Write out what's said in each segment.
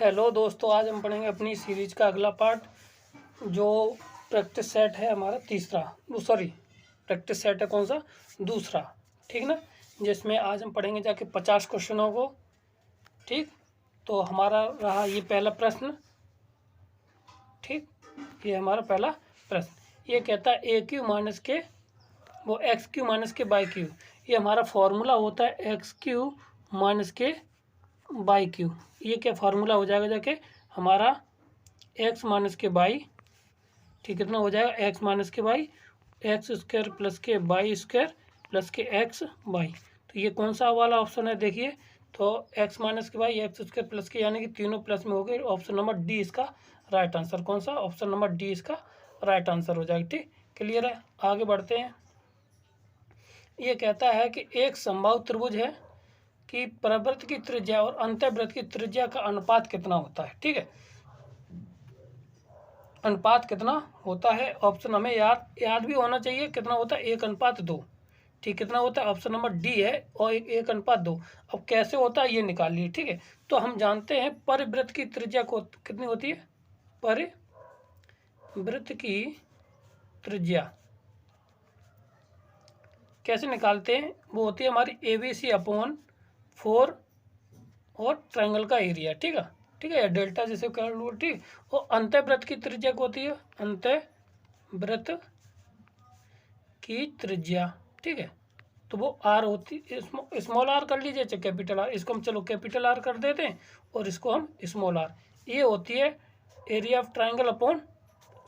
Hello दोस्तों, आज हम पढ़ेंगे अपनी सीरीज का अगला पार्ट जो प्रैक्टिस सेट है हमारा प्रैक्टिस सेट है कौन सा, दूसरा। ठीक ना, जिसमें आज हम पढ़ेंगे जाके 50 क्वेश्चनों को। ठीक, तो हमारा रहा ये पहला प्रश्न। ठीक, ये हमारा पहला प्रश्न। ये कहता है ए क्यू माइनस के वो एक्स क्यू माइनस के बाई क्यू। ये हमारा फॉर्मूला होता है एक्स क्यू माइनस के बाई क्यू। ये क्या फार्मूला हो जाएगा जाके हमारा एक्स माइनस के बाई। ठीक, कितना हो जाएगा एक्स माइनस के बाई एक्स स्क्वायर प्लस के बाई स्क्वायर प्लस के एक्स बाई। तो ये कौन सा वाला ऑप्शन है देखिए, तो एक्स माइनस के बाई एक्स स्क्वायर प्लस के यानी कि तीनों प्लस में हो गए। ऑप्शन नंबर डी इसका राइट आंसर। कौन सा? ऑप्शन नंबर डी इसका राइट आंसर हो जाएगा। ठीक, क्लियर है। आगे बढ़ते हैं। ये कहता है कि एक समबाहु त्रिभुज है कि परिवृत्त की त्रिज्या और अंतःवृत्त की त्रिज्या का अनुपात कितना होता है। ठीक है, अनुपात कितना होता है। ऑप्शन हमें याद भी होना चाहिए, कितना होता है 1:2। ठीक, कितना होता है? ऑप्शन नंबर डी है और 1:2। अब कैसे होता है ये निकाल लीजिए। ठीक है, तो हम जानते हैं परिवृत्त की त्रिज्या को कितनी होती है। परिवृत्त की त्रिज्या कैसे निकालते हैं, वो होती है हमारी ABC/4 और ट्रायंगल का एरिया। ठीक है, ठीक है, डेल्टा जैसे कर लो। ठीक, और अंतःवृत्त की त्रिज्या को होती है अंतःवृत्त की त्रिज्या। ठीक है, तो वो आर होती है, स्मॉल आर कर लीजिए चाहे कैपिटल आर। इसको हम चलो कैपिटल आर कर देते हैं और इसको हम स्मॉल आर। ये होती है area of triangle upon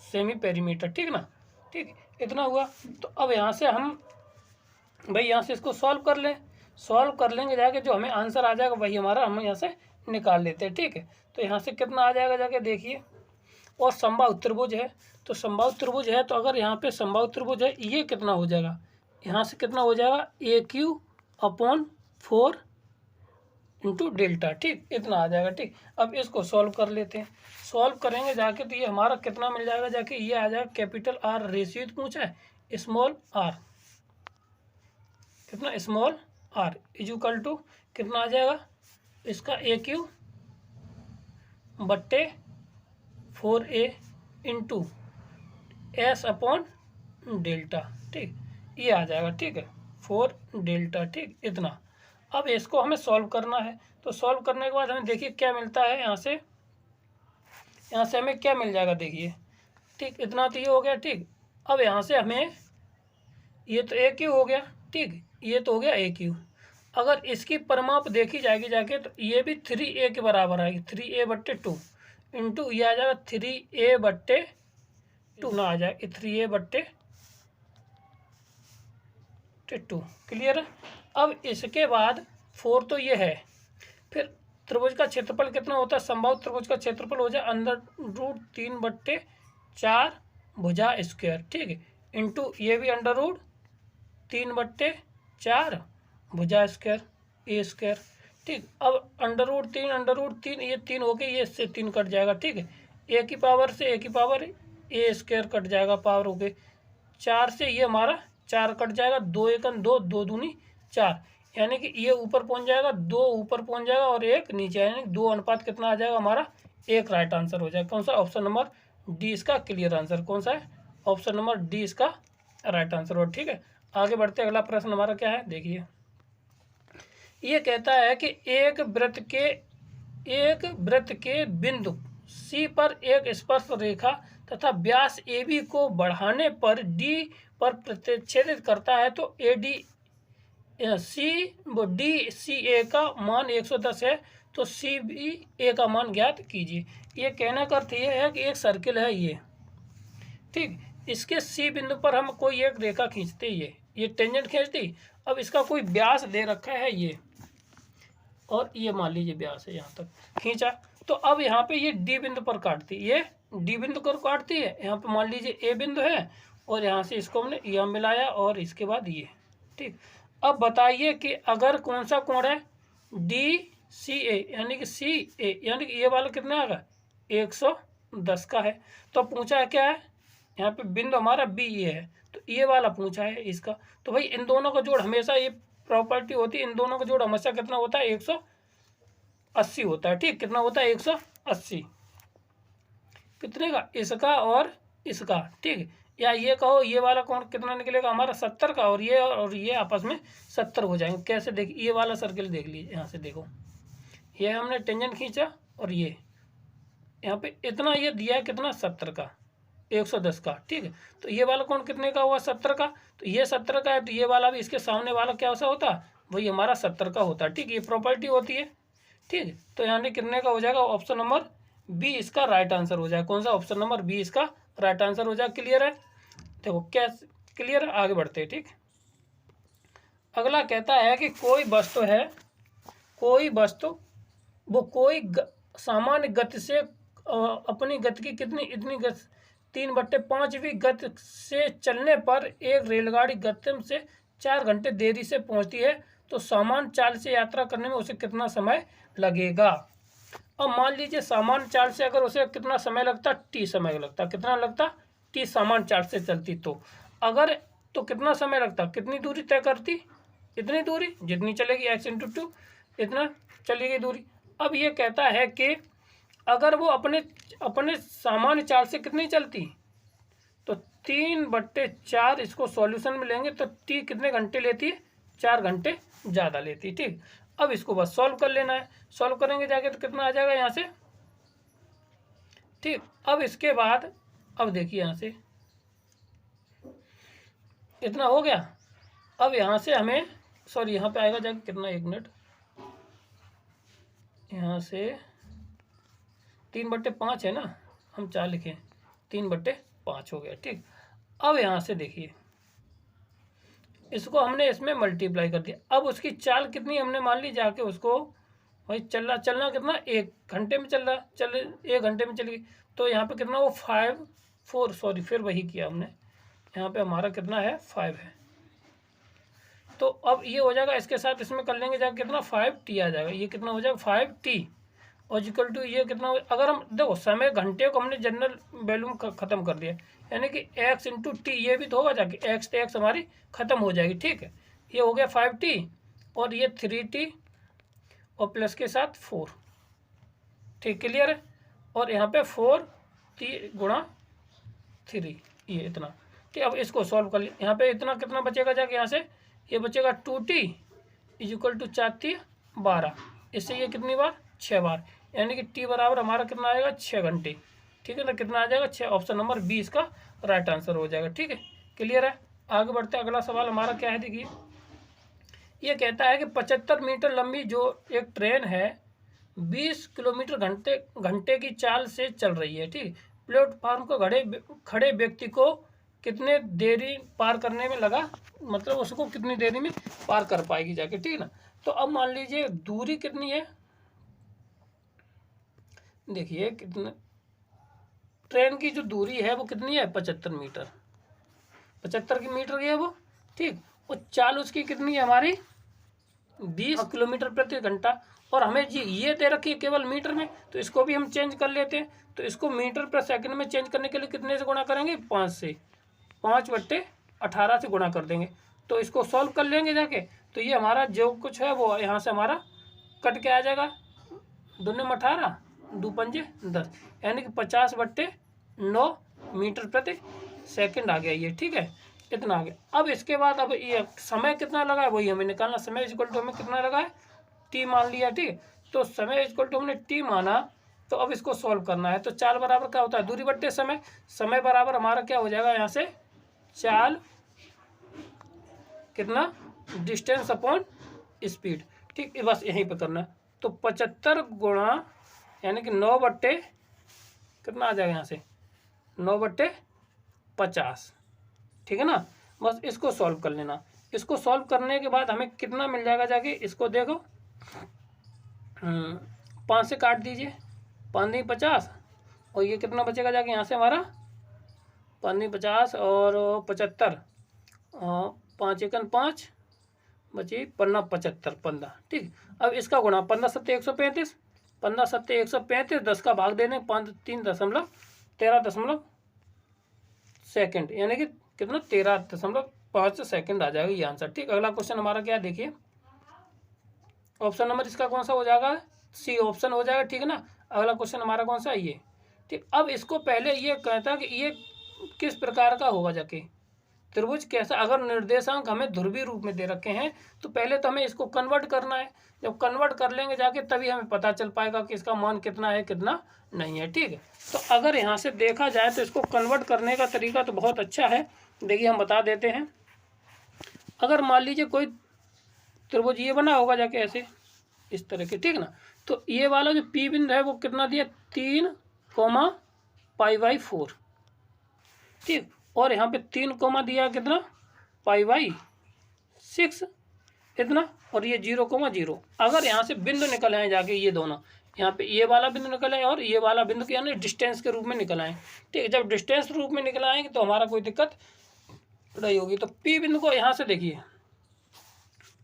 semi perimeter. ठीक ना, ठीक, इतना हुआ। तो अब यहाँ से हम भाई यहाँ से इसको सॉल्व कर लें। सॉल्व कर लेंगे जाके जो हमें आंसर आ जाएगा वही हमारा हम यहाँ से निकाल लेते हैं। ठीक है, तो यहाँ से कितना आ जाएगा जाके देखिए। और समबाहु त्रिभुज है, तो समबाहु त्रिभुज है तो अगर यहाँ पे समबाहु त्रिभुज है ये कितना हो जाएगा, यहाँ से कितना हो जाएगा AQ/4 इंटू डेल्टा। ठीक, इतना आ जाएगा। ठीक, अब इसको सॉल्व कर लेते हैं। सॉल्व करेंगे जाके तो ये हमारा कितना मिल जाएगा जाके, ये आ जाएगा कैपिटल आर रेशियो पूछा है स्मॉल आर, कितना स्मॉल आर इक्वल टू कितना आ जाएगा इसका AQ/4A इंटू S/डेल्टा। ठीक, ये आ जाएगा। ठीक है, 4 डेल्टा। ठीक, इतना। अब इसको हमें सॉल्व करना है, तो सॉल्व करने के बाद हमें देखिए क्या मिलता है यहाँ से हमें क्या मिल जाएगा देखिए। ठीक, इतना तो ये हो गया। ठीक, अब यहाँ से हमें ये तो AQ हो गया। ठीक, ये तो हो गया AQ। अगर इसकी परिमाप देखी जाएगी जाके तो ये भी 3A के बराबर आएगी, 3A/2 इंटू ये आ जाएगा 3A/2 ना आ जाए 3A/2। क्लियर है। अब इसके बाद 4 तो ये है, फिर त्रिभुज का क्षेत्रफल कितना होता है, समबाहु त्रिभुज का क्षेत्रफल हो जाए √3/4 भुजा स्क्वायर। ठीक है, इंटू ये भी √3/4 भुजा स्क्वायर A स्क्वायर। ठीक, अब √3 ये 3 हो गए, ये इससे 3 कट जाएगा। ठीक है, A की पावर से A की पावर A स्क्वायर कट जाएगा, पावर हो गए 4 से ये हमारा 4 कट जाएगा, 2 1 2 2 दूनी 4, यानी कि ये ऊपर पहुंच जाएगा, 2 ऊपर पहुंच जाएगा और 1 नीचे, यानी 2 अनुपात कितना आ जाएगा हमारा 1 राइट आंसर हो जाएगा। कौन सा? ऑप्शन नंबर डी इसका क्लियर आंसर। कौन सा है? ऑप्शन नंबर डी इसका राइट आंसर हो। ठीक है, आगे बढ़ते अगला प्रश्न हमारा क्या है देखिए। ये कहता है कि एक वृत्त के बिंदु C पर एक स्पर्श रेखा तथा व्यास AB को बढ़ाने पर D पर प्रतिच्छेदित करता है, तो DCA का मान 110 है, तो CBA का मान ज्ञात कीजिए। ये कहने का अर्थ ये है कि एक सर्किल है ये। ठीक, इसके C बिंदु पर हम कोई एक रेखा खींचते, ये टेंजेंट खींचती। अब इसका कोई व्यास दे रखा है ये, और ये मान लीजिए व्यास है यहाँ तक खींचा, तो अब यहाँ पे ये D बिंदु पर काटती, ये D बिंदु पर काटती है। यहाँ पे मान लीजिए A बिंदु है और यहाँ से इसको हमने यहाँ मिलाया और इसके बाद ये। ठीक, अब बताइए कि अगर कौन सा कोण है DCA यानी कि CA यानी कि ये वाला कितना आएगा 110 का है। तो पूछा है क्या है, यहाँ पे बिंदु हमारा B ये है, तो ये वाला पूछा है इसका। तो भाई इन दोनों का जोड़ हमेशा ये प्रॉपर्टी होती है, इन दोनों का जोड़ हमेशा कितना होता है 180 होता है। ठीक, कितना होता है 180 80 कितने का, इसका और इसका, ठीक। या ये कहो ये वाला कौन कितना निकलेगा हमारा 70 का, और ये आपस में 70 हो जाएंगे। कैसे, देखिए ये वाला सर्किल देख लीजिए, यहाँ से देखो, ये हमने टेंजेंट खींचा और ये यहाँ पे इतना ये दिया है कितना 70 का, 110 का, ठीक है। तो ये वाला कौन कितने का हुआ 70 का, तो ये 70 का है, तो ये वाला भी इसके सामने वाला क्या सा होता, वही हमारा 70 का होता है, ठीक। ये प्रॉपर्टी होती है, ठीक। तो यहाँ कितने का हो जाएगा, ऑप्शन नंबर बी इसका राइट आंसर हो जाएगा। कौन सा, ऑप्शन नंबर बी इसका राइट आंसर हो जाएगा। क्लियर है, देखो क्या क्लियर है, आगे बढ़ते हैं, ठीक। अगला कहता है कि कोई वस्तु है, कोई वस्तु वो कोई सामान्य गति से अपनी गति की कितनी इतनी गति 3/5वीं गति से चलने पर एक रेलगाड़ी गंतव्य से 4 घंटे देरी से पहुंचती है, तो सामान्य चाल से यात्रा करने में उसे कितना समय लगेगा। अब मान लीजिए सामान्य चाल से अगर उसे कितना समय लगता, टी समय लगता, कितना लगता, टी सामान्य चाल से चलती, तो अगर तो कितना समय लगता, कितनी दूरी तय करती, इतनी दूरी जितनी चलेगी x × 2 इतना चलेगी दूरी। अब ये कहता है कि अगर वो अपने सामान्य चाल से कितनी चलती, तो 3/4 इसको सॉल्यूशन में लेंगे तो टी कितने घंटे लेती है, 4 घंटे ज़्यादा लेती है, ठीक। अब इसको बस सॉल्व कर लेना है, सॉल्व करेंगे जाके तो कितना आ जाएगा यहाँ से, ठीक। अब इसके बाद अब देखिए यहाँ से इतना हो गया। अब यहाँ से हमें सॉरी यहाँ पे आएगा जाके कितना, 1 मिनट, यहाँ से 3/5 है ना, हम 4 लिखें, 3/5 हो गया, ठीक। अब यहाँ से देखिए इसको हमने इसमें मल्टीप्लाई कर दिया। अब उसकी चाल कितनी हमने मान ली जाके उसको, भाई चलना कितना, 1 घंटे में चल रहा, 1 घंटे में चलेगी, तो यहाँ पे कितना वो 4 सॉरी फिर वही किया हमने, यहाँ पे हमारा कितना है 5 है। तो अब ये हो जाएगा, इसके साथ इसमें कर लेंगे जाके कितना 5t आ जाएगा, ये कितना हो जाएगा 5t और इक्वल टू ये कितना, अगर हम देखो समय घंटे को हमने जनरल वैल्यू में ख़त्म कर दिया, यानी कि x × t ये भी तो होगा जाके, x से x हमारी ख़त्म हो जाएगी, ठीक है। ये हो गया 5t और ये 3t और प्लस के साथ 4, ठीक, क्लियर है। और यहाँ पे 4t × 3 ये इतना, ठीक। अब इसको सॉल्व कर लिया, यहाँ पे इतना कितना बचेगा जाके, यहाँ से ये बचेगा 2t इक्वल टू 4t 12, इससे ये कितनी बार 6 बार, यानी कि t बराबर हमारा कितना आएगा 6 घंटे, ठीक है ना, कितना आ जाएगा 6, ऑप्शन नंबर बी इसका राइट आंसर हो जाएगा, ठीक है, क्लियर है। आगे बढ़ते हैं, अगला सवाल हमारा क्या है, देखिए ये कहता है कि 75 मीटर लंबी जो एक ट्रेन है 20 किलोमीटर घंटे की चाल से चल रही है, ठीक। प्लेटफार्म को खड़े व्यक्ति को कितने देरी पार करने में लगा, मतलब उसको कितनी देरी में पार कर पाएगी जाके, ठीक है ना। तो अब मान लीजिए दूरी कितनी है, देखिए कितना ट्रेन की जो दूरी है वो कितनी है 75 मीटर, 75 मीटर की है वो, ठीक। और चाल उसकी कितनी है हमारी 20 किलोमीटर प्रति घंटा, और हमें जी ये दे रखी है केवल मीटर में, तो इसको भी हम चेंज कर लेते हैं। तो इसको मीटर पर सेकंड में चेंज करने के लिए कितने से गुणा करेंगे, 5 से, 5/18 से गुणा कर देंगे। तो इसको सॉल्व कर लेंगे जाके, तो ये हमारा जो कुछ है वो यहाँ से हमारा कट के आ जाएगा, 2 में 18, 2 पंजे 10, यानी कि 50/9 मीटर प्रति सेकंड आ गया ये, ठीक है, इतना आ गया। अब इसके बाद अब ये समय कितना लगा है वही हमें निकालना, समय इक्वल टू हमें कितना लगा है t मान लिया, ठीक। तो समय इक्वल टू हमने t माना, तो अब इसको सॉल्व करना है। तो चाल बराबर क्या होता है, दूरी बट्टे समय, समय बराबर हमारा क्या हो जाएगा यहाँ से चाल कितना, डिस्टेंस अपॉन स्पीड, ठीक, बस यहीं पे करना है। तो 75 गुणा यानी कि 9 कितना आ जाएगा यहाँ से 9/50, ठीक है ना। बस इसको सॉल्व कर लेना, इसको सॉल्व करने के बाद हमें कितना मिल जाएगा जाके, इसको देखो 5 से काट दीजिए, 5 नहीं 50, और ये कितना बचेगा जाके यहाँ से हमारा 5 नहीं 50 और 75, 5 एकन 5 बची 15 15, ठीक। अब इसका गुणा 15 सत्ते 135, 15 सत्ते 135, 10 का भाग देने 13 सेकंड, यानी कि कितना 13.5 सेकंड आ जाएगा ये आंसर, ठीक। अगला क्वेश्चन हमारा क्या है, देखिए ऑप्शन नंबर इसका कौन सा हो जाएगा, सी ऑप्शन हो जाएगा, ठीक है ना। अगला क्वेश्चन हमारा कौन सा है ये, ठीक। अब इसको पहले ये कहता है कि ये किस प्रकार का होगा जाके त्रिभुज कैसा, अगर निर्देशांक हमें ध्रुवीय रूप में दे रखे हैं तो पहले तो हमें इसको कन्वर्ट करना है। जब कन्वर्ट कर लेंगे जाके तभी हमें पता चल पाएगा कि इसका मान कितना है कितना नहीं है, ठीक है। तो अगर यहाँ से देखा जाए तो इसको कन्वर्ट करने का तरीका तो बहुत अच्छा है। देखिए हम बता देते हैं। अगर मान लीजिए कोई त्रिभुज ये बना होगा जाके ऐसे इस तरह के, ठीक ना। तो ये वाला जो पी बिंदु है वो कितना दिया 3, ठीक। और यहाँ पे 3 दिया कितना π/6 इतना, और ये 0, अगर यहाँ से बिंदु निकल आए जाके ये दोनों, यहाँ पे ये वाला बिंदु निकल आए और ये वाला बिंदु यानी डिस्टेंस के रूप में निकल आए, ठीक। जब डिस्टेंस रूप में निकल आएंगे तो हमारा कोई दिक्कत नहीं होगी। तो पी बिंदु को यहाँ से देखिए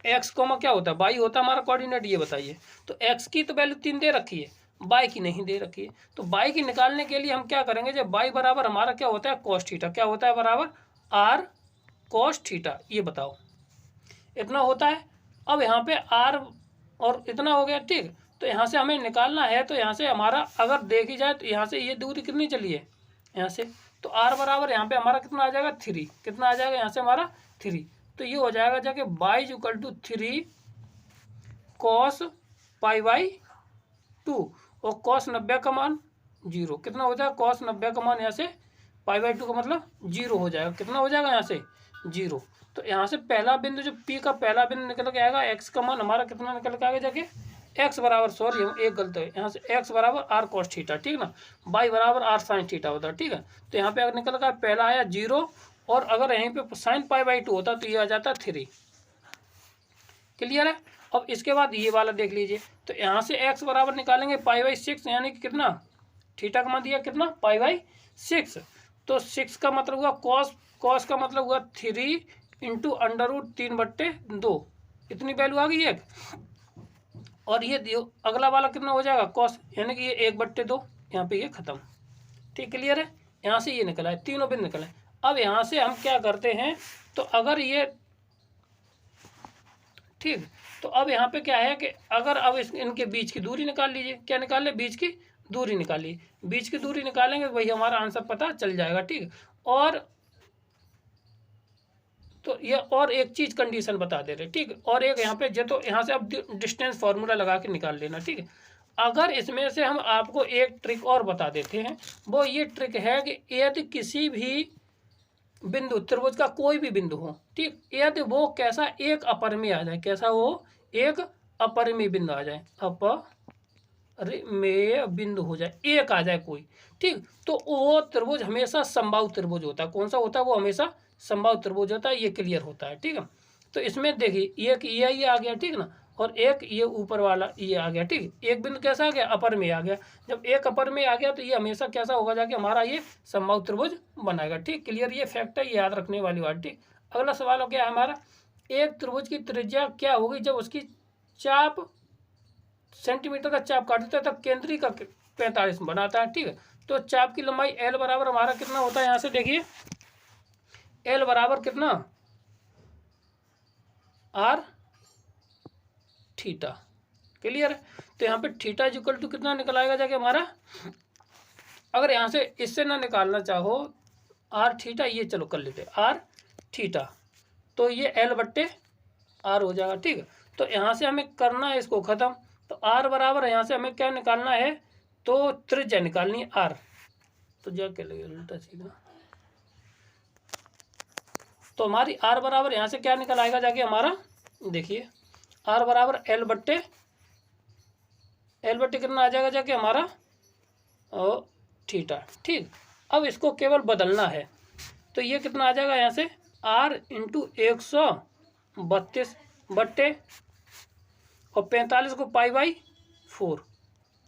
एक्स क्या होता है, वाई होता है हमारा कोऑर्डिनेट, ये बताइए। तो एक्स की तो वैल्यू 3 दे रखी है, बाई की नहीं दे रखी है। तो बाई की निकालने के लिए हम क्या करेंगे, जब बाई बराबर हमारा क्या होता है cos थीटा, क्या होता है बराबर r cos थीटा, ये बताओ इतना होता है। अब यहाँ पे r और इतना हो गया, ठीक। तो यहाँ से हमें निकालना है, तो यहाँ से हमारा अगर देखी जाए तो यहाँ से ये दूरी कितनी चली है यहाँ से, तो r बराबर यहाँ पे हमारा कितना आ जाएगा 3, कितना आ जाएगा यहाँ से हमारा 3। तो ये हो जाएगा जाके बाई इक्वल टू 3 cos π/2 और cos 90 का मान 0, कितना हो जाएगा cos 90 का मान यहाँ से π/2 का मतलब 0 हो जाएगा, कितना हो जाएगा यहाँ से 0। तो यहाँ से पहला बिंदु जो P का पहला बिंदु निकल के आएगा, x का मान हमारा कितना निकल के आएगा जाके x बराबर, सॉरी एक गलत है, यहाँ से x बराबर r cos थीटा, ठीक ना, y बराबर r sin थीटा होता है, ठीक है। तो यहाँ पे अगर निकल का पहला आया 0, और अगर यहीं पे sin π/2 होता तो ये आ जाता 3, क्लियर है। अब इसके बाद ये वाला देख लीजिए। तो यहाँ से x बराबर निकालेंगे π/6, यानी कि कितना थीटा का मान दिया कितना π/6। तो 6 का मतलब हुआ cos का मतलब हुआ 3 इंटू √3/2, इतनी वैल्यू आ गई एक। और ये अगला वाला कितना हो जाएगा cos, यानी कि ये 1/2, यहाँ पे ये खत्म, ठीक, क्लियर है। यहाँ से ये निकला है, तीनों बिंदु निकले। अब यहाँ से हम क्या करते हैं, तो अगर ये, ठीक, तो अब यहाँ पे क्या है कि अगर अब इनके बीच की दूरी निकाल लीजिए, क्या निकाल ले, बीच की दूरी निकालिए। बीच की दूरी निकालेंगे तो वही हमारा आंसर पता चल जाएगा, ठीक। और तो ये और एक चीज़ कंडीशन बता दे रहे, ठीक। और एक यहाँ पे तो यहाँ से अब डिस्टेंस फार्मूला लगा के निकाल लेना, ठीक है। अगर इसमें से हम आपको एक ट्रिक और बता देते हैं, वो ये ट्रिक है कि यदि किसी भी बिंदु त्रिभुज का कोई भी बिंदु हो, ठीक, यदि वो कैसा एक अपरिमेय आ जाए, कैसा वो एक अपरिमेय बिंदु आ जाए, अपरिमेय बिंदु हो जाए, एक आ जाए कोई, ठीक, तो वो त्रिभुज हमेशा समबाहु त्रिभुज होता है। कौन सा होता है वो, हमेशा समबाहु त्रिभुज होता है, ये क्लियर होता है, ठीक है। तो इसमें देखिए एक ये आ गया, ठीक ना, और एक ये ऊपर वाला ये आ गया, ठीक। एक बिंदु कैसा आ गया, अपर में आ गया। जब एक अपर में आ गया तो ये हमेशा कैसा होगा जाके हमारा ये समबाहु त्रिभुज बनाएगा, ठीक, क्लियर। ये फैक्ट है, याद रखने वाली बात, ठीक। अगला सवाल हो गया हमारा, एक त्रिभुज की त्रिज्या क्या होगी जब उसकी चाप सेंटीमीटर का चाप काटता है तब केंद्रीय का 45 बनाता है, ठीक है। तो चाप की लंबाई L बराबर हमारा कितना होता है, यहाँ से देखिए L बराबर कितना r थीटा, क्लियर है। तो यहाँ पे थीटा इक्वल टू कितना निकल आएगा जाके हमारा, अगर यहाँ से इससे ना निकालना चाहो r थीटा, ये चलो कर लेते r थीटा, तो ये L/r हो जाएगा, ठीक है। तो यहाँ से हमें करना है इसको ख़त्म। तो r बराबर यहाँ से हमें क्या निकालना है, तो त्रिज्या निकालनी है r, तो जाके लगे उल्टा सीधा। तो हमारी r बराबर यहाँ से क्या निकल आएगा जाके हमारा, देखिए r बराबर L बट्टे कितना आ जाएगा जाके हमारा और थीटा, ठीक। अब इसको केवल बदलना है, तो ये कितना आ जाएगा यहाँ से r इंटू 132 बट्टे और 45 को π/4,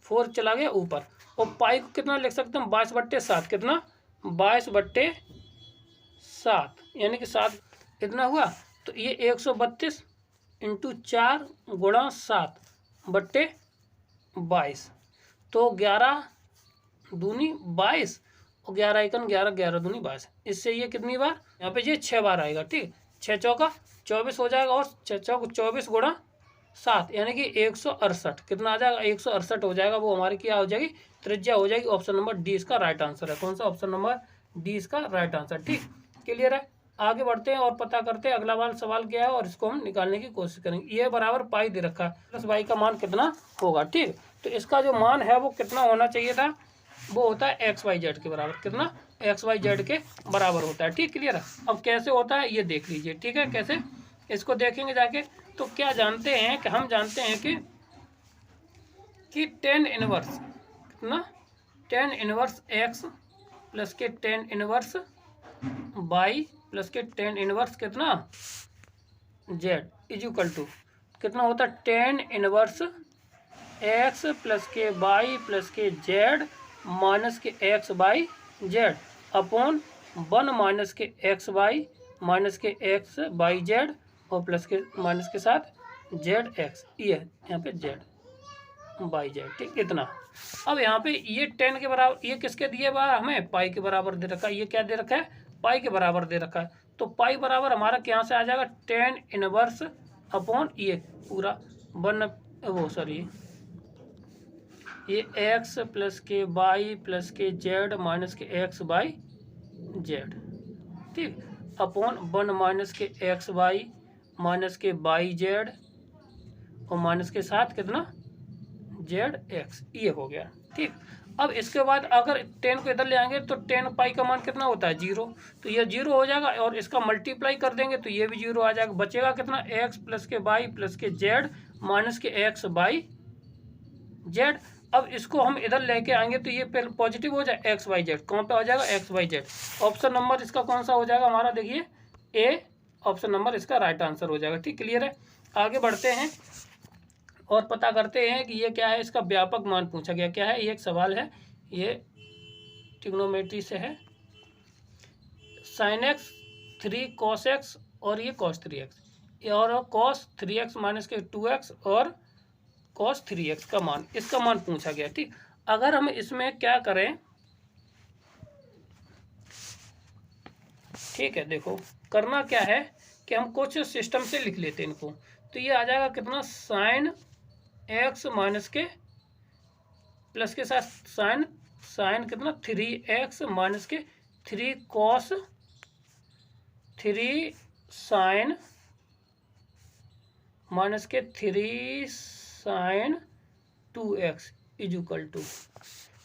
4 चला गया ऊपर, और पाई को कितना लिख सकते हैं 22/7, कितना 22/7, यानी कि 7 कितना हुआ, तो ये 132 इंटू 4 गुणा 7/22, तो 11 दूनी 22 और 11 एकन 11, 11 दूनी 22। इससे ये कितनी बार, यहाँ पे ये 6 बार आएगा, ठीक, 6 चौका 24 हो जाएगा, और 6 चौक 24 गुणा 7 यानी कि 168 कितना आ जाएगा, 168 हो जाएगा। वो हमारी क्या हो जाएगी, त्रिज्या हो जाएगी। ऑप्शन नंबर डी इसका राइट आंसर है। कौन सा, ऑप्शन नंबर डी इसका राइट आंसर। ठीक, क्लियर है। आगे बढ़ते हैं और पता करते हैं अगला वाला सवाल क्या है और इसको हम निकालने की कोशिश करेंगे। ये बराबर पाई दे रखा है, प्लस वाई का मान कितना होगा। ठीक, तो इसका जो मान है वो कितना होना चाहिए था, वो होता है एक्स वाई जेड के बराबर। कितना, एक्स वाई जेड के बराबर होता है। ठीक, क्लियर है। अब कैसे होता है ये देख लीजिए। ठीक है, कैसे इसको देखेंगे जाके। तो क्या जानते हैं कि हम जानते हैं कि टेन इनवर्स कितना, टेन इनवर्स एक्स प्लस के टेन इनवर्स वाई प्लस के टेन इनवर्स कितना जेड इज इक्वल टू कितना होता है, टेन इनवर्स एक्स प्लस के वाई प्लस के जेड माइनस के x by Z upon 1 minus के एक्स बाई माइनस के एक्स बाई जेड और प्लस के माइनस के साथ जेड एक्स, ये यहाँ पे जेड बाई जेड। ठीक, इतना। अब यहाँ पे ये 10 के बराबर, ये किसके दिए बार हमें, पाई के बराबर दे रखा है। ये क्या दे रखा है, पाई के बराबर दे रखा है। तो पाई बराबर हमारा यहाँ से आ जाएगा 10 इनवर्स अपॉन ये पूरा 1, वो सॉरी ये एक्स प्लस के वाई प्लस के जेड माइनस के एक्स बाई जेड। ठीक, अपॉन 1 माइनस के एक्स वाई माइनस के बाई जेड और माइनस के साथ कितना जेड एक्स, ये हो गया। ठीक, अब इसके बाद अगर 10 को इधर ले आएंगे तो 10 पाई का मान कितना होता है 0, तो ये 0 हो जाएगा और इसका मल्टीप्लाई कर देंगे तो ये भी 0 आ जाएगा। बचेगा कितना, एक्स प्लस के वाई प्लस के जेड माइनस के एक्स बाई जेड। अब इसको हम इधर लेके आएंगे तो ये पॉजिटिव हो जाए, एक्स वाई जेड कहाँ पे हो जाएगा, X Y Z. Option number इसका कौन सा हो जाएगा हमारा, देखिए ए, ऑप्शन नंबर इसका राइट आंसर हो जाएगा। ठीक, क्लियर है। आगे बढ़ते हैं और पता करते हैं कि ये क्या है। इसका व्यापक मान पूछा गया, क्या है, ये एक सवाल है, ये ट्रिग्नोमेट्री से है। साइन एक्स 3 कॉस एक्स और ये कॉस 3x और कॉस 3x माइनस के 2x और कॉस 3x का मान, इसका मान पूछा गया। ठीक, अगर हम इसमें क्या करें, ठीक है, देखो करना क्या है कि हम कुछ सिस्टम से लिख लेते हैं इनको। तो ये आ जाएगा कितना, साइन एक्स माइनस के प्लस के साथ साइन कितना 3x माइनस के 3 कॉस 3 साइन माइनस के 3 sign 2x is equal to.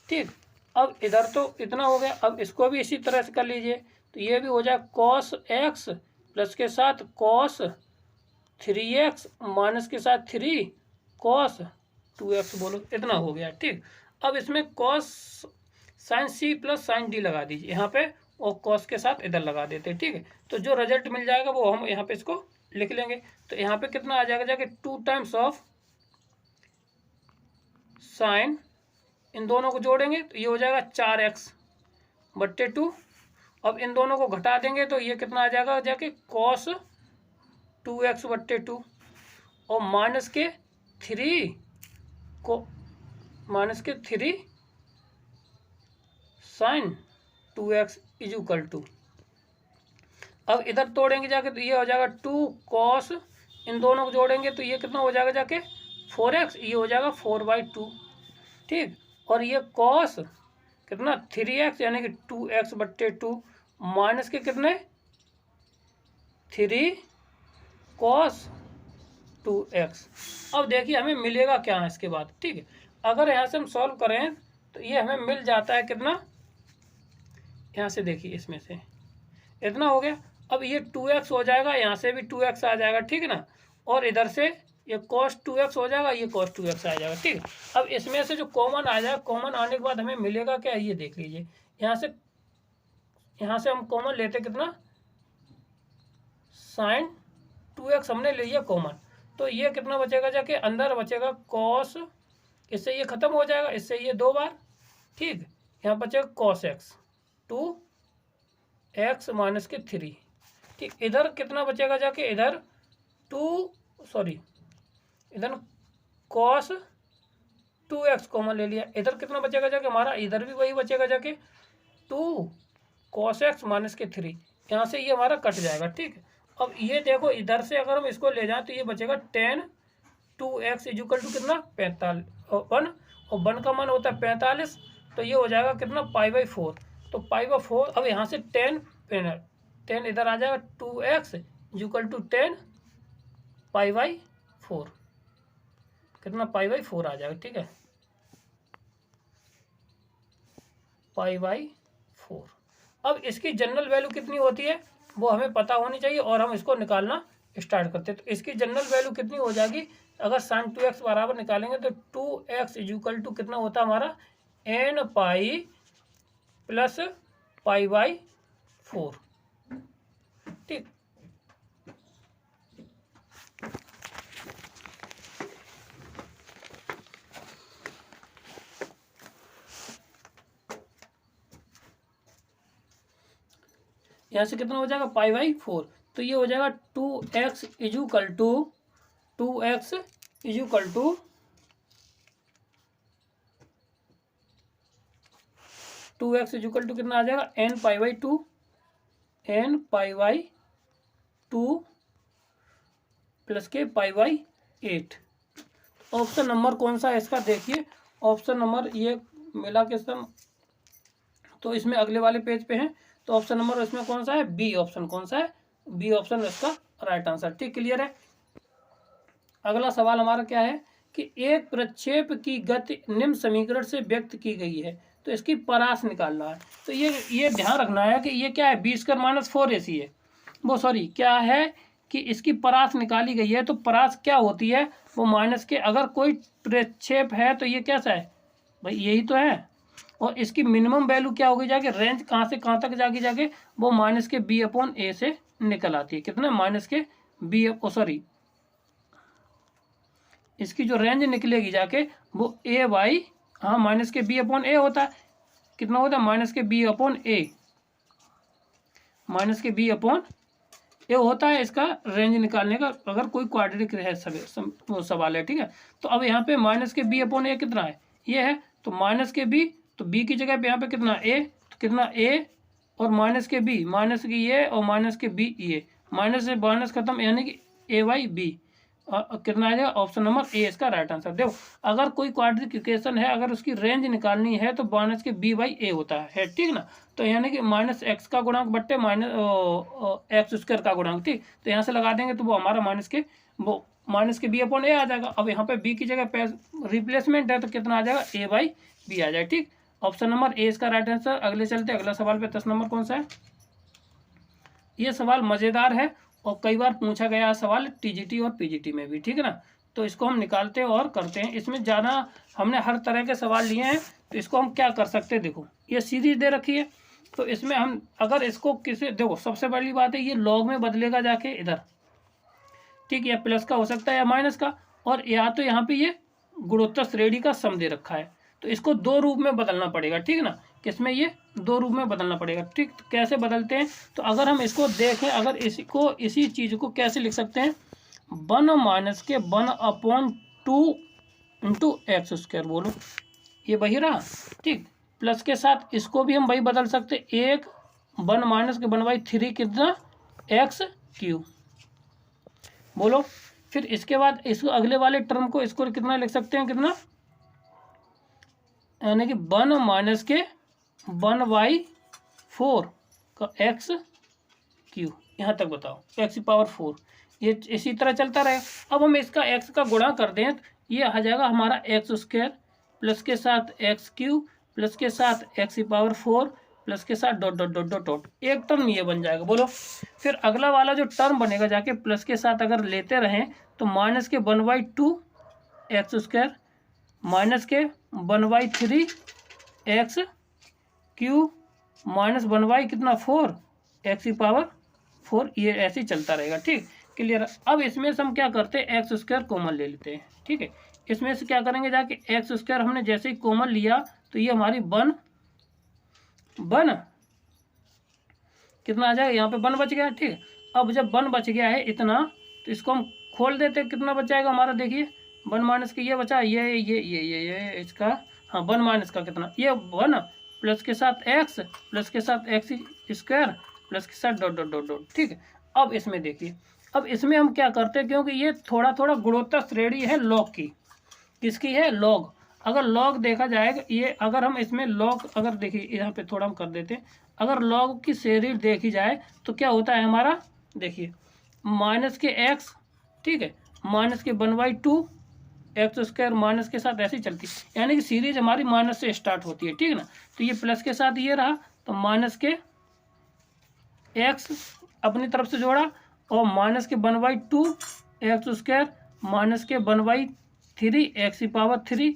ठीक, अब इधर तो इतना हो गया, अब इसको भी इसी तरह से कर लीजिए। तो ये भी हो जाए कॉस एक्स प्लस के साथ कॉस 3x माइनस के साथ 3 कॉस 2x, बोलो इतना हो गया। ठीक, अब इसमें cos sine C plus sine D लगा दीजिए यहाँ पे और कॉस के साथ इधर लगा देते हैं। ठीक है, तो जो रिजल्ट मिल जाएगा वो हम यहाँ पे इसको लिख लेंगे। तो यहाँ पे कितना आ जाएगा जाके 2 टाइम्स ऑफ साइन, इन दोनों को जोड़ेंगे तो ये हो जाएगा 4x बट्टे 2। अब इन दोनों को घटा देंगे तो ये कितना आ जाएगा जाके कॉस 2x बट्टे 2 और माइनस के 3 को माइनस के 3 sign 2x is equal to. अब इधर तोड़ेंगे जाके तो ये हो जाएगा 2 कॉस, इन दोनों को जोड़ेंगे तो ये कितना हो जाएगा जाके 4x, ये हो जाएगा 4/2। ठीक, और ये कॉस कितना 3x यानी कि 2x बट्टे 2 माइनस के कितने 3 कॉस 2x। अब देखिए हमें मिलेगा क्या है इसके बाद। ठीक है, अगर यहाँ से हम सॉल्व करें तो ये हमें मिल जाता है कितना, यहाँ से देखिए इसमें से इतना हो गया। अब ये 2x हो जाएगा, यहाँ से भी 2x आ जाएगा। ठीक है ना, और इधर से ये cos 2x हो जाएगा, ये cos 2x आ जाएगा। ठीक है, अब इसमें से जो कॉमन आ जाएगा, कॉमन आने के बाद हमें मिलेगा क्या, ये देख लीजिए। यहाँ से हम कॉमन लेते कितना, साइन 2x हमने ले लिया कॉमन, तो ये कितना बचेगा जाके अंदर बचेगा cos, इससे ये खत्म हो जाएगा, इससे ये 2 बार। ठीक, यहाँ बचेगा cos x 2x माइनस के 3। ठीक, इधर कितना बचेगा जाके, इधर इधर cos 2x कॉमन ले लिया, इधर कितना बचेगा जाके हमारा, इधर भी वही बचेगा जाके 2 cos x माइनस के 3, यहाँ से ये हमारा कट जाएगा। ठीक है, अब ये देखो इधर से अगर हम इसको ले जाएं तो ये बचेगा 10 2x इक्वल टू कितना 45 1 और 1 का मान होता है 45, तो ये हो जाएगा कितना π/4। तो π/4 अब यहाँ से 10 इधर आ जाएगा 2x इक्वल टू 10 π/4 कितना π/4 आ जाएगा। ठीक है π/4। अब इसकी जनरल वैल्यू कितनी होती है वो हमें पता होनी चाहिए और हम इसको निकालना स्टार्ट करते हैं। तो इसकी जनरल वैल्यू कितनी हो जाएगी, अगर sin 2x बराबर निकालेंगे तो 2x इक्वल टू कितना होता है हमारा n पाई प्लस π/4। ठीक, यहाँ से कितना हो जाएगा π/4। तो ये हो जाएगा 2x equal to 2x equal to 2x equal to कितना आ जाएगा n π/2 प्लस के π/8। ऑप्शन नंबर कौन सा है इसका देखिए, ऑप्शन नंबर ये मिला के सम, तो इसमें अगले वाले पेज पे है, तो ऑप्शन नंबर इसमें कौन सा है, बी ऑप्शन। कौन सा है, बी ऑप्शन इसका राइट आंसर। ठीक, क्लियर है। अगला सवाल हमारा क्या है कि एक प्रक्षेप की गति निम्न समीकरण से व्यक्त की गई है, तो इसकी परास निकालना है। तो ये ध्यान रखना है कि ये क्या है, b² - 4ac है। वो सॉरी क्या है कि इसकी परास निकाली गई है, तो परास क्या होती है, वो माइनस के, अगर कोई प्रक्षेप है तो ये कैसा है भाई, यही तो है। और इसकी मिनिमम वैल्यू क्या होगी जाके, रेंज कहाँ से कहाँ तक जाके वो माइनस के b/a से निकल आती है। कितना, माइनस के b, इसकी जो रेंज निकलेगी जाके वो a/, हाँ माइनस के b/a होता है। कितना होता है, माइनस के b/a, माइनस के b/a होता है इसका रेंज निकालने का, अगर कोई क्वाड्रेटिक है सवाल है। ठीक है, तो अब यहाँ पे माइनस के b/a कितना है, ये है, तो माइनस के b, तो b की जगह पे यहाँ पे कितना a, तो कितना a और माइनस के b, माइनस की ये और माइनस के b ये, माइनस से माइनस खत्म, यानी कि a/b, कितना आ जाएगा, ऑप्शन नंबर ए इसका राइट आंसर। देखो अगर कोई क्वाड्रेटिक इक्वेशन है, अगर उसकी रेंज निकालनी है तो माइनस के b/a होता है। ठीक ना, तो यानी कि माइनस एक्स का गुणांक बट्टे माइनस x² का गुणांक। ठीक, तो यहाँ से लगा देंगे तो वो हमारा माइनस के b/a आ जाएगा। अब यहाँ पे b की जगह रिप्लेसमेंट है, तो कितना आ जाएगा, a/b आ जाएगा। ठीक, ऑप्शन नंबर ए इसका राइट आंसर। अगले चलते अगला सवाल पे, 10 नंबर कौन सा है। ये सवाल मज़ेदार है और कई बार पूछा गया सवाल टीजीटी और पीजीटी में भी। ठीक है ना, तो इसको हम निकालते हैं और करते हैं। इसमें ज़्यादा हमने हर तरह के सवाल लिए हैं, तो इसको हम क्या कर सकते हैं, देखो ये सीरीज दे रखी है, तो इसमें हम अगर इसको किसी, देखो सबसे बड़ी बात है ये लॉग में बदलेगा जाके इधर। ठीक, या प्लस का हो सकता है या माइनस का, और या तो यहाँ पे ये गुणोत्तर श्रेणी का सम दे रखा है, तो इसको दो रूप में बदलना पड़ेगा। ठीक ना, किसमें, ये दो रूप में बदलना पड़ेगा। ठीक, तो कैसे बदलते हैं, तो अगर हम इसको देखें, अगर इसी चीज़ को कैसे लिख सकते हैं, 1 माइनस के 1/2 इंटू x², बोलो ये वही रहा। ठीक, प्लस के साथ इसको भी हम वही बदल सकते, 1 माइनस के 1/3 कितना x³ बोलो। फिर इसके बाद इसको अगले वाले टर्म को इसको कितना लिख सकते हैं, कितना, यानी कि 1 माइनस के 1/4 का x³, यहाँ तक बताओ, x⁴, ये इसी तरह चलता रहेगा। अब हम इसका x का गुणा कर दें तो ये आ जाएगा हमारा x² प्लस के साथ x³ प्लस के साथ x⁴ प्लस के साथ dot dot dot dot dot, एक टर्म ये बन जाएगा। बोलो फिर अगला वाला जो टर्म बनेगा जाके प्लस के साथ अगर लेते रहें तो माइनस के 1/2 x² माइनस के 1/3 x³ माइनस 1/ कितना 4 x⁴, ये ऐसे ही चलता रहेगा। ठीक, क्लियर। अब इसमें से हम क्या करते हैं, x² कॉमन ले लेते हैं। ठीक है, इसमें से क्या करेंगे जाके, x² हमने जैसे ही कॉमन लिया तो ये हमारी 1 कितना आ जाएगा, यहाँ पे 1 बच गया। ठीक, अब जब 1 बच गया है इतना, तो इसको हम खोल देते हैं, कितना बच जाएगा हमारा, देखिए 1 माइनस के ये बचा, ये इसका, हाँ 1 माइनस का कितना, ये 1 प्लस के साथ x प्लस के साथ x² प्लस के साथ डॉट डॉट डॉट डॉट। ठीक है, अब इसमें देखिए, अब इसमें हम क्या करते हैं, क्योंकि ये थोड़ा थोड़ा गुणोत्तर श्रेणी है लॉग की। किसकी है? लॉग। अगर लॉग देखा जाएगा, ये अगर हम इसमें लॉग, अगर देखिए यहाँ पे थोड़ा हम कर देते हैं, अगर लॉग की श्रेणी देखी जाए तो क्या होता है हमारा, देखिए माइनस के एक्स, ठीक है, माइनस के 1/2 एक्स स्क्वायर माइनस के साथ ऐसे ही चलती है, यानी कि सीरीज हमारी माइनस से स्टार्ट होती है, ठीक है ना। तो ये प्लस के साथ ये रहा, तो माइनस के एक्स अपनी तरफ से जोड़ा और माइनस के 1/2 एक्स स्क्वायर माइनस के 1/3 एक्स की पावर 3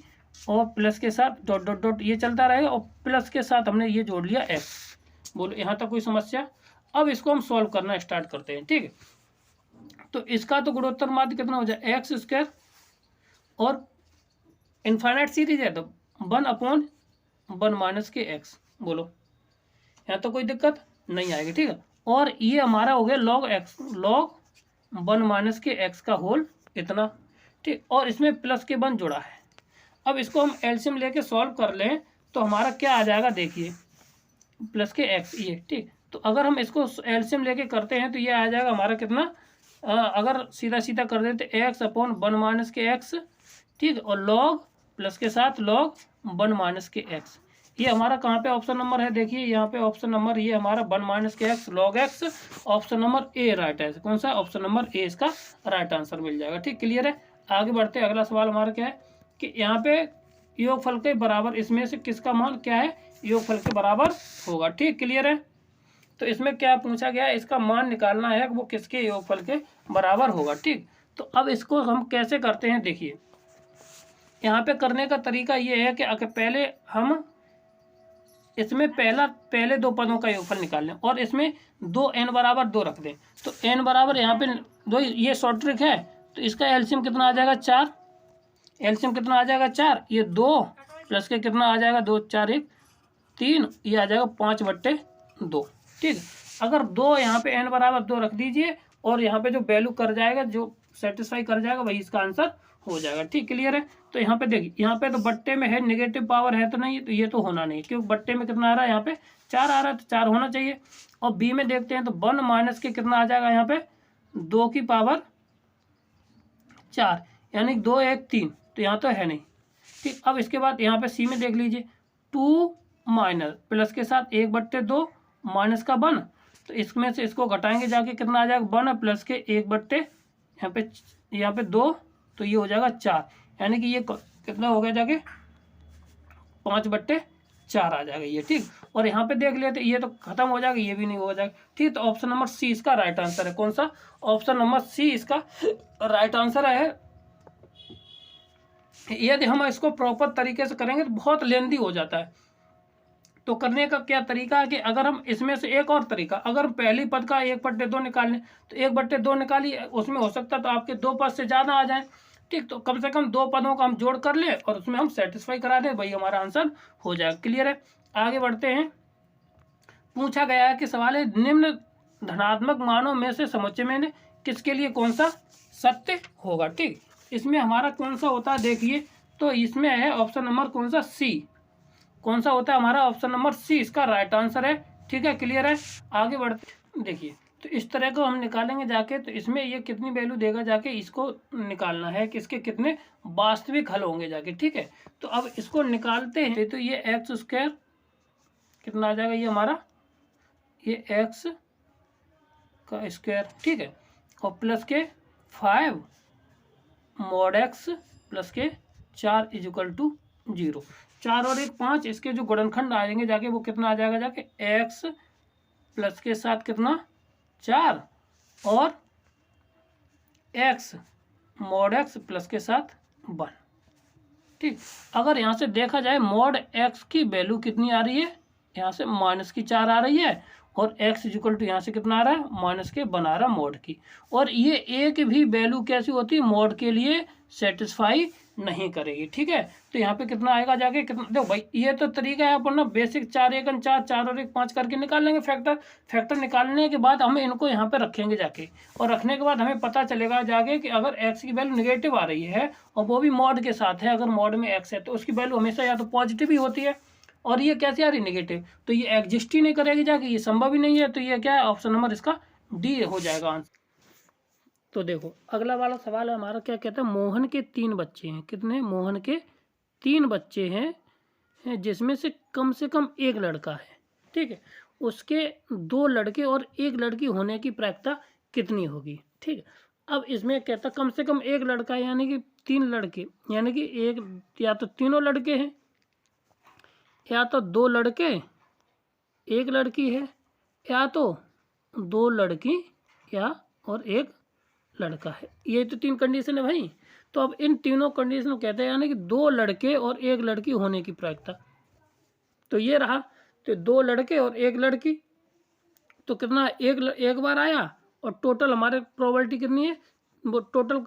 और प्लस के साथ डॉट डॉट डॉट ये चलता रहेगा और प्लस के साथ हमने ये जोड़ लिया एक्स। बोलो यहाँ तक कोई समस्या? अब इसको हम सॉल्व करना स्टार्ट करते हैं, ठीक है। तो इसका तो गुणोत्तर माध्य कितना हो जाए, एक्स स्क्वायर और इनफाइनाइट सीरीज है तो 1/1 माइनस के एक्स। बोलो यहाँ तो कोई दिक्कत नहीं आएगी, ठीक है। और ये हमारा हो गया लॉग एक्स, लॉग 1 माइनस के एक्स का होल इतना, ठीक। और इसमें प्लस के 1 जुड़ा है। अब इसको हम एलसीएम लेके सॉल्व कर लें तो हमारा क्या आ जाएगा, देखिए प्लस के एक्स ये, ठीक। तो अगर हम इसको एलसीएम लेके करते हैं तो ये आ जाएगा हमारा कितना, अगर सीधा सीधा कर देते x/1 माइनस के एक्स, ठीक, और लॉग प्लस के साथ लॉग 1 माइनस के एक्स। ये हमारा कहाँ पे ऑप्शन नंबर है, देखिए यहाँ पे ऑप्शन नंबर ये हमारा 1 माइनस के x log x, option number A right है। कौन सा? ऑप्शन नंबर ए इसका राइट आंसर मिल जाएगा, ठीक। क्लियर है? आगे बढ़ते हैं। अगला सवाल हमारा क्या है कि यहाँ पे योगफल के बराबर इसमें से किसका मान क्या है, योगफल के बराबर होगा, ठीक। क्लियर है? तो इसमें क्या पूछा गया है, इसका मान निकालना है वो किसके योगफल के बराबर होगा, ठीक। तो अब इसको हम कैसे करते हैं, देखिए यहाँ पे करने का तरीका ये है कि अगर पहले हम इसमें पहले 2 पदों का योगफल निकाल लें और इसमें 2 n/2 रख दें। तो n बराबर यहाँ पे 2, ये शॉर्ट ट्रिक है। तो इसका एलसीएम कितना आ जाएगा, 4। एलसीएम कितना आ जाएगा, 4। ये 2 प्लस के कितना आ जाएगा, 2 4 1 3, ये आ जाएगा 5/2, ठीक। अगर 2 यहाँ पे n/2 रख दीजिए और यहाँ पे जो वैल्यू कर जाएगा, जो सेटिस्फाई कर जाएगा, वही इसका आंसर हो जाएगा, ठीक। क्लियर है? तो यहाँ पे देखिए, यहाँ पे तो बट्टे में है, नेगेटिव पावर है तो नहीं, तो ये तो होना नहीं, क्योंकि बट्टे में कितना आ रहा है, यहाँ पे 4 आ रहा है, तो 4 होना चाहिए। और बी में देखते हैं तो 1 माइनस के कितना आ जाएगा, यहाँ पे 2 की पावर 4, यानी 2 1 3, तो यहाँ तो है नहीं, ठीक। अब इसके बाद यहाँ पे सी में देख लीजिए, 2 माइनस प्लस के साथ 1/2 माइनस का 1, तो इसमें से इसको घटाएंगे जाके कितना आ जाएगा, 1 प्लस के 1/, यहाँ पे 2, तो ये हो जाएगा 4, यानी कि ये कितना हो गया जाके 5/4 आ जाएगा ये, ठीक। और यहाँ पे देख लेते, ये तो खत्म हो जाएगा, ये भी नहीं हो जाएगा, ठीक। तो ऑप्शन नंबर सी इसका राइट आंसर है। कौन सा? ऑप्शन नंबर सी इसका राइट आंसर है। यदि हम इसको प्रॉपर तरीके से करेंगे तो बहुत लेंदी हो जाता है। तो करने का क्या तरीका है कि अगर हम इसमें से एक और तरीका, अगर पहली पद का 1/2 निकाल लें तो 1/2 निकालिए, उसमें हो सकता है तो आपके 2 पद से ज़्यादा आ जाए, ठीक। तो कम से कम 2 पदों का हम जोड़ कर ले और उसमें हम सेटिस्फाई करा दें, वही हमारा आंसर हो जाएगा। क्लियर है? आगे बढ़ते हैं। पूछा गया है कि सवाल है, निम्न धनात्मक मानों में से समुच्चय में किसके लिए कौन सा सत्य होगा, ठीक। इसमें हमारा कौन सा होता है, देखिए तो इसमें है ऑप्शन नंबर कौन सा, सी। कौन सा होता है हमारा, ऑप्शन नंबर सी इसका राइट आंसर है, ठीक है। क्लियर है? आगे बढ़ते, देखिए तो इस तरह को हम निकालेंगे जाके, तो इसमें ये कितनी वैल्यू देगा जाके, इसको निकालना है कि इसके कितने वास्तविक हल होंगे जाके, ठीक है। तो अब इसको निकालते हैं, तो ये एक्स स्क्वायर कितना आ जाएगा, ये हमारा ये एक्स का स्क्वायर, ठीक है, और प्लस के 5 mod x प्लस के 4 = 0। 4 और 1 5, इसके जो गुणनखंड आएंगे जाके वो कितना आ जाएगा जाके, x प्लस के साथ कितना 4 और x mod x प्लस के साथ 1, ठीक। अगर यहाँ से देखा जाए mod x की वैल्यू कितनी आ रही है, यहाँ से -4 आ रही है और x = यहाँ से कितना आ रहा है, -1 आ रहा है mod की। और ये एक भी वैल्यू कैसी होती है, mod के लिए सेटिस्फाई नहीं करेगी, ठीक है। तो यहाँ पे कितना आएगा जाके, कितना, देखो भाई ये तो तरीका है अपन ना बेसिक, 4 1 4 4 और 1 5 करके निकाल लेंगे फैक्टर निकालने के बाद हमें इनको यहाँ पे रखेंगे जाके, और रखने के बाद हमें पता चलेगा जाके कि अगर x की वैल्यू नेगेटिव आ रही है और वो भी mod के साथ है, अगर mod में x है तो उसकी वैल्यू हमेशा या तो पॉजिटिव ही होती है, और ये कैसे आ रही नेगेटिव, तो ये एग्जिस्ट ही नहीं करेगी जाके, ये संभव ही नहीं है। तो ये क्या है, ऑप्शन नंबर इसका डी हो जाएगा आंसर। तो देखो अगला वाला सवाल है हमारा, क्या कहता है, मोहन के 3 बच्चे हैं। कितने? मोहन के 3 बच्चे हैं जिसमें से कम एक लड़का है। ठीक है, उसके 2 लड़के और 1 लड़की होने की प्रायिकता कितनी होगी? ठीक है, अब इसमें कहता कम से कम एक लड़का यानी कि 3 लड़के, यानी कि एक या तो तीनों लड़के हैं या तो 2 लड़के 1 लड़की है या तो 2 लड़की या और 1 लड़का है। ये तो 3 कंडीशन है भाई। तो अब इन तीनों कंडीशन कहते हैं यानी कि 2 लड़के और 1 लड़की होने की प्रायिकता। तो ये रहा, तो 2 लड़के और 1 लड़की, तो कितना? एक बार आया, और टोटल हमारे प्रोबेबिलिटी कितनी है? वो टोटल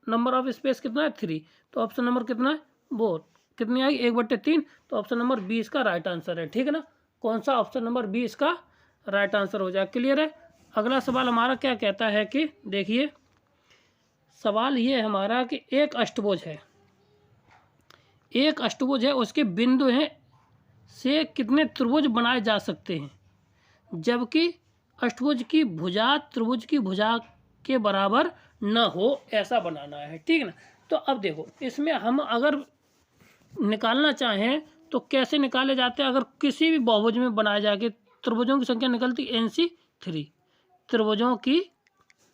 नंबर ऑफ स्पेस कितना है? 3। तो ऑप्शन नंबर कितना है? वो कितनी आई? 1/3। तो ऑप्शन नंबर 20 का राइट आंसर है। ठीक है ना, कौन सा? ऑप्शन नंबर 20 का राइट आंसर हो जाए। क्लियर है? अगला सवाल हमारा क्या कहता है कि देखिए, सवाल ये है हमारा कि एक अष्टभुज है, एक अष्टभुज है, उसके बिंदु हैं से कितने त्रिभुज बनाए जा सकते हैं, जबकि अष्टभुज की भुजा त्रिभुज की भुजा के बराबर न हो, ऐसा बनाना है। ठीक है ना, तो अब देखो इसमें हम अगर निकालना चाहें तो कैसे निकाले जाते हैं? अगर किसी भी बहुभुज में बनाए जाके त्रिभुजों की संख्या निकलती NC3 त्रिभुजों की।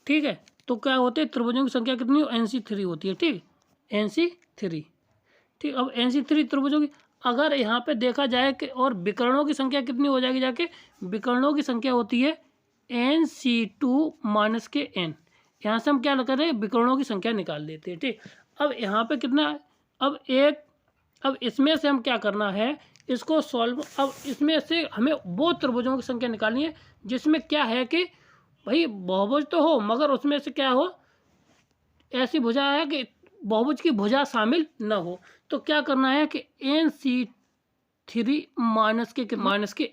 ठीक है, तो क्या होते हैं? त्रिभुजों की संख्या कितनी? NC3 होती है। ठीक, NC3। ठीक, अब NC3 त्रिभुजों की अगर यहाँ पे देखा जाए कि और विकर्णों की संख्या कितनी हो जाएगी जाके? विकर्णों की संख्या होती है NC2 माइनस के N। यहाँ से हम क्या कर रहे हैं? विकर्णों की संख्या निकाल लेते हैं। ठीक, अब यहाँ पे कितना है? अब इसमें से हम क्या करना है? इसको सॉल्व। अब इसमें से हमें वो त्रिभुजों की संख्या निकालनी है जिसमें क्या है कि भाई बहुभुज तो हो मगर उसमें से क्या हो? ऐसी भुजा है कि बहुभुज की भुजा शामिल न हो। तो क्या करना है कि NC3 माइनस के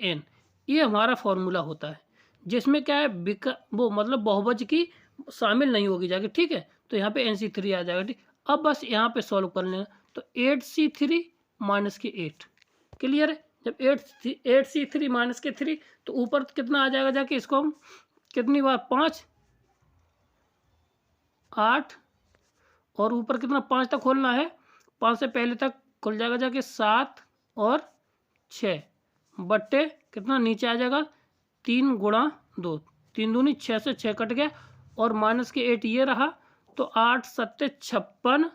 N, ये हमारा फॉर्मूला होता है, जिसमें क्या है? वो मतलब बहुभुज की शामिल नहीं होगी जाके। ठीक है, तो यहाँ पे NC3 आ जाएगा। ठीक, अब बस यहाँ पे सॉल्व कर लेना। तो 8C3 माइनस के 8। क्लियर है? जब 8C3 माइनस के 3, तो ऊपर कितना आ जाएगा जाके? इसको हम कितनी बार? 5 8, और ऊपर कितना? 5 तक खोलना है। 5 से पहले तक खुल जाएगा जाके 7 और 6 बट्टे कितना नीचे आ जाएगा? 3 गुणा 2, 3 दूनी 6 से 6 कट गया, और माइनस के 8 ये रहा। तो 8 7 56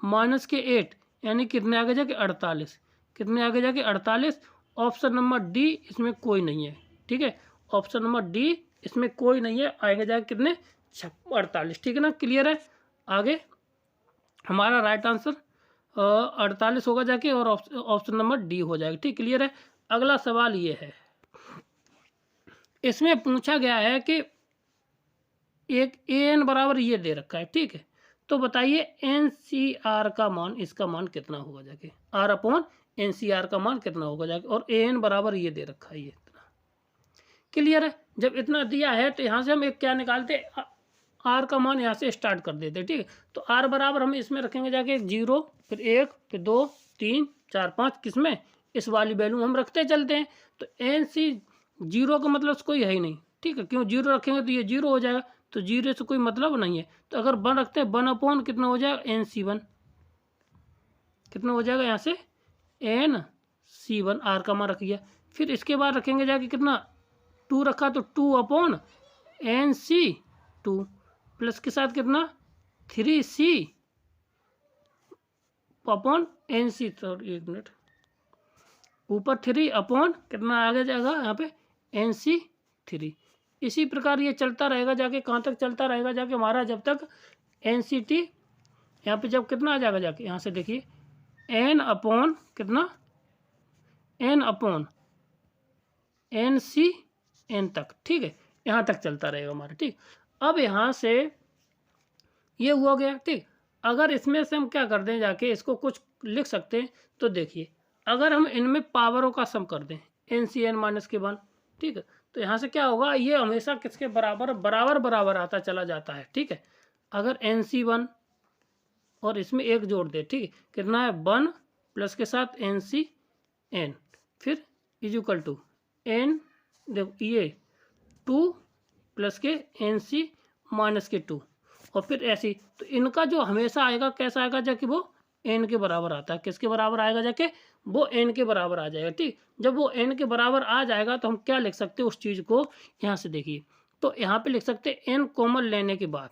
माइनस के 8 यानी कितने आगे जाके? 48। कितने आगे जाके? 48। ऑप्शन नंबर डी इसमें कोई नहीं है। ठीक है, ऑप्शन नंबर डी इसमें कोई नहीं है, आगे जाके कितने? 48। ठीक है ना, क्लियर है? आगे हमारा राइट आंसर 48 होगा जाके, और ऑप्शन नंबर डी हो जाएगा। ठीक, क्लियर है? अगला सवाल ये है, इसमें पूछा गया है कि एक AN बराबर ये दे रखा है। ठीक है, तो बताइए NCR का मान, इसका मान कितना होगा जाके? R/NCR का मान कितना होगा जाके? और AN बराबर ये दे रखा है, ये इतना। क्लियर है? जब इतना दिया है तो यहाँ से हम एक क्या निकालते? R का मान यहाँ से स्टार्ट कर देते। ठीक है, तो R बराबर हम इसमें रखेंगे जाके 0, फिर 1, फिर 2, 3, 4, 5। किसमें? इस वाली वैल्यू हम रखते चलते हैं। तो NC0 का मतलब कोई है ही नहीं। ठीक है, क्यों 0 रखेंगे तो ये 0 हो जाएगा, तो 0 से कोई मतलब नहीं है। तो अगर 1 रखते हैं, 1/, कितना हो जाएगा? NC1। कितना हो जाएगा यहाँ से? NC1। R का मान रख दिया। फिर इसके बाद रखेंगे जाके कितना? 2 रखा तो 2/NC2 प्लस के साथ कितना? 3C/NC। सॉरी, एक मिनट, ऊपर 3 कितना आगे जाएगा यहाँ पे? NC3। इसी प्रकार ये चलता रहेगा जाके, कहाँ तक चलता रहेगा जाके हमारा? जब तक NCT यहाँ पे जब कितना आ जाएगा जाके? यहाँ से देखिए N/ कितना? N/NCN तक। ठीक है, यहाँ तक चलता रहेगा हमारा। ठीक, अब यहाँ से ये हुआ गया। ठीक, अगर इसमें से हम क्या कर दें जाके, इसको कुछ लिख सकते हैं। तो देखिए, अगर हम इनमें पावरों का सम कर दें NCN-1, ठीक है, तो यहाँ से क्या होगा? ये हमेशा किसके बराबर? बराबर आता चला जाता है। ठीक है, अगर NC1 और इसमें 1 जोड़ दे, ठीक है, कितना है? 1 प्लस के साथ NCN, फिर इक्वल टू N, देखो ये 2 प्लस के NC -2 और फिर ऐसे ही। तो इनका जो हमेशा आएगा कैसा आएगा, जाके वो n के बराबर आता है। किसके बराबर आएगा, जाके वो n के बराबर आ जाएगा। ठीक, जब वो n के बराबर आ जाएगा तो हम क्या लिख सकते हैं उस चीज़ को, यहाँ से देखिए, तो यहाँ पे लिख सकते हैं n कॉमन लेने के बाद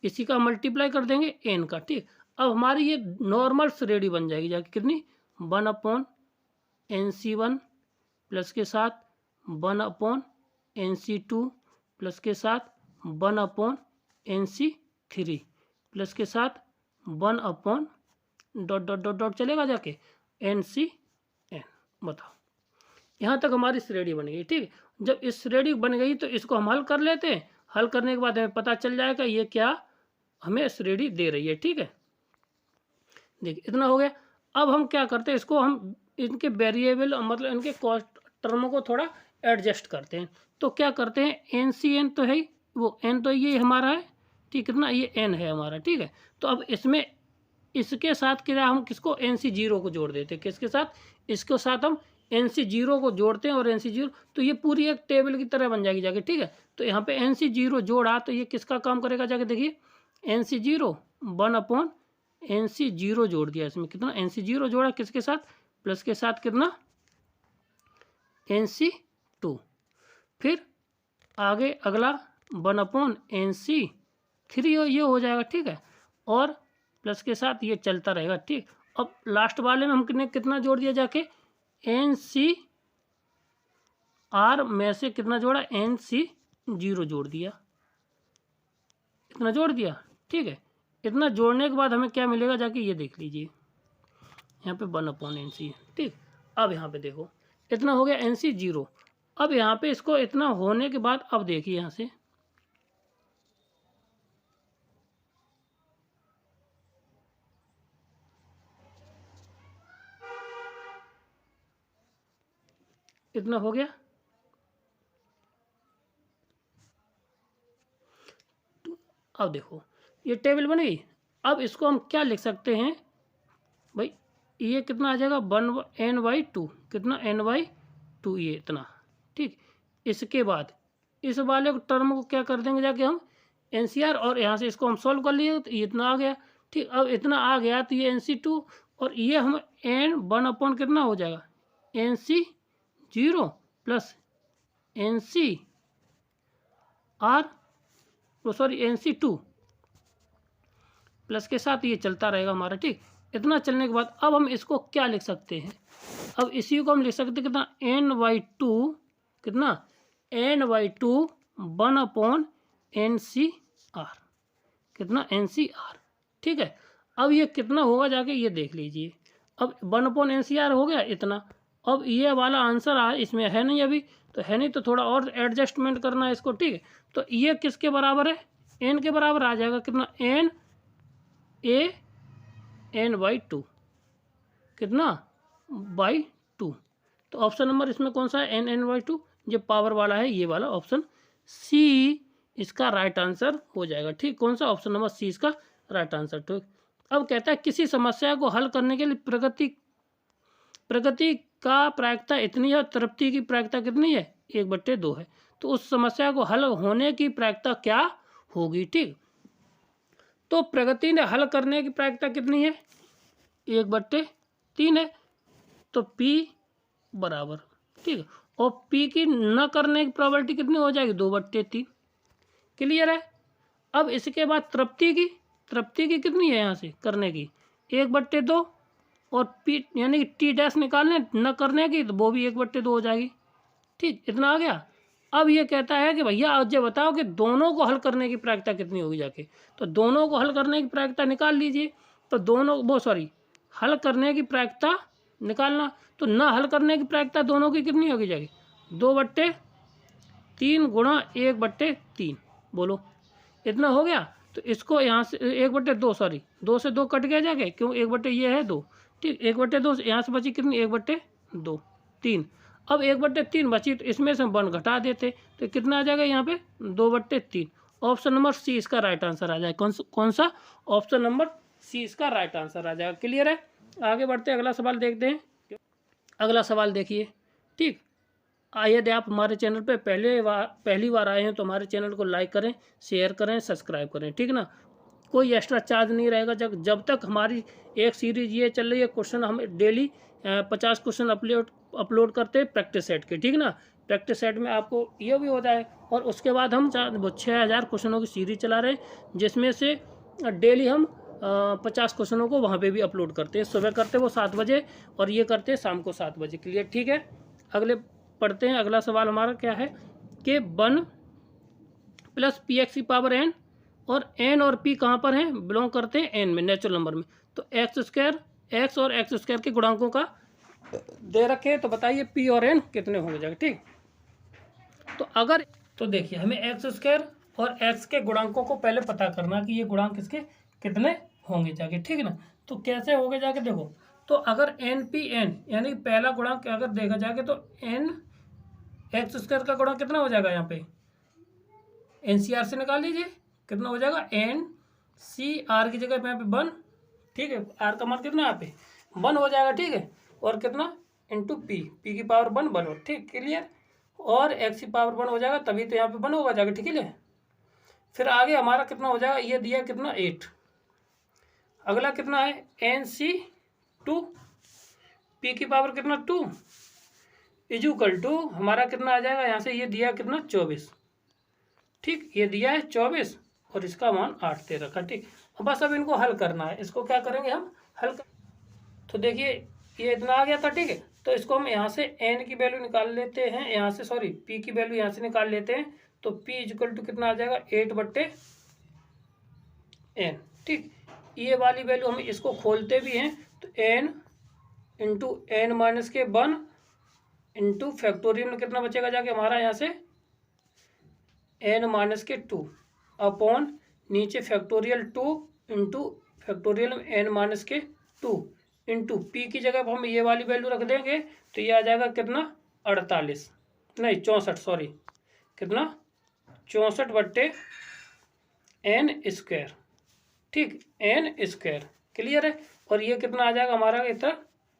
इसी का मल्टीप्लाई कर देंगे n का। ठीक, अब हमारी ये नॉर्मल श्रेणी बन जाएगी, जाके कितनी, 1/NC1 प्लस के साथ 1/NC2 प्लस के साथ 1/NC3 प्लस के साथ 1/ डॉट डॉट डॉट डॉट चलेगा जाके NCN। बताओ, यहाँ तक हमारी श्रेणी बन गई। ठीक, जब इस श्रेणी बन गई तो इसको हम हल कर लेते हैं। हल करने के बाद हमें पता चल जाएगा ये क्या हमें श्रेणी दे रही है। ठीक है, देखिए इतना हो गया। अब हम क्या करते हैं, इसको हम इनके वेरिएबल मतलब इनके कॉस्ट टर्मों को थोड़ा एडजस्ट करते हैं। तो क्या करते हैं, NCN तो है ही, वो n तो ये हमारा है। ठीक, कितना, ये n है हमारा। ठीक है, तो अब इसमें इसके साथ क्या हम किसको, NC0 को जोड़ देते हैं। किसके साथ, इसके साथ हम NC0 को जोड़ते हैं और NC0, तो ये पूरी एक टेबल की तरह बन जाएगी जाके। ठीक है, तो यहाँ पे NC0 जोड़ा तो ये किसका काम करेगा, जाके देखिए NC0 1/NC0 जोड़ दिया इसमें, कितना NC0 जोड़ा किसके साथ, प्लस के साथ कितना NC2, फिर आगे अगला 1/NC3 ये हो जाएगा। ठीक है, और प्लस के साथ ये चलता रहेगा। ठीक, अब लास्ट वाले में हम कितना जोड़ दिया, जाके NCR में से कितना जोड़ा, NC0 जोड़ दिया, इतना जोड़ दिया। ठीक है, इतना जोड़ने के बाद हमें क्या मिलेगा, जाके ये देख लीजिए यहाँ पे 1/NC। ठीक, अब यहाँ पे देखो इतना हो गया NC0। अब यहाँ पे इसको इतना होने के बाद अब देखिए यहाँ से इतना हो गया। अब देखो ये टेबल बन गई। अब इसको हम क्या लिख सकते हैं भाई, ये कितना आ जाएगा 1/n/2, कितना n/2 ये इतना। ठीक, इसके बाद इस वाले टर्म को क्या कर देंगे, जाके हम NCR और यहाँ से इसको हम सॉल्व कर लिए तो ये इतना आ गया। ठीक, अब इतना आ गया तो ये NC2 और ये हम n1 कितना हो जाएगा NC0 plus NCR NC2 plus के साथ ये चलता रहेगा हमारा। ठीक, इतना चलने के बाद अब हम इसको क्या लिख सकते हैं, अब इसी को हम लिख सकते हैं कितना n/2, कितना n/2 1/NCR, कितना NCR। ठीक है, अब ये कितना होगा, जाके ये देख लीजिए। अब 1/NCR हो गया इतना। अब ये वाला आंसर इसमें है नहीं, अभी तो है नहीं, तो थोड़ा और एडजस्टमेंट करना है इसको। ठीक है, तो ये किसके बराबर है, n के बराबर आ जाएगा, कितना n/2, कितना /2। तो ऑप्शन नंबर इसमें कौन सा है, n/2, जो पावर वाला है ये वाला ऑप्शन सी इसका राइट आंसर हो जाएगा। ठीक, कौन सा, ऑप्शन नंबर सी इसका राइट आंसर। ठीक, अब कहता है किसी समस्या को हल करने के लिए प्रगति का प्रायिकता इतनी है और तृप्ति की प्रायिकता कितनी है, 1/2 है। तो उस समस्या को हल होने की प्रायिकता क्या होगी। ठीक, तो प्रगति ने हल करने की प्रायिकता कितनी है, 1/3 है, तो P बराबर। ठीक, और P की न करने की प्रोबेबिलिटी कितनी हो जाएगी, 2/3। क्लियर है। अब इसके बाद तृप्ति की कितनी है, यहाँ से करने की 1/2 और P यानी कि T' निकालने न करने की, तो वो भी 1/2 हो जाएगी। ठीक, इतना आ गया। अब ये कहता है कि भैया आज ये बताओ कि दोनों को हल करने की प्रायिकता कितनी होगी, जाके तो दोनों को हल करने की प्रायिकता निकाल लीजिए। तो हल करने की प्रायिकता निकालना, तो ना हल करने की प्रायिकता दोनों की कितनी होगी, जाके 2/3 गुणा 1/3। बोलो, इतना हो गया। तो इसको यहाँ से 1/2 2 से 2 कट गया जाके, क्यों 1/, ये है 2। ठीक, 1/2 यहाँ से बची कितनी, 1/2 3। अब 1/3 बची तो इसमें से हम 1 घटा देते तो कितना आ जाएगा यहाँ पे 2/3। ऑप्शन नंबर सी इसका राइट आंसर आ जाएगा। कौन सा, ऑप्शन नंबर सी इसका राइट आंसर आ जाएगा। क्लियर है। आगे बढ़ते हैं, अगला सवाल देखते हैं। अगला सवाल देखिए। ठीक, यदि आप हमारे चैनल पे पहली बार आए हैं तो हमारे चैनल को लाइक करें, शेयर करें, सब्सक्राइब करें, ठीक ना। कोई एक्स्ट्रा चार्ज नहीं रहेगा। जब तक हमारी एक सीरीज ये चल रही है, क्वेश्चन हम डेली 50 क्वेश्चन अपलोड करते हैं प्रैक्टिस सेट के, ठीक ना। प्रैक्टिस सेट में आपको ये भी हो जाए, और उसके बाद हम 6000 क्वेश्चनों की सीरीज चला रहे हैं, जिसमें से डेली हम 50 क्वेश्चनों को वहाँ पे भी अपलोड करते हैं। सुबह करते हैं वो 7 बजे, और ये करते हैं शाम को 7 बजे। क्लियर, ठीक है। अगले पढ़ते हैं। अगला सवाल हमारा क्या है कि 1 + px⁴n, और n और p कहाँ पर हैं, बिलोंग करते हैं n में, नेचुरल नंबर में। तो x और x² के गुणांकों का दे रखे, तो बताइए p और n कितने होंगे जाएगा, ठीक। तो देखिए हमें x² और x के गुणांकों को पहले पता करना कि ये गुणांक इसके कितने होंगे जाके, ठीक ना। तो कैसे होंगे जाके देखो, तो अगर n यानी पहला गुणांक अगर देखा जाए तो n x² का गुणांक कितना हो जाएगा, यहाँ पे NCR से निकाल लीजिए, कितना हो जाएगा, NCR की जगह यहाँ पे 1, ठीक है। R का मान कितना यहाँ पे 1 हो जाएगा, ठीक है। और कितना इंटू p की पावर 1 हो, ठीक, क्लियर। और x की पावर 1 हो जाएगा, तभी तो यहाँ पे 1 होगा जाएगा, ठीक है। फिर आगे हमारा कितना हो जाएगा, ये दिया कितना 8। अगला कितना है NC2, p की पावर कितना 2 = हमारा कितना आ जाएगा, यहाँ से ये दिया कितना 24, ठीक, ये दिया है 24 और इसका मान 8 दे रखा, ठीक। बस अब इनको हल करना है। इसको क्या करेंगे हम, तो देखिए ये इतना आ गया था, ठीक है। तो इसको हम यहाँ से n की वैल्यू निकाल लेते हैं, यहाँ से सॉरी p की वैल्यू यहाँ से निकाल लेते हैं। तो p = कितना आ जाएगा 8/n, ठीक। ये वाली वैल्यू हम इसको खोलते भी हैं, तो n × n-1 इंटू फैक्टोरियल में कितना बचेगा जाके हमारा, यहाँ से n-2 अपॉन नीचे factorial 2 into factorial n-2 into p की जगह हम ये वाली वैल्यू रख देंगे, तो ये आ जाएगा कितना 64 नहीं 64, सॉरी कितना 64/n², ठीक, n², क्लियर है। और ये कितना आ जाएगा हमारा इतना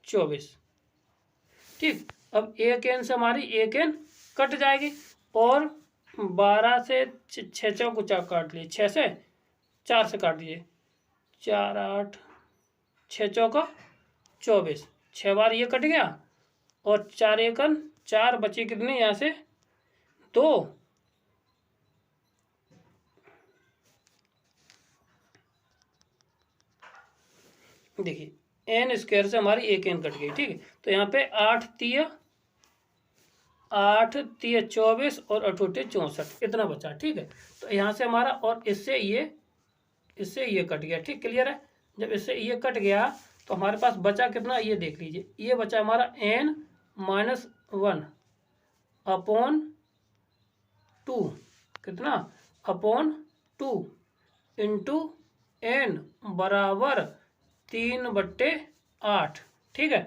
24, ठीक। अब एक n से हमारी एक n कट जाएगी, और 12 से 6 चौक काट लिए, 6 से 4 से काट लीजिए, 4 8 6 चौका 24, 6 बार ये कट गया, और 4 एकन 4 बचे कितने यहाँ से 2, देखिए n² से हमारी एक n कट गई, ठीक है। तो यहाँ पे 8 तिया 24 और 8 × 64 इतना बचा, ठीक है। तो यहाँ से हमारा, और इससे ये कट गया, ठीक, क्लियर है। जब इससे ये कट गया तो हमारे पास बचा कितना, ये देख लीजिए, ये बचा हमारा n-1 अपॉन 2, कितना अपॉन 2 इंटू n = 3/8, ठीक है,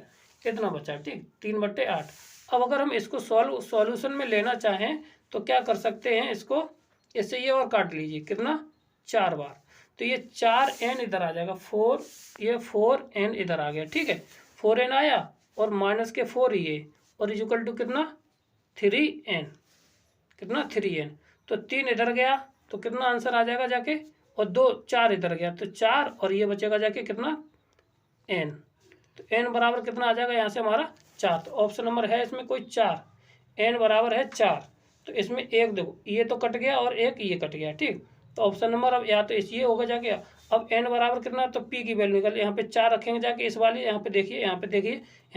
कितना बचा, ठीक, 3/8। अब अगर हम इसको सॉल्यूशन में लेना चाहें तो क्या कर सकते हैं, इसको इससे ये और काट लीजिए, कितना 4 बार, तो ये 4n इधर आ जाएगा, 4n इधर आ गया, ठीक है। 4n आया और -4 ये, और = कितना 3n, कितना 3n, तो 3 इधर गया तो कितना आंसर आ जाएगा जाके, और 4 इधर गया तो 4, और ये बचेगा जाके कितना n, तो n बराबर कितना आ जाएगा यहाँ से हमारा 4। तो ऑप्शन नंबर है इसमें कोई 4, n बराबर है 4, तो इसमें एक देखो ये तो कट गया और एक ये कट गया, ठीक। तो ऑप्शन नंबर अब या तो ये होगा जाके, अब n बराबर कितना, तो p की वैल्यू निकल, यहाँ पे 4 रखेंगे जाके, इस वाली यहाँ पे देखिए, यहाँ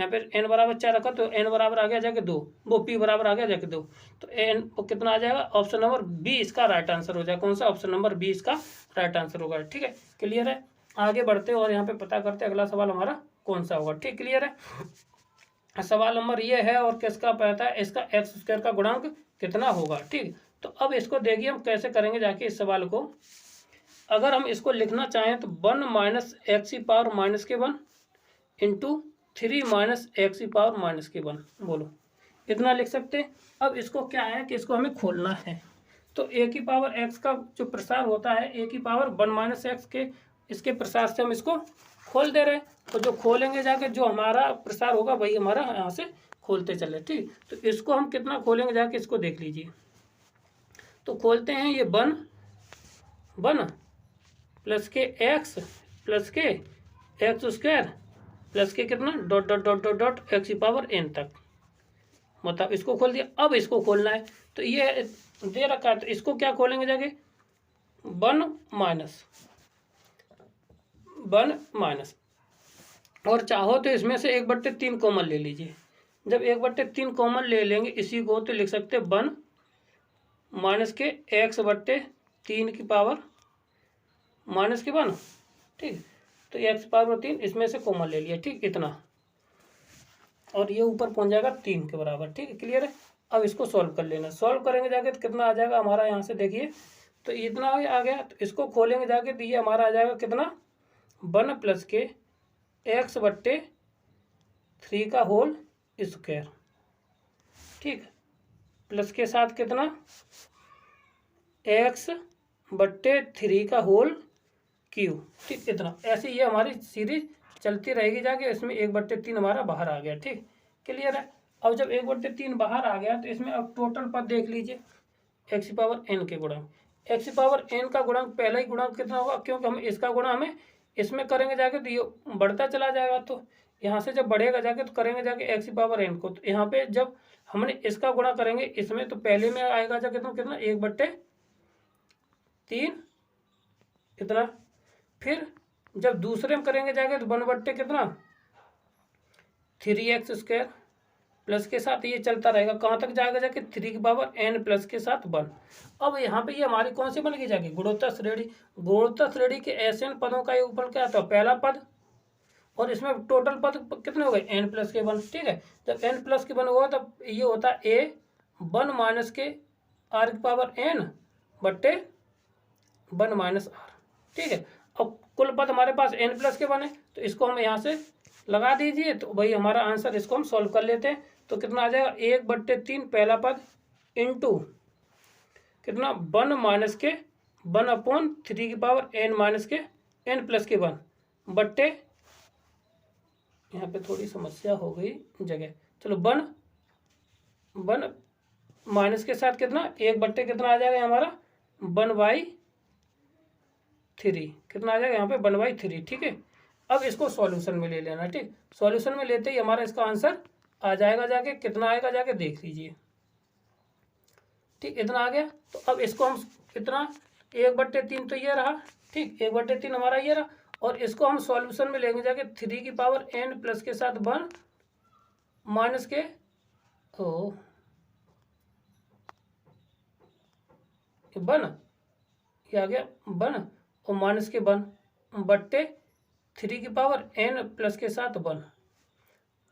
पे n बराबर 4 रखा, तो n बराबर आ गया जाके 2, वो p बराबर आ गया जाके 2, तो n कितना आ जाएगा, ऑप्शन नंबर बी इसका राइट आंसर हो जाएगा। कौन सा, ऑप्शन नंबर बी इसका राइट आंसर होगा, ठीक है, क्लियर है। आगे बढ़ते और यहाँ पे पता करते अगला सवाल हमारा कौन सा होगा, ठीक, क्लियर है। सवाल नंबर ये है, और किसका पता है, इसका x² का गुणांक कितना होगा, ठीक। तो अब इसको देखिए हम कैसे करेंगे जाके इस सवाल को। अगर हम इसको लिखना चाहें तो 1 - x⁻⁻1 इंटू 3 - x⁻⁻1, बोलो इतना लिख सकते हैं। अब इसको क्या है कि इसको हमें खोलना है, तो a⁻x का जो प्रसार होता है a⁻1 - x के इसके प्रसार से हम इसको खोल दे रहे हैं, तो जो खोलेंगे जाके जो हमारा प्रसार होगा वही हमारा यहाँ से खोलते चले। ठीक, तो इसको हम कितना खोलेंगे जाके इसको देख लीजिए। तो खोलते हैं, ये वन प्लस के एक्स प्लस के एक्स स्क्वायर प्लस के कितना dot dot dot dot dot x की पावर एन तक, मतलब इसको खोल दिया। अब इसको खोलना है, तो ये दे रखा है, तो इसको क्या खोलेंगे जाके, वन माइनस, और चाहो तो इसमें से 1/3 कॉमन ले लीजिए। जब 1/3 कॉमन ले लेंगे इसी को, तो लिख सकते हैं वन माइनस के x/3 की पावर माइनस के वन। ठीक, तो x/3 इसमें से कॉमन ले लिया। ठीक, इतना, और ये ऊपर पहुंच जाएगा 3 के बराबर। ठीक है, क्लियर है। अब इसको सॉल्व कर लेना, सॉल्व करेंगे जाके तो कितना आ जाएगा हमारा, यहाँ से देखिए तो इतना आ गया। तो इसको खोलेंगे जाके तो ये हमारा आ जाएगा कितना, वन प्लस के x/3 का होल स्क्वायर। ठीक, प्लस के साथ कितना x/3 का होल क्यूब। ठीक, इतना, ऐसे ये हमारी सीरीज चलती रहेगी जाके। इसमें 1/3 हमारा बाहर आ गया। ठीक, क्लियर है। अब जब 1/3 बाहर आ गया तो इसमें अब टोटल पद देख लीजिए, एक्स की पावर एन के गुणक। एक्स की पावर एन का गुणक पहला ही गुणक कितना होगा, क्योंकि हम इसका गुणा हमें इसमें करेंगे जाके तो ये बढ़ता चला जाएगा। तो यहाँ से जब बढ़ेगा जाके तो करेंगे जाके एक्स की पावर एन को, तो यहाँ पे जब हमने इसका गुणा करेंगे इसमें, तो पहले में आएगा जाके कितना 1/3 कितना, फिर जब दूसरे में करेंगे जाके तो 1/3 प्लस के साथ ये चलता रहेगा, कहाँ तक जाएगा जाके 3 की पावर n प्लस के साथ 1। अब यहाँ पे ये हमारी कौन सी बन गई जाके, गुणोत्तर श्रेणी। गुणोत्तर श्रेणी के ऐसे पदों का ऊपर क्या आता है, पहला पद, और इसमें टोटल पद कितने हो गए, n प्लस के 1। ठीक है, जब n प्लस के 1 होगा तब ये होता है a 1 माइनस के r की पावर n बट्टे 1 माइनस r। ठीक है, अब कुल पद हमारे पास n प्लस के 1 है, तो इसको हम यहाँ से लगा दीजिए, तो वही हमारा आंसर। इसको हम सॉल्व कर लेते हैं, तो कितना आ जाएगा 1/3 पहला पद इंटू कितना 1 माइनस के 1/3 की पावर n माइनस के n प्लस के 1 बट्टे, यहाँ पे थोड़ी समस्या हो गई जगह, चलो 1 माइनस के साथ कितना 1 बट्टे कितना आ जाएगा हमारा 1/3, कितना आ जाएगा यहाँ पे 1/3। ठीक है, अब इसको सॉल्यूशन में ले लेना। ठीक, सॉल्यूशन में लेते ही हमारा इसका आंसर आ जाएगा जाके, कितना आएगा जाके देख लीजिए। ठीक, इतना आ गया। तो अब इसको हम इतना 1/3 तो ये रहा। ठीक, 1/3 हमारा ये रहा, और इसको हम सॉल्यूशन में लेंगे जाके 3 की पावर n प्लस के साथ 1 माइनस के वन, ये आ गया 1 और माइनस के 1 बट्टे 3 की पावर n प्लस के साथ 1।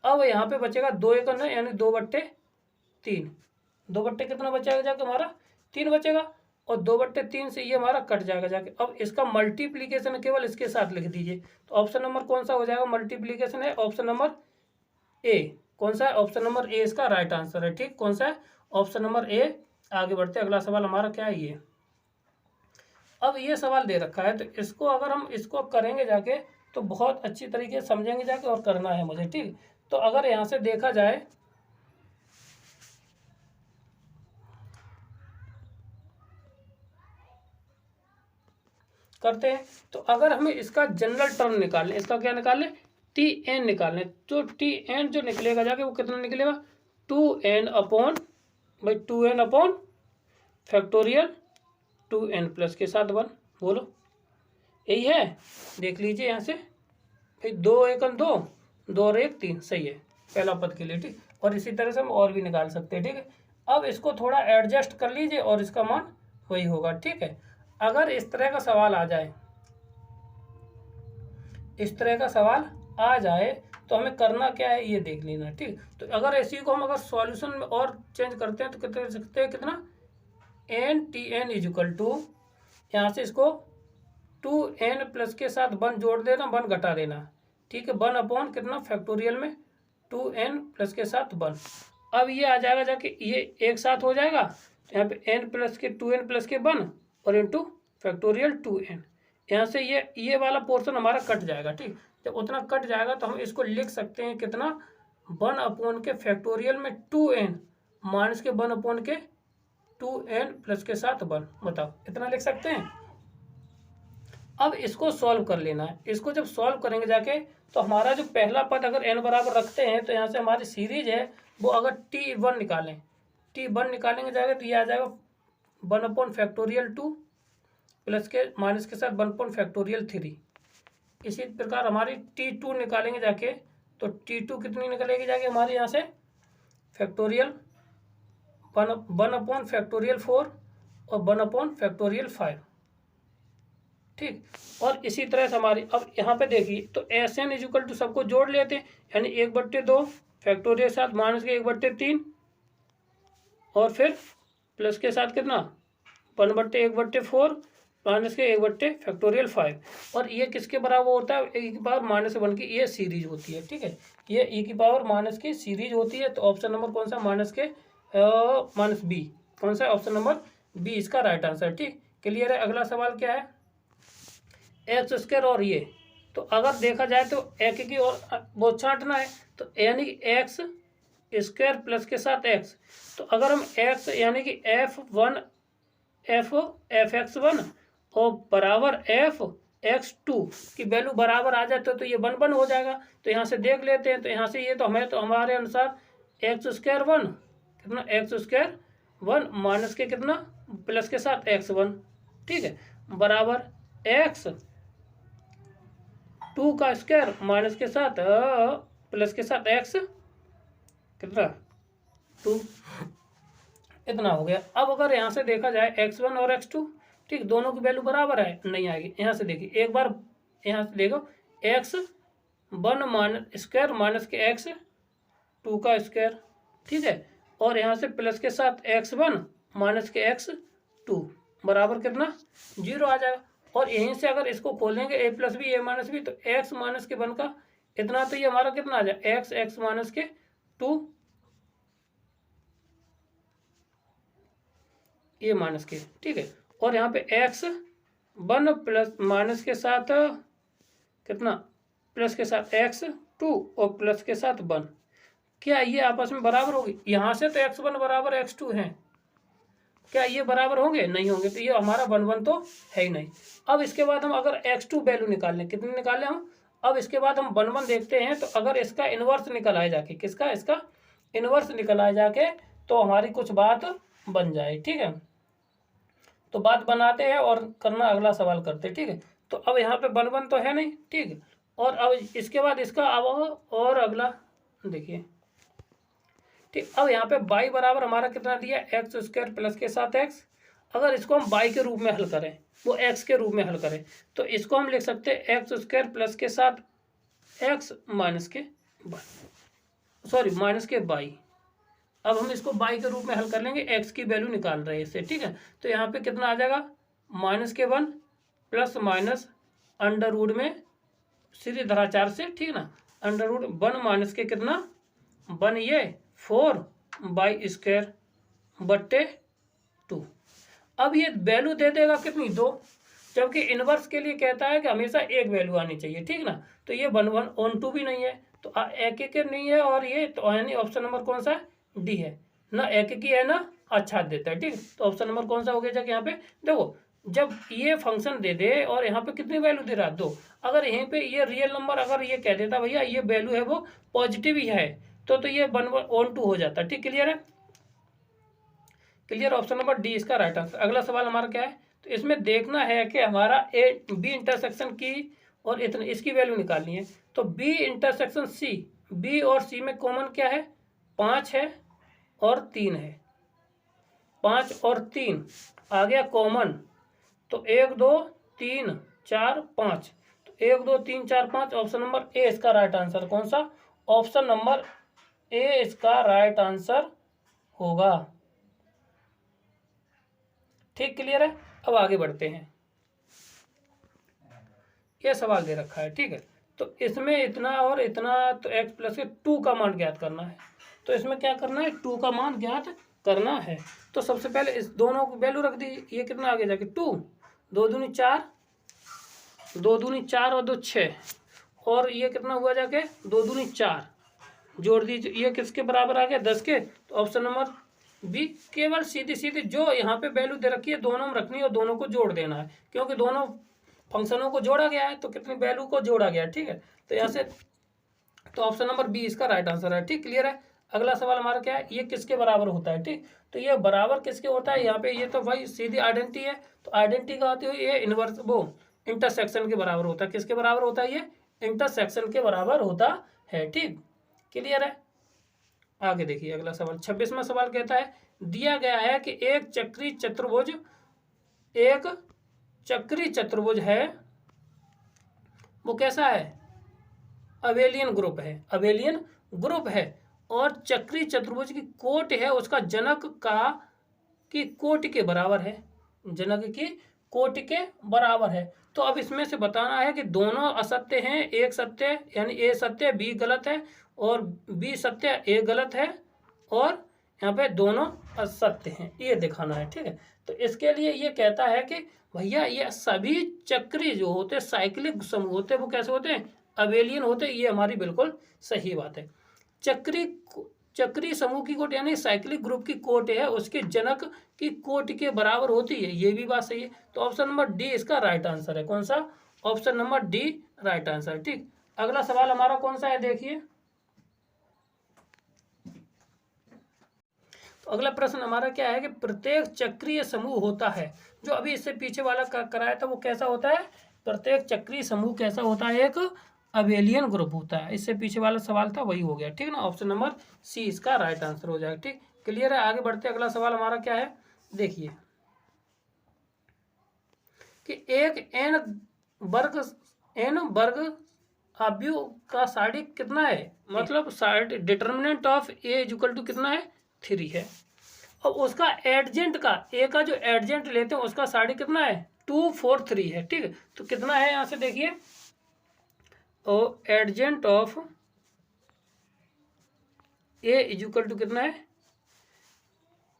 अब यहाँ पे बचेगा 2 1 9 यानी 2/3। 2 बट्टे कितना बचेगा जाके हमारा 3 बचेगा, और 2/3 से ये हमारा कट जाएगा जाके। अब इसका मल्टीप्लीकेशन केवल इसके साथ लिख दीजिए। तो ऑप्शन नंबर कौन सा हो जाएगा, मल्टीप्लीकेशन है ऑप्शन नंबर ए। कौन सा है, ऑप्शन नंबर ए इसका राइट आंसर है। ठीक, कौन सा है, ऑप्शन नंबर ए। आगे बढ़ते, अगला सवाल हमारा क्या है ये। अब ये सवाल दे रखा है, तो इसको अगर हम इसको करेंगे जाके तो बहुत अच्छी तरीके से समझेंगे जाके, और करना है मुझे। ठीक, तो अगर यहाँ से देखा जाए, करते हैं, तो अगर हमें इसका जनरल टर्म निकालने, इसका क्या निकालने, Tn निकालने, तो Tn जो निकलेगा जाके वो कितना निकलेगा 2n अपॉन 2n/फैक्टोरियल 2n प्लस के साथ 1। बोलो यही है, देख लीजिए यहाँ से भाई, 2 1 2 2 और 1 3, सही है पहला पद के लिए। ठीक, और इसी तरह से हम और भी निकाल सकते हैं। ठीक है, अब इसको थोड़ा एडजस्ट कर लीजिए और इसका मान वही होगा। ठीक है, अगर इस तरह का सवाल आ जाए, इस तरह का सवाल आ जाए तो हमें करना क्या है ये देख लेना। ठीक, तो अगर इसी को हम अगर सॉल्यूशन में और चेंज करते हैं तो कितना कर सकते हैं, कितना Tn इज इक्वल टू, यहाँ से इसको 2n प्लस के साथ 1 जोड़ देना, 1 घटा देना। ठीक है, 1 अपॉन कितना फैक्टोरियल में 2n प्लस के साथ 1। अब ये आ जाएगा जाके, ये एक साथ हो जाएगा, तो यहाँ पे n प्लस के 2n प्लस के 1 और इंटू फैक्टोरियल 2n। यहाँ से ये वाला पोर्शन हमारा कट जाएगा। ठीक, जब उतना कट जाएगा तो हम इसको लिख सकते हैं कितना 1/फैक्टोरियल में 2n माइनस के 1/2n प्लस के साथ 1। बताओ, इतना लिख सकते हैं। अब इसको सॉल्व कर लेना है। इसको जब सॉल्व करेंगे जाके, तो हमारा जो पहला पद अगर n बराबर रखते हैं, तो यहाँ से हमारी सीरीज है वो, अगर t1 निकालें, t1 निकालेंगे जाके तो ये आ जाएगा 1/2 प्लस के माइनस के साथ 1/3। इसी प्रकार हमारी t2 निकालेंगे जाके, तो t2 कितनी निकलेगी जाके हमारे यहाँ से फैक्टोरियल 1/4 और 1/5। ठीक। और इसी तरह से हमारी, अब यहाँ पे देखिए, तो SN इक्वल टू सबको जोड़ लेते हैं, यानी 1/2 फैक्टोरियल के साथ माइनस के 1/3 और फिर प्लस के साथ कितना 1/4 माइनस के 1/5। और ये किसके बराबर होता है, e⁻⁻1 की ये सीरीज होती है। ठीक है, ये e⁻⁻ की सीरीज होती है। तो ऑप्शन नंबर कौन सा, -B, कौन सा, ऑप्शन नंबर बी इसका राइट आंसर। ठीक, क्लियर है। अगला सवाल क्या है, x² और ये, तो अगर देखा जाए तो एक की और वो छांटना है, तो यानी कि x² प्लस के साथ x। तो अगर हम x यानी कि fx1 और बराबर fx2 की वैल्यू बराबर आ जाए तो ये 1 हो जाएगा। तो यहाँ से देख लेते हैं। तो यहाँ से ये तो हमें, तो हमारे अनुसार x² 1 कितना, x² 1 माइनस के कितना प्लस के साथ x1। ठीक है, बराबर x2 का स्क्वायर माइनस के साथ प्लस के साथ x कितना 2, इतना हो गया। अब अगर यहाँ से देखा जाए x1 और x2, ठीक, दोनों की वैल्यू बराबर है, नहीं आएगी। यहाँ से देखिए एक बार, यहाँ से देखो x1 माइनस स्क्वायर माइनस के x2 का स्क्वायर। ठीक है, और यहाँ से प्लस के साथ x1 माइनस के x2 बराबर कितना 0 आ जाएगा। और यहीं से अगर इसको खोलेंगे a + b a - b, तो x माइनस के 1 का इतना, तो ये हमारा कितना आ जाए x माइनस के 2 ये माइनस के। ठीक है, और यहाँ पे x1 प्लस माइनस के साथ कितना प्लस के साथ x2 और प्लस के साथ 1। क्या ये आपस में बराबर होगी? यहाँ से तो x1 बराबर x2 है, क्या ये बराबर होंगे? नहीं होंगे। तो ये हमारा 1 1 तो है ही नहीं। अब इसके बाद हम अगर x2 वैल्यू निकाल लें, कितनी निकालें हम? अब इसके बाद हम 1 1 देखते हैं। तो अगर इसका इन्वर्स निकल आए जाके, किसका, इसका इन्वर्स निकल आए जाके, तो हमारी कुछ बात बन जाए। ठीक है, तो बात बनाते हैं और करना अगला सवाल करते हैं। ठीक है, तो अब यहाँ पे 1 1 तो है नहीं। ठीक है, और अब इसके बाद इसका अब और अगला देखिए। ठीक, अब यहाँ पे y बराबर हमारा कितना दिया, x² प्लस के साथ x। अगर इसको हम y के रूप में हल करें, वो x के रूप में हल करें, तो इसको हम लिख सकते हैं x² प्लस के साथ x माइनस के y। अब हम इसको y के रूप में हल कर लेंगे, x की वैल्यू निकाल रहे हैं इससे। ठीक है, तो यहाँ पे कितना आ जाएगा -1 प्लस माइनस अंडर रूट में सीधे धराचार से, ठीक ना, अंडर रूट 1 माइनस के कितना 1 ये 4/² बट्टे 2। अब ये वैल्यू दे देगा कितनी 2, जबकि इनवर्स के लिए कहता है कि हमेशा एक वैल्यू आनी चाहिए। ठीक ना, तो ये 1 1 ऑन 2 भी नहीं है, तो एक नहीं है, और ये तो यानी ऑप्शन नंबर कौन सा है, डी है ना, एक की है ना आच्छाद देता है। ठीक, तो ऑप्शन नंबर कौन सा हो गया? जाके यहाँ पे देखो, जब ये फंक्शन दे दे और यहाँ पे कितनी वैल्यू दे रहा है 2, अगर यहीं पे ये रियल नंबर अगर ये कह देता भैया ये वैल्यू है वो पॉजिटिव ही है, तो ये 1 1 ऑन 2 हो जाता है। ठीक, क्लियर है, क्लियर। ऑप्शन नंबर डी इसका राइट आंसर। अगला सवाल हमारा क्या है, तो इसमें देखना है कि हमारा ए बी इंटरसेक्शन की और इतने इसकी वैल्यू निकालनी है। तो बी इंटरसेक्शन सी, बी और सी में कॉमन क्या है, 5 है और 3 है, 5 और 3 आ गया कॉमन, तो 1 2 3 4 5, तो 1 2 3 4 5, ऑप्शन नंबर ए इसका राइट आंसर। कौन सा? ऑप्शन नंबर ए इसका राइट आंसर होगा। ठीक, क्लियर है। अब आगे बढ़ते हैं, ये सवाल दे रखा है। ठीक है, तो इसमें इतना और इतना, तो x प्लस के 2 का मान ज्ञात करना है। तो इसमें क्या करना है, 2 का मान ज्ञात करना है। तो सबसे पहले इस दोनों की वैल्यू रख दी। ये कितना आगे जाके 2, 2 दूनी 4, 2 दूनी 4 और 2 6, और ये कितना हुआ जाके 2 दूनी 4, जोड़ दीजिए, ये किसके बराबर आ गया 10 के। तो ऑप्शन नंबर बी, केवल सीधी सीधी जो यहाँ पे वैल्यू दे रखी है दोनों में रखनी है और दोनों को जोड़ देना है, क्योंकि दोनों फंक्शनों को जोड़ा गया है तो कितनी वैल्यू को जोड़ा गया है। ठीक है, तो यहाँ से तो ऑप्शन नंबर बी इसका राइट आंसर है। ठीक, क्लियर है। अगला सवाल हमारा क्या है, ये किसके बराबर होता है। ठीक, तो ये बराबर किसके होता है, यहाँ पे ये तो भाई सीधी आइडेंटिटी है, तो आइडेंटिटी का होती है ये इनवर्स वो इंटरसेक्शन के बराबर होता है। किसके बराबर होता है, ये इंटरसेक्शन के बराबर होता है। ठीक, क्लियर है। आगे देखिए अगला सवाल 26वां सवाल कहता है, दिया गया है कि एक चक्री चतुर्भुज है, वो कैसा है, अबेलियन ग्रुप है और चक्री चतुर्भुज की कोटि है उसका जनक की कोटि के बराबर है, जनक की कोटि के बराबर है। तो अब इसमें से बताना है कि दोनों असत्य हैं, एक सत्य यानी ए सत्य बी गलत है और बी सत्य ए गलत है और यहाँ पे दोनों असत्य हैं, ये दिखाना है। ठीक है, तो इसके लिए ये कहता है कि भैया ये सभी चक्री जो होते हैं साइक्लिक समूह होते हैं वो कैसे होते हैं, अबेलियन होते हैं। ये हमारी बिल्कुल सही बात है। चक्री समूह की कोटि यानी साइक्लिक ग्रुप की कोटि है उसके जनक की कोटि के बराबर होती है, ये भी बात सही है। तो ऑप्शन नंबर डी इसका राइट आंसर है। कौन सा, option number D right answer. ठीक, अगला सवाल हमारा कौन सा है देखिए, तो अगला प्रश्न हमारा क्या है कि प्रत्येक चक्रीय समूह होता है, जो अभी इससे पीछे वाला कराया था वो कैसा होता है, प्रत्येक चक्रीय समूह कैसा होता है, एक अबेलियन ग्रुप होता है। इससे पीछे वाला सवाल था वही हो गया। ठीक ना, ऑप्शन नंबर सी इसका राइट आंसर हो जाएगा। ठीक, क्लियर है। आगे बढ़ते अगला सवाल हमारा क्या है देखिए, कि एक एन वर्ग आव्यूह का सारणिक कितना है, मतलब determinant of A equal to कितना है 3 है और उसका एडजेंट का ए का जो एडजेंट लेते हैं उसका सारणिक कितना है 2 4 3 है। ठीक है, तो कितना है यहाँ से देखिए, और adjoint of A equal to कितना है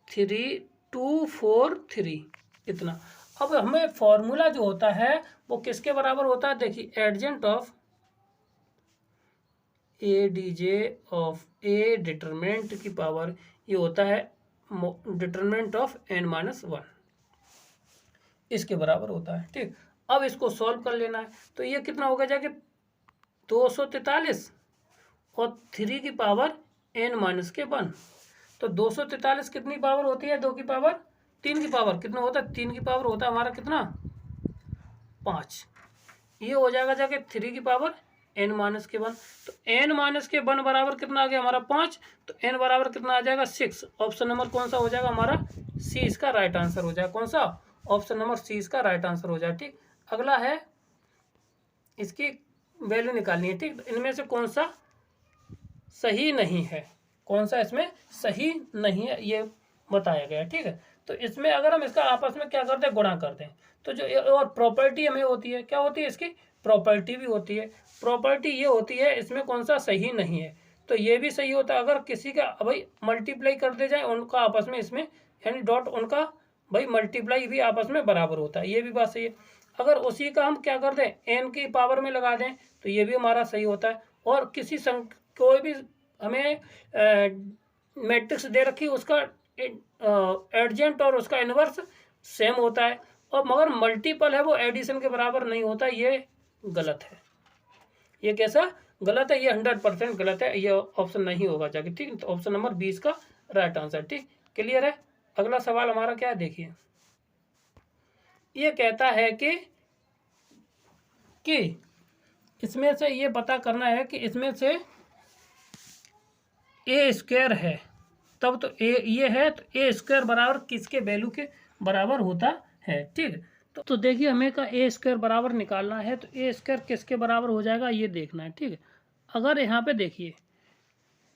3 2 4 3 इतना। अब हमें फॉर्मूला जो होता है वो किसके बराबर होता है, देखिए एडजेंट of A D J of A determinant की पावर ये होता है डिटरमिनेंट ऑफ n-1 इसके बराबर होता है। ठीक, अब इसको सॉल्व कर लेना है, तो ये कितना होगा जाके 243 और 3 की पावर n-1। तो 243 कितनी पावर होती है, 2 की पावर 3 की पावर कितना होता है, 3 की पावर होता है हमारा कितना 5। ये हो जाएगा जाके 3 की पावर n-1। तो n-1 बराबर कितना आ गया हमारा 5, तो n बराबर कितना आ जाएगा 6। ऑप्शन नंबर कौन सा हो जाएगा हमारा सी इसका राइट आंसर हो जाएगा। कौन सा, ऑप्शन नंबर सी इसका राइट आंसर हो जाएगा। ठीक, अगला है इसकी वैल्यू निकालनी है। ठीक, इनमें से कौन सा सही नहीं है, कौन सा इसमें सही नहीं है ये बताया गया। ठीक है, तो इसमें अगर हम इसका आपस में क्या करते हैं गुणा करते हैं, तो जो और प्रॉपर्टी हमें होती है, क्या होती है इसकी प्रॉपर्टी भी होती है। प्रॉपर्टी ये होती है इसमें कौन सा सही नहीं है, तो ये भी सही होता है अगर किसी का भाई मल्टीप्लाई कर दे जाए उनका आपस में, इसमें यानी डॉट उनका भाई मल्टीप्लाई भी आपस में बराबर होता है, ये भी बात सही है। अगर उसी का हम क्या कर दें एन की पावर में लगा दें तो ये भी हमारा सही होता है। और किसी कोई भी हमें मैट्रिक्स दे रखी उसका एडजेंट और उसका इनवर्स सेम होता है, और मगर मल्टीपल है वो एडिशन के बराबर नहीं होता, ये गलत है। ये कैसा गलत है, ये 100% गलत है, ये ऑप्शन नहीं होगा जाके। ठीक, तो ऑप्शन नंबर 20 का राइट आंसर। ठीक, क्लियर है। अगला सवाल हमारा क्या है देखिए, ये कहता है कि इसमें से ये पता करना है कि इसमें से ए स्क्वायर है तब तो ए ये है, तो ए स्क्वायर बराबर किसके वैल्यू के बराबर होता है। ठीक, तो देखिए हमें का ए स्क्वायर बराबर निकालना है, तो ए स्क्वायर किसके बराबर हो जाएगा ये देखना है। ठीक है, अगर यहाँ पे देखिए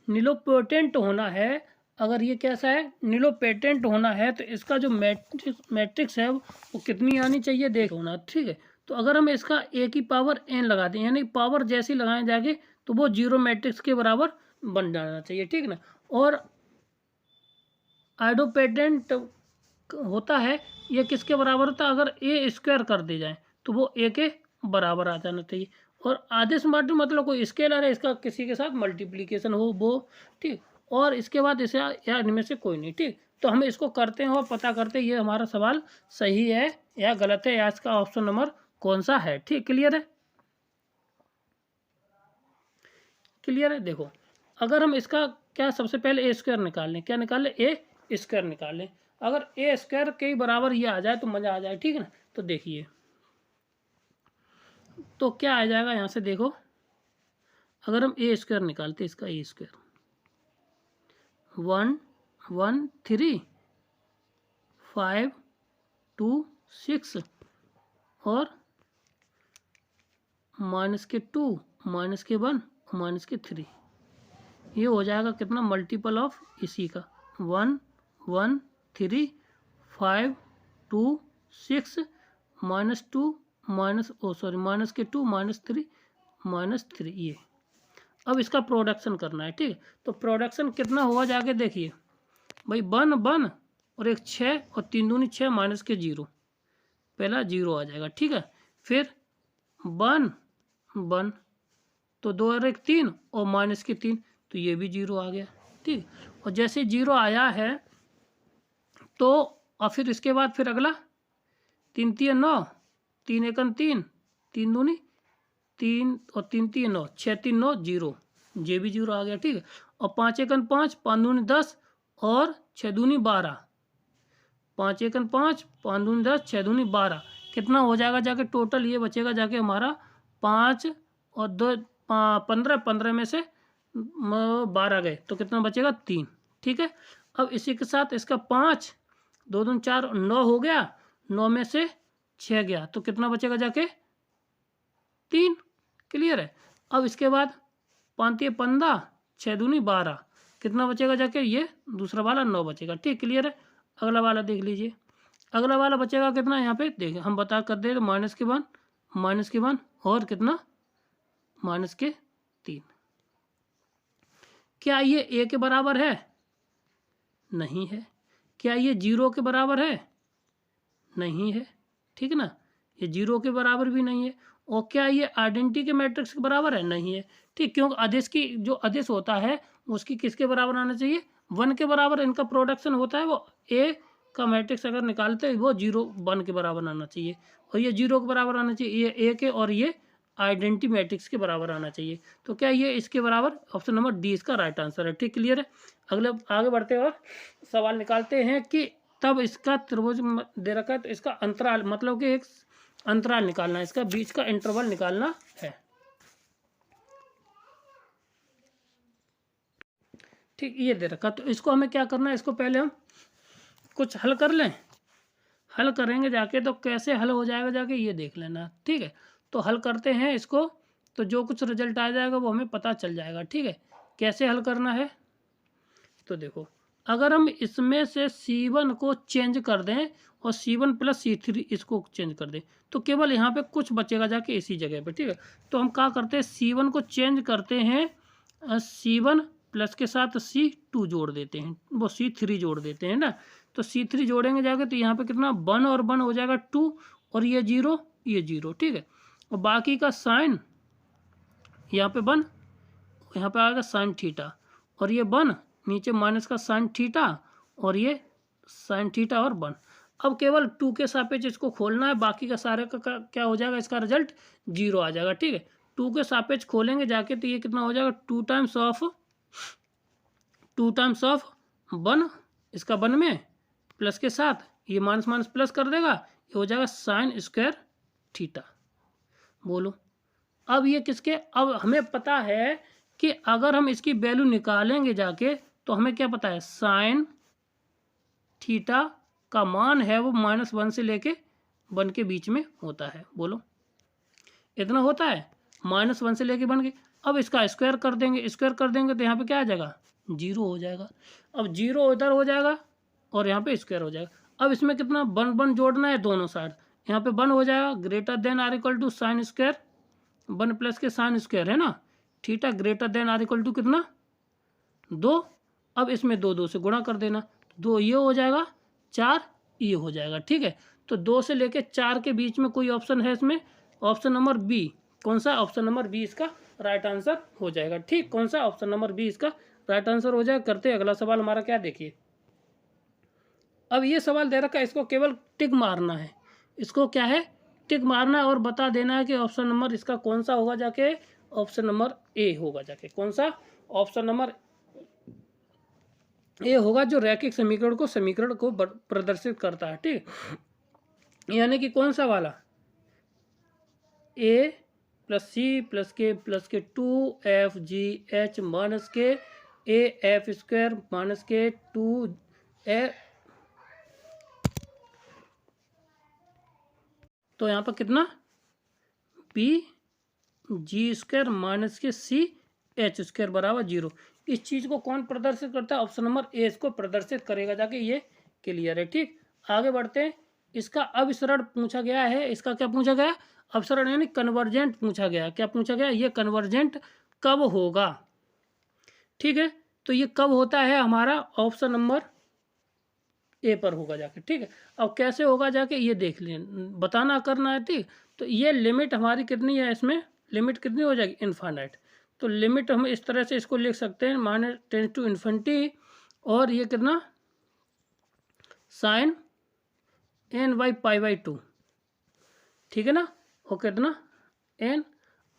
नीलोपेटेंट होना है, अगर ये कैसा है नीलोपेटेंट होना है, तो इसका जो मैट्रिक्स है वो कितनी आनी चाहिए देख होना। ठीक है, तो अगर हम इसका ए की पावर n लगा दें, यानी पावर जैसी लगाए जाके तो वो जीरो मैट्रिक्स के बराबर बन जाना चाहिए। ठीक ना, और आइडोपेटेंट होता है ये किसके बराबर होता है, अगर ए स्क्वायर कर दी जाए तो वो ए के बराबर आ जाना चाहिए। और आदेश मात्र मतलब कोई स्केलर है, इसका किसी के साथ मल्टीप्लिकेशन हो वो, ठीक। और इसके बाद इसे या इनमें से कोई नहीं, ठीक। तो हम इसको करते हैं और पता करते हैं ये हमारा सवाल सही है या गलत है, या इसका ऑप्शन नंबर कौन सा है, ठीक। क्लियर है? क्लियर है? देखो, अगर हम इसका क्या सबसे पहले ए स्क्वायर निकाल लें, क्या निकाल लें? ए स्क्वायर निकाल लें। अगर ए स्क्वायर के बराबर ये आ जाए तो मज़ा आ जाए, ठीक है ना। तो देखिए, तो क्या आ जाएगा यहाँ से, देखो, अगर हम ए स्क्वायर निकालते इसका, ए स्क्वायर 1 1 3 5 2 6 और -2 -1 -3, ये हो जाएगा कितना? मल्टीपल ऑफ इसी का 1 1 3 5 2 6 -2 -2 -3 ये। अब इसका प्रोडक्शन करना है, ठीक है। तो प्रोडक्शन कितना हुआ जाके देखिए भाई, 1 1 और 1 6 और 3 दूनी 6 -0, पहला 0 आ जाएगा, ठीक है। फिर 1 1 तो 2 और 1 3 और -3 तो ये भी 0 आ गया, ठीक। और जैसे 0 आया है तो और फिर इसके बाद फिर अगला 3 3 9 3 1 3 3 दूनी 3 और 3 3 9 6 3 9 0, ये भी 0 आ गया, ठीक है। और 5 1 5 5 दूनी 10 और 6 दूनी 12, 5 1 5 5 दूनी 10 6 दूनी 12, कितना हो जाएगा जाके टोटल? ये बचेगा जाके हमारा 5 और 2 15, 15 में से 12 गए तो कितना बचेगा? 3, ठीक है। अब इसी के साथ इसका 5 2 दूनी 4 9 हो गया, 9 में से 6 गया तो कितना बचेगा जाके? 3। क्लियर है? अब इसके बाद 5 3 15 6 दूनी 12, कितना बचेगा जाके? ये दूसरा वाला 9 बचेगा, ठीक। क्लियर है? अगला वाला देख लीजिए, अगला वाला बचेगा कितना? यहाँ पे देखिए हम बता कर दे, -1 और कितना? -3। क्या ये ए के बराबर है? नहीं है। क्या ये 0 के बराबर है? नहीं है, ठीक है ना। ये 0 के बराबर भी नहीं है। और क्या ये आइडेंटिटी के मैट्रिक्स के बराबर है? नहीं है, ठीक। क्योंकि आदेश की जो आदेश होता है उसकी किसके बराबर आना चाहिए? 1 के बराबर इनका प्रोडक्शन होता है, वो ए का मैट्रिक्स अगर निकालते हैं वो 0 1 के बराबर आना चाहिए, और ये 0 के बराबर आना चाहिए, ये ए के, और ये आइडेंटिटी मैट्रिक्स के बराबर आना चाहिए। तो क्या ये इसके बराबर? ऑप्शन नंबर डी इसका राइट आंसर है, ठीक। क्लियर है? अगले आगे बढ़ते हैं और सवाल निकालते हैं कि तब इसका त्रिभुज दे रखा है तो इसका अंतराल, मतलब कि एक अंतराल निकालना है, इसका बीच का इंटरवल निकालना है, ठीक। ये दे रखा, तो इसको हमें क्या करना है? इसको पहले हम कुछ हल कर लें। हल करेंगे जाके तो कैसे हल हो जाएगा जाके ये देख लेना, ठीक है। तो हल करते हैं इसको, तो जो कुछ रिजल्ट आ जाएगा वो हमें पता चल जाएगा, ठीक है। कैसे हल करना है? तो देखो, अगर हम इसमें से C1 को चेंज कर दें और C1 + C3 इसको चेंज कर दें तो केवल यहाँ पे कुछ बचेगा जाके इसी जगह पे, ठीक है। तो हम क्या करते हैं? C1 को चेंज करते हैं, C1 प्लस के साथ C2 जोड़ देते हैं, वो C3 जोड़ देते हैं ना। तो C3 जोड़ेंगे जाके तो यहाँ पे कितना? 1 और 1 हो जाएगा 2, और ये 0 ये 0, ठीक है। और बाकी का साइन यहाँ पे 1, यहाँ पे आएगा साइन थीटा, और ये 1 नीचे माइनस का साइन थीटा, और ये साइन थीटा और 1। अब केवल 2 के सापेक्ष इसको खोलना है, बाकी का सारे का क्या हो जाएगा? इसका रिजल्ट 0 आ जाएगा, ठीक है। 2 के सापेक्ष खोलेंगे जाके तो ये कितना हो जाएगा? 2 टाइम्स ऑफ 1, इसका 1 में प्लस के साथ ये माइनस माइनस प्लस कर देगा, ये हो जाएगा साइन स्क्वायर थीटा। बोलो, अब ये किसके? अब हमें पता है कि अगर हम इसकी वैल्यू निकालेंगे जाके तो हमें क्या पता है? साइन थीटा का मान है वो -1 से लेके 1 के बीच में होता है। बोलो, इतना होता है, -1 से लेके 1 के। अब इसका स्क्वायर कर देंगे, स्क्वायर कर देंगे तो यहाँ पे क्या आ जाएगा? 0 हो जाएगा। अब 0 इधर हो जाएगा और यहाँ पे स्क्वायर हो जाएगा। अब इसमें कितना? 1 1 जोड़ना है दोनों साइड, यहाँ पे 1 हो जाएगा, greater than or equal to sine square 1 plus के साइन स्क्वायर, है ना। Theta greater than or equal to कितना? 2। अब इसमें 2 2 से गुणा कर देना, 2 ये हो जाएगा, 4 ये हो जाएगा, ठीक है। तो 2 से लेके 4 के बीच में कोई ऑप्शन है इसमें? ऑप्शन नंबर बी, कौन सा ऑप्शन नंबर बी इसका राइट आंसर हो जाएगा। ठीक, कौन सा ऑप्शन नंबर बी इसका राइट आंसर हो जाएगा। करते अगला सवाल हमारा क्या देखिए। अब ये सवाल दे रखा है, इसको केवल टिक मारना है, इसको क्या है टिक मारना है और बता देना है कि ऑप्शन नंबर इसका कौन सा होगा जाके, ऑप्शन नंबर ए होगा जाके। कौन सा ऑप्शन नंबर ए होगा जो रैखिक समीकरण को प्रदर्शित करता है। ठीक, यानी कि कौन सा वाला, ए प्लस सी प्लस के 2FGH माइनस के AF स्क्वायर माइनस के 2A, तो यहाँ पर कितना BG स्क्वायर माइनस के CH स्क्वायर बराबर 0। इस चीज़ को कौन प्रदर्शित करता है, ऑप्शन नंबर ए इसको प्रदर्शित करेगा जाके। ये क्लियर है। ठीक, आगे बढ़ते हैं। इसका अभिसरण पूछा गया है, इसका क्या पूछा गया, अभिसरण यानी कन्वर्जेंट पूछा गया। क्या पूछा गया, ये कन्वर्जेंट कब होगा। ठीक है, तो ये कब होता है हमारा ऑप्शन नंबर ए पर होगा जाके। ठीक है, अब कैसे होगा जाके ये देख लें, बताना करना है। ठीक, तो ये लिमिट हमारी कितनी है, इसमें लिमिट कितनी हो जाएगी, इनफाइनाइट। तो लिमिट हम इस तरह से इसको लिख सकते हैं -10 टू इन्फिनिटी, और ये कितना sin n/π/2। ठीक है ना, और कितना n।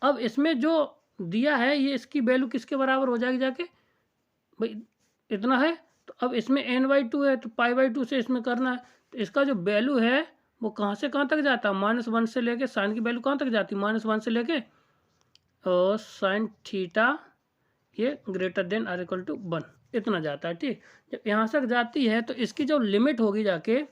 अब इसमें जो दिया है ये इसकी वैल्यू किसके बराबर हो जाएगी जाके, भाई इतना है। तो अब इसमें n/2 है तो π/2 से इसमें करना है। तो इसका जो वैल्यू है वो कहाँ से कहाँ तक जाता है, -1 से लेके साइन की वैल्यू कहाँ तक जाती है, -1 से लेके और साइन थीटा ये greater than or equal to 1 इतना जाता है। ठीक, जब यहाँ तक जाती है तो इसकी जो लिमिट होगी जाके,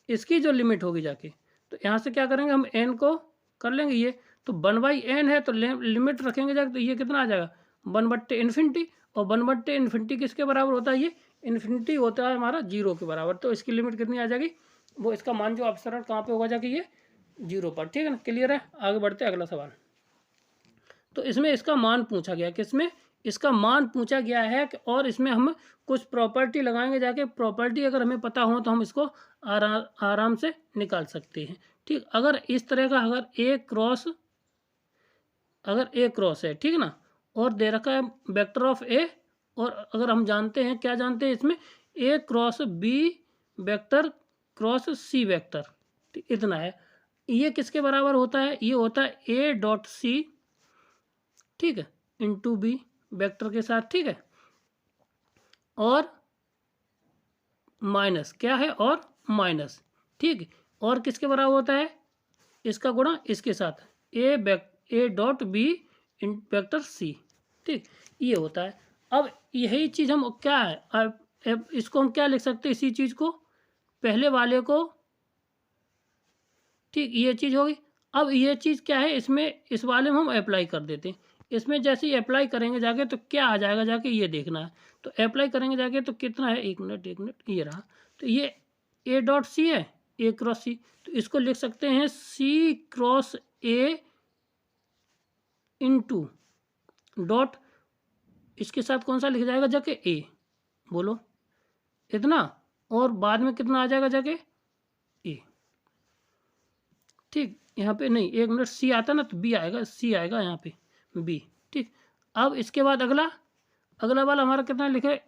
इसकी जो लिमिट होगी जाके, तो यहाँ से क्या करेंगे हम n को कर लेंगे ये, तो 1/n है तो लिमिट रखेंगे जाके, तो ये कितना आ जाएगा 1/∞। और 1/∞ किसके बराबर होता है, ये इन्फिनिटी होता है हमारा 0 के बराबर। तो इसकी लिमिट कितनी आ जाएगी, वो इसका मान जो अपसरण कहाँ पे होगा जाके, ये 0 पर। ठीक है ना, क्लियर है। आगे बढ़ते हैं अगला सवाल। तो इसमें इसका मान पूछा गया, किसमें इसका मान पूछा गया है, और इसमें हम कुछ प्रॉपर्टी लगाएंगे जाके। प्रॉपर्टी अगर हमें पता हो तो हम इसको आराम से निकाल सकते हैं। ठीक, अगर इस तरह का अगर ए क्रॉस है, ठीक ना, और दे रखा है वेक्टर ऑफ ए, और अगर हम जानते हैं, क्या जानते हैं इसमें, A cross B vector cross C vector, इतना है। ये किसके बराबर होता है, ये होता है A.C, ठीक है, इंटू B वेक्टर के साथ। ठीक है, और माइनस क्या है, और माइनस। ठीक, और किसके बराबर होता है, इसका गुणा इसके साथ A.B वेक्टर C। ठीक, ये होता है। अब यही चीज़ हम क्या है, अब इसको हम क्या लिख सकते हैं, इसी चीज़ को पहले वाले को। ठीक, ये चीज़ होगी। अब ये चीज़ क्या है, इसमें इस वाले में हम अप्लाई कर देते हैं। इसमें जैसे ही अप्लाई करेंगे जाके तो क्या आ जाएगा जाके, ये देखना है। तो अप्लाई करेंगे जाके तो कितना है, एक मिनट ये रहा। तो ये A.C है, A क्रॉस C, तो इसको लिख सकते हैं C cross A into dot, इसके साथ कौन सा लिख जाएगा जाके, A, बोलो इतना, और बाद में कितना आ जाएगा जाके A। ठीक, यहाँ पे नहीं, एक मिनट C आता ना तो B आएगा, C आएगा यहाँ पे B। ठीक, अब इसके बाद अगला वाला हमारा कितना लिखे,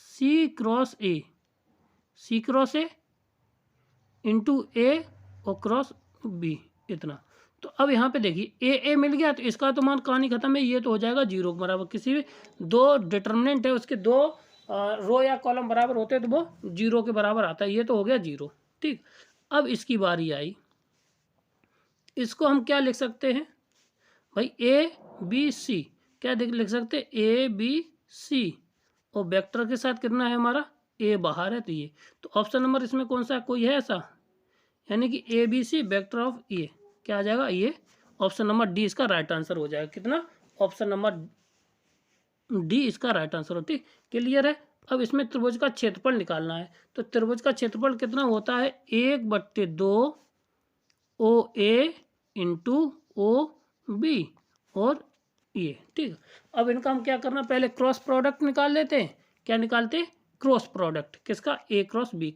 C cross A into A और क्रॉस B, इतना। तो अब यहाँ पे देखिए A मिल गया, तो इसका तो मान कहानी खत्म है, ये तो हो जाएगा 0 के बराबर। किसी भी दो डिटर्मिनेंट है उसके दो रो या कॉलम बराबर होते हैं तो वो 0 के बराबर आता है, ये तो हो गया 0। ठीक, अब इसकी बारी आई, इसको हम क्या लिख सकते हैं भाई, ABC क्या लिख सकते हैं, ABC, और वेक्टर के साथ कितना है हमारा, A बाहर है, तो ये तो ऑप्शन नंबर इसमें कौन सा कोई है ऐसा, यानी कि ABC वेक्टर ऑफ ए क्या आ जाएगा, ये ऑप्शन नंबर डी इसका राइट आंसर हो जाएगा। कितना, ऑप्शन नंबर डी इसका राइट आंसर हो। ठीक, क्लियर है। अब इसमें त्रिभुज का क्षेत्रफल निकालना है, तो त्रिभुज का क्षेत्रफल कितना होता है, 1/2 OA इंटू OB और ये। ठीक, अब इनका हम क्या करना, पहले क्रॉस प्रोडक्ट निकाल लेते हैं। क्या निकालते हैं, क्रॉस प्रोडक्ट किसका, A क्रॉस B,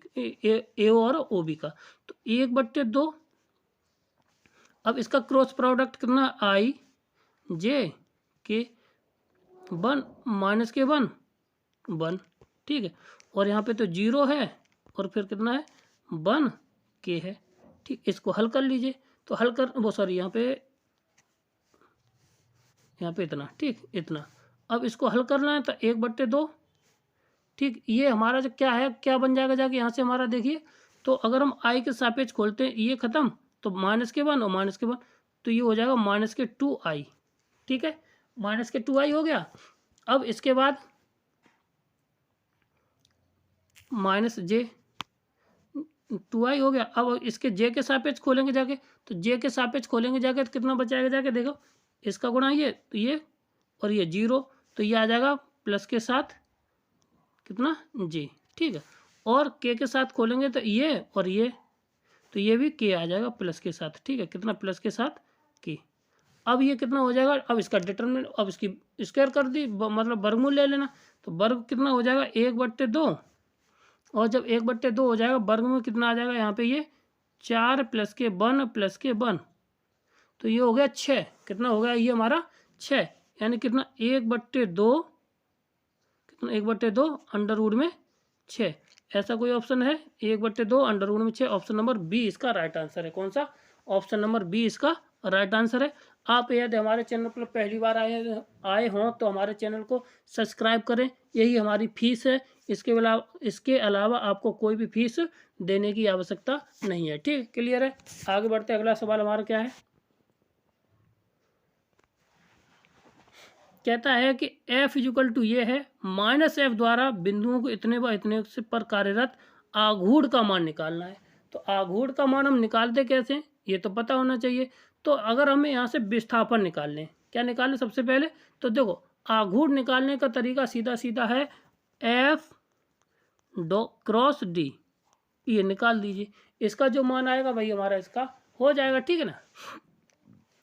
A और OB का। तो 1/2, अब इसका क्रॉस प्रोडक्ट कितना, I जे के 1 माइनस के 1 ठीक है। और यहाँ पे तो 0 है और फिर कितना है 1 के है ठीक। इसको हल कर लीजिए तो हल कर वो सॉरी यहाँ पे इतना ठीक इतना। अब इसको हल करना है तो 1/2 ठीक। ये हमारा जो क्या है क्या बन जाएगा जाके यहाँ से हमारा देखिए। तो अगर हम आई के सापेक्ष खोलते हैं ये ख़त्म तो -1 और -1 तो ये हो जाएगा -2i ठीक है। -2i हो गया। अब इसके बाद -j2i हो गया। अब इसके जे के सापेक्ष खोलेंगे जाके तो जे के सापेक्ष खोलेंगे जाके तो कितना बचाएगा जाके देखो। इसका गुणा ये तो ये और ये 0 तो ये आ जाएगा प्लस के साथ कितना जी ठीक है। और के साथ खोलेंगे तो ये और ये तो ये भी के आ जाएगा प्लस के साथ ठीक है। कितना प्लस के साथ के। अब ये कितना हो जाएगा अब इसका डिटरमिनेंट अब इसकी स्क्वायर कर दी मतलब वर्गमूल ले लेना तो वर्ग कितना हो जाएगा 1/2 और जब 1/2 हो जाएगा वर्ग में कितना आ जाएगा यहाँ पे ये 4 + के 1 + के 1 तो ये हो गया 6। कितना हो गया ये हमारा 6 यानी कितना 1/2 कितना 1/2 अंडर रूट में 6। ऐसा कोई ऑप्शन है 1/2 अंडर रूट में 6। ऑप्शन नंबर बी इसका राइट आंसर है। कौन सा ऑप्शन नंबर बी इसका राइट आंसर है। आप यदि हमारे चैनल पर पहली बार आए हों तो हमारे चैनल को सब्सक्राइब करें। यही हमारी फीस है। इसके अलावा आपको कोई भी फीस देने की आवश्यकता नहीं है ठीक। क्लियर है। आगे बढ़ते अगला सवाल हमारा क्या है कहता है कि f = ये है -f द्वारा बिंदुओं को इतने व इतने से पर कार्यरत आघूर्ण का मान निकालना है। तो आघूर्ण का मान हम निकालते कैसे हैं ये तो पता होना चाहिए। तो अगर हमें यहाँ से विस्थापन निकाल लें क्या निकाल लें सबसे पहले तो देखो आघूर्ण निकालने का तरीका सीधा सीधा है F×D ये निकाल दीजिए। इसका जो मान आएगा भाई हमारा इसका हो जाएगा ठीक है ना।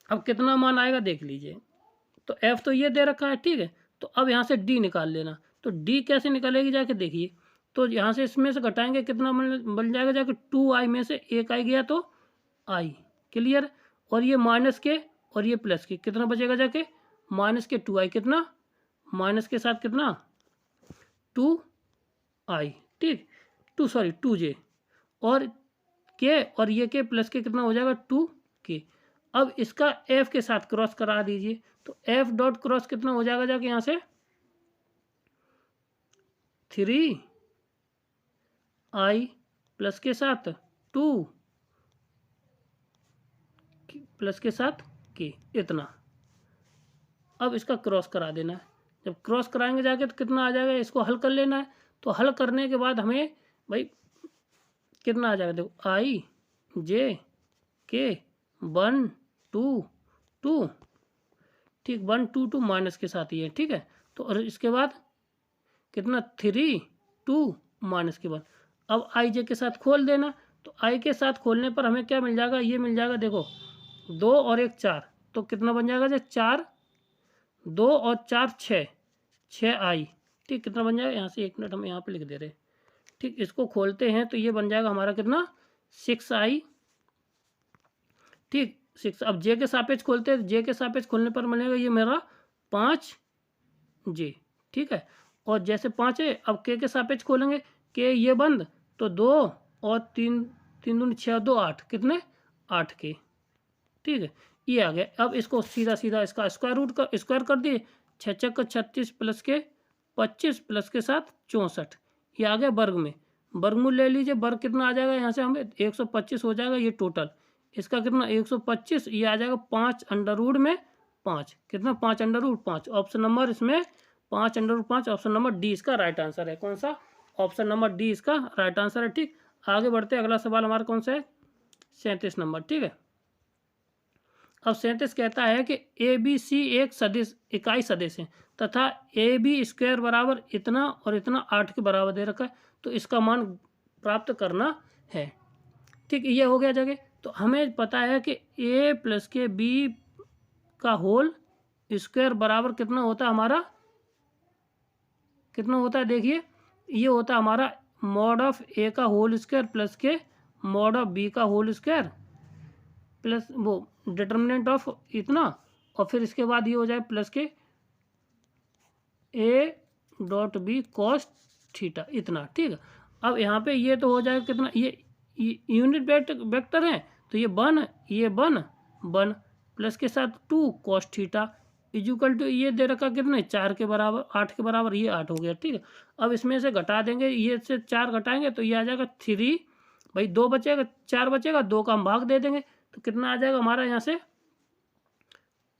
अब कितना मान आएगा देख लीजिए। तो F तो ये दे रखा है ठीक है। तो अब यहाँ से D निकाल लेना तो D कैसे निकलेगी जाके देखिए। तो यहाँ से इसमें से घटाएंगे कितना बन जाएगा जाके 2i में से 1i गया तो i क्लियर। और ये माइनस के और ये प्लस के कितना बचेगा जाके -2i कितना माइनस के साथ कितना 2i ठीक 2j और के और ये के प्लस के कितना हो जाएगा 2k। अब इसका f के साथ क्रॉस करा दीजिए तो f डॉट क्रॉस कितना हो जाएगा जाके यहाँ से 3i प्लस के साथ 2 प्लस के साथ k इतना। अब इसका क्रॉस करा देना है। जब क्रॉस कराएंगे जाके तो कितना आ जाएगा इसको हल कर लेना है। तो हल करने के बाद हमें भाई कितना आ जाएगा देखो i j k 1 2 2 ठीक 1 2 2 माइनस के साथ ही है ठीक है। तो और इसके बाद कितना 3 2 माइनस के बाद अब i j के साथ खोल देना। तो i के साथ खोलने पर हमें क्या मिल जाएगा ये मिल जाएगा देखो 2 और 1 4 तो कितना बन जाएगा जो 4 2 और 4 6i ठीक कितना बन जाएगा। यहाँ से 1 मिनट हम यहाँ पे लिख दे रहे ठीक। इसको खोलते हैं तो ये बन जाएगा हमारा कितना 6i ठीक 6। अब जे के सापेक्ष खोलते हैं जे के सापेक्ष खोलने पर मिलेगा ये मेरा 5j ठीक है। और जैसे 5 है अब के सापेक्ष खोलेंगे के ये बंद तो 2 और 3 3 दूनी 6 2 8 कितने 8k ठीक है ये आ गया। अब इसको सीधा सीधा इसका स्क्वायर कर दिए 6 6 36 प्लस के 25 प्लस के साथ 64 ये आ गया वर्ग में। वर्गमूल ले लीजिए वर्ग कितना आ जाएगा यहाँ से हमें 125 हो जाएगा ये टोटल। इसका कितना 125 ये आ जाएगा 5 अंडर रूट में 5 कितना 5 अंडर रूट 5। ऑप्शन नंबर इसमें 5 under root 5 option number D इसका राइट आंसर है। कौन सा ऑप्शन नंबर डी इसका राइट आंसर है ठीक। आगे बढ़ते अगला सवाल हमारा कौन सा है 37 नंबर ठीक है। अब 37 कहता है कि ABC एक सदिश इकाई सदिश है तथा AB² बराबर इतना और इतना 8 के बराबर दे रखा है तो इसका मान प्राप्त करना है ठीक। ये हो गया जगह। तो हमें पता है कि a प्लस के b का होल स्क्वायर बराबर कितना होता है हमारा कितना होता है देखिए ये होता है हमारा मॉड ऑफ a का होल स्क्वायर प्लस के मॉड ऑफ b का होल स्क्वायर प्लस वो डिटर्मिनेंट ऑफ इतना और फिर इसके बाद ये हो जाए प्लस के A dot B cos theta इतना, ठीक है। अब यहाँ पे ये तो हो जाएगा कितना, ये यूनिट वेक्टर है तो ये वन प्लस के साथ 2 कॉस थीटा इजुकल टू ये दे रखा कितने 4 के बराबर 8 के बराबर, ये 8 हो गया, ठीक है। अब इसमें से घटा देंगे, ये से 4 घटाएंगे तो ये आ जाएगा 3, भाई 2 बचेगा 4 बचेगा, 2 का हम भाग दे देंगे तो कितना आ जाएगा हमारा यहाँ से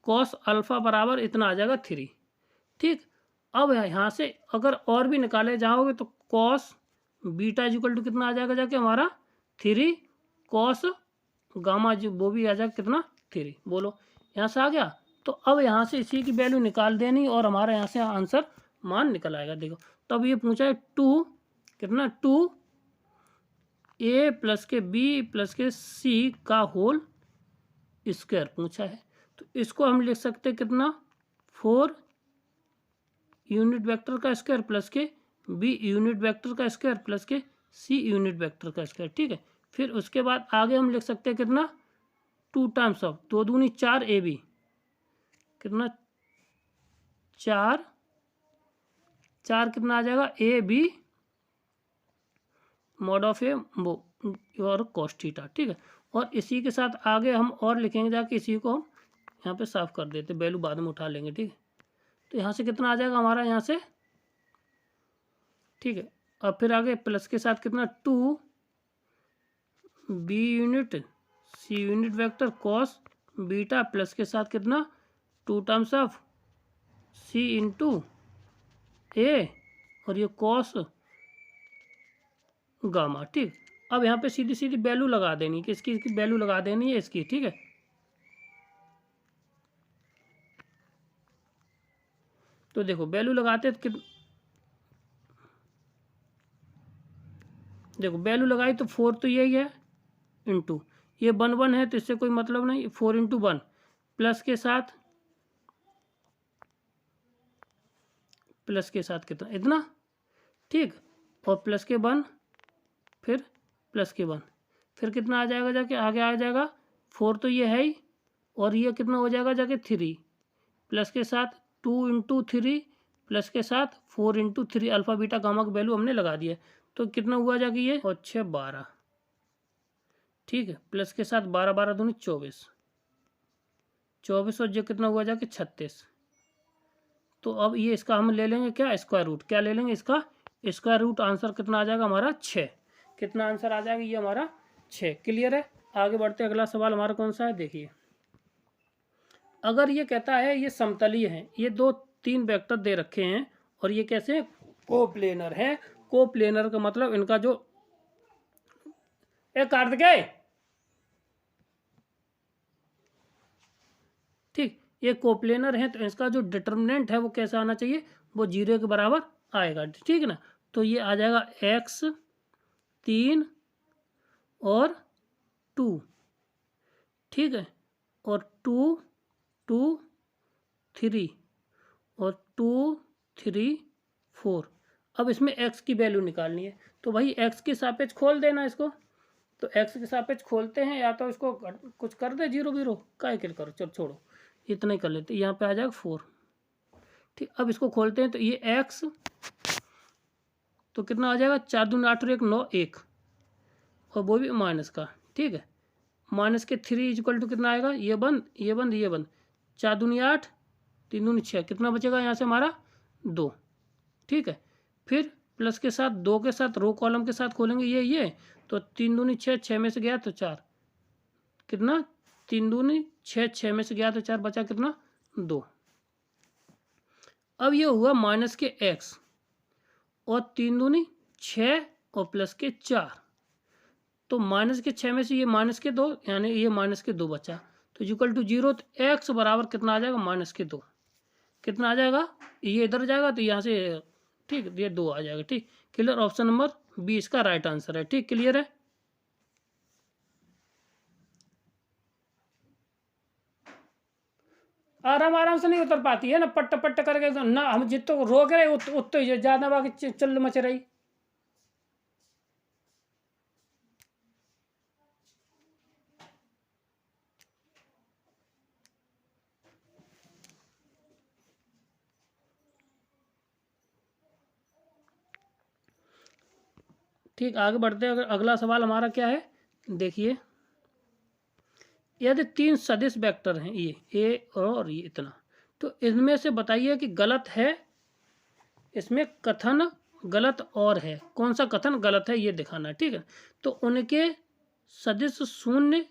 कॉस अल्फा बराबर इतना आ जाएगा 3, ठीक। अब यहाँ से अगर और भी निकाले जाओगे तो कॉस बीटा इक्वल टू कितना आ जाएगा जाके हमारा 3 कॉस गामा, जो वो भी आ जाएगा कितना 3, बोलो यहाँ से आ गया। तो अब यहाँ से इसी की वैल्यू निकाल देनी और हमारा यहाँ से आंसर मान निकल आएगा। देखो तो अब ये पूछा है 2 कितना 2 ए प्लस के बी प्लस के सी का होल स्क्वायर पूछा है, तो इसको हम लिख सकते हैं कितना 4 यूनिट वेक्टर का स्क्वायर प्लस के बी यूनिट वेक्टर का स्क्वायर प्लस के सी यूनिट वेक्टर का स्क्वायर, ठीक है। फिर उसके बाद आगे हम लिख सकते हैं कितना 2 टाइम्स ऑफ 2 दूनी 4 ए बी कितना 4 कितना आ जाएगा ए बी मॉड ऑफ ए वो और कॉस थीटा, ठीक है। और इसी के साथ आगे हम और लिखेंगे जाके, इसी को हम यहाँ पे साफ कर देते, वैल्यू बाद में उठा लेंगे, ठीक है। तो यहाँ से कितना आ जाएगा हमारा यहाँ से, ठीक है। अब फिर आगे प्लस के साथ कितना 2 B unit C unit vector cos beta plus के साथ कितना 2 times of C into A और ये कॉस गामा, ठीक। अब यहाँ पे सीधी सीधी वैल्यू लगा देनी, किसकी इसकी वैल्यू लगा देनी है इसकी, ठीक है। तो देखो वैल्यू लगाते तो देखो वैल्यू लगाई तो 4 तो यही है इंटू ये 1 है तो इससे कोई मतलब नहीं, 4 इंटू 1 प्लस के साथ कितना इतना, ठीक। और प्लस के 1 फिर प्लस के 1 फिर कितना आ जाएगा जाके आगे आ जाएगा 4 तो ये है ही, और ये कितना हो जाएगा जाके 3 प्लस के साथ 2 इंटू 3 प्लस के साथ 4 इंटू 3 अल्फा बीटा गामा की वैल्यू हमने लगा दिया, तो कितना हुआ जाके ये और 6 12, ठीक है। प्लस के साथ 12 12 दूनी 24 और जो कितना हुआ जाके 36। तो अब ये इसका हम ले लेंगे क्या स्क्वायर रूट, क्या ले लेंगे इसका स्क्वायर रूट, आंसर कितना आ जाएगा हमारा 6, कितना आंसर आ जाएगा ये हमारा 6। क्लियर है। आगे बढ़ते अगला सवाल हमारा कौन सा है, देखिए। अगर ये कहता है ये समतलीय है, ये 2-3 वेक्टर दे रखे हैं और ये कैसे कोप्लेनर है, कोप्लेनर का मतलब इनका जो कार्तिकेय, ठीक, ये कोप्लेनर है तो इसका जो डिटर्मिनेंट है वो कैसा आना चाहिए, वो 0 के बराबर आएगा, ठीक है ना। तो ये आ जाएगा x 3 और 2, ठीक है, और 2 2 3 और 2 3 4। अब इसमें x की वैल्यू निकालनी है, तो भाई x के सापेक्ष खोल देना इसको, तो x के सापेक्ष खोलते हैं, या तो इसको कुछ कर दे 0 0 काय किल करो, चलो छोड़ो इतना ही कर लेते, यहाँ पे आ जाएगा 4, ठीक। अब इसको खोलते हैं तो ये x तो कितना आ जाएगा 4 दूनी 8 और 1 9 1 और वो भी माइनस का, ठीक है। माइनस के 3 इक्वल टू कितना आएगा, ये बंद 4 दूनी 8 3 दूनी 6, कितना बचेगा यहाँ से हमारा 2, ठीक है। फिर प्लस के साथ 2 के साथ रो कॉलम के साथ खोलेंगे ये तो 3 दूनी 6 6 में से गया तो 4, कितना 3 दूनी 6 6 में से गया तो 4 बचा कितना 2। अब ये हुआ माइनस के x और 3 दूनी 6 और प्लस के 4, तो माइनस के 6 में से ये माइनस के 2 यानी ये माइनस के 2 बचा, तो इक्वल टू 0, तो x बराबर कितना आ जाएगा माइनस के 2, कितना आ जाएगा ये इधर जाएगा तो यहाँ से, ठीक, ये 2 आ जाएगा, ठीक। क्लियर, ऑप्शन नंबर बी इसका राइट आंसर है, ठीक। क्लियर है। आराम से नहीं उतर पाती है ना, पट्ट पट्ट करके ना, हम जितने रोक रहे उतने ज्यादा बाकी चल मच रही। ठीक, आगे बढ़ते हैं। अगर अगला सवाल हमारा क्या है, देखिए, यदि 3 सदिश वेक्टर हैं, ये ए और ये इतना, तो इनमें से बताइए कि गलत है, इसमें कथन गलत और है, कौन सा कथन गलत है ये दिखाना है। ठीक है, तो उनके सदिश शून्य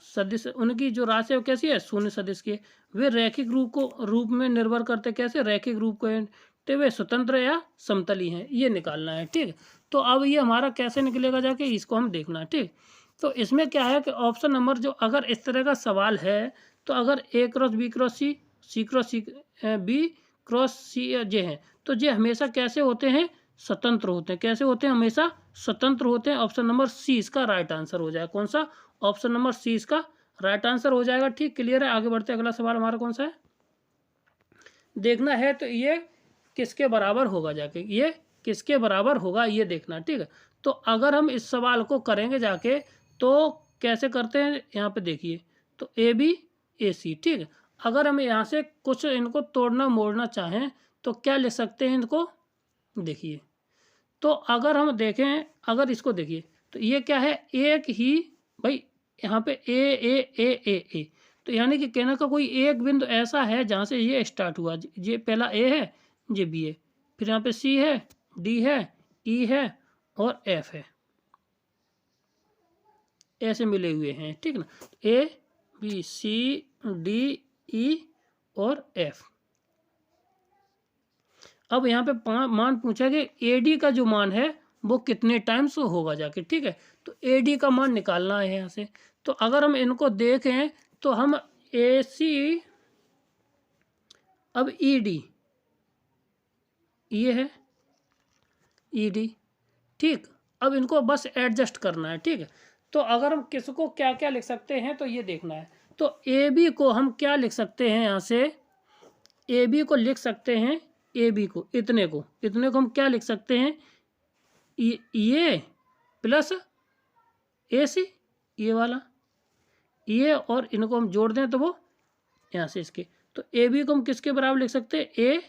सदिश, उनकी जो राशि है वो कैसी है, शून्य सदिश की, वे रैखिक रूप में निर्भर करते, कैसे, रैखिक रूप को, तो वे स्वतंत्र या समतली हैं, ये निकालना है। ठीक, तो अब ये हमारा कैसे निकलेगा जाके, इसको हम देखना है। ठीक, तो इसमें क्या है कि ऑप्शन नंबर जो, अगर इस तरह का सवाल है तो अगर ए क्रॉस बी क्रॉस सी, सी क्रॉस सी, बी क्रॉस सी जे हैं, तो ये हमेशा कैसे होते हैं, स्वतंत्र होते हैं। कैसे होते हैं, हमेशा स्वतंत्र होते हैं। ऑप्शन नंबर सी इसका राइट आंसर हो जाएगा। कौन सा, ऑप्शन नंबर सी इसका राइट आंसर हो जाएगा। ठीक, क्लियर है। आगे बढ़ते, अगला सवाल हमारा कौन सा है, देखना है। तो ये किसके बराबर होगा जाके, ये किसके बराबर होगा ये देखना। ठीक है, तो अगर हम इस सवाल को करेंगे जाके तो कैसे करते हैं, यहाँ पे देखिए, तो ए बी ए सी। ठीक है, अगर हम यहाँ से कुछ इनको तोड़ना मोड़ना चाहें तो क्या लिख सकते हैं इनको, देखिए, तो अगर हम देखें, अगर इसको देखिए तो ये क्या है, एक ही भाई, यहाँ पे ए ए ए ए ए, तो यानी कि कहने का कोई एक बिंदु ऐसा है जहाँ से ये स्टार्ट हुआ, ये पहला ए है, ये बी है, फिर यहाँ पे सी है, डी है, ई है और एफ है, ऐसे मिले हुए हैं। ठीक ना, A B C D E और एफ। अब यहाँ पे मान पूछा कि ए डी का जो मान है वो कितने टाइम्स होगा जाके। ठीक है, तो ए डी का मान निकालना है यहाँ से। तो अगर हम इनको देखें तो हम ए सी, अब ई डी, ये है ई डी। ठीक, अब इनको बस एडजस्ट करना है। ठीक है, तो अगर हम किसको क्या क्या लिख सकते हैं तो ये देखना है। तो ए बी को हम क्या लिख सकते हैं, यहाँ से ए बी को लिख सकते हैं, ए बी को, इतने को हम क्या लिख सकते हैं, ये प्लस ए सी, ये वाला, ये, और इनको हम जोड़ दें तो वो यहाँ से इसके, तो ए बी को हम किसके बराबर लिख सकते हैं, ए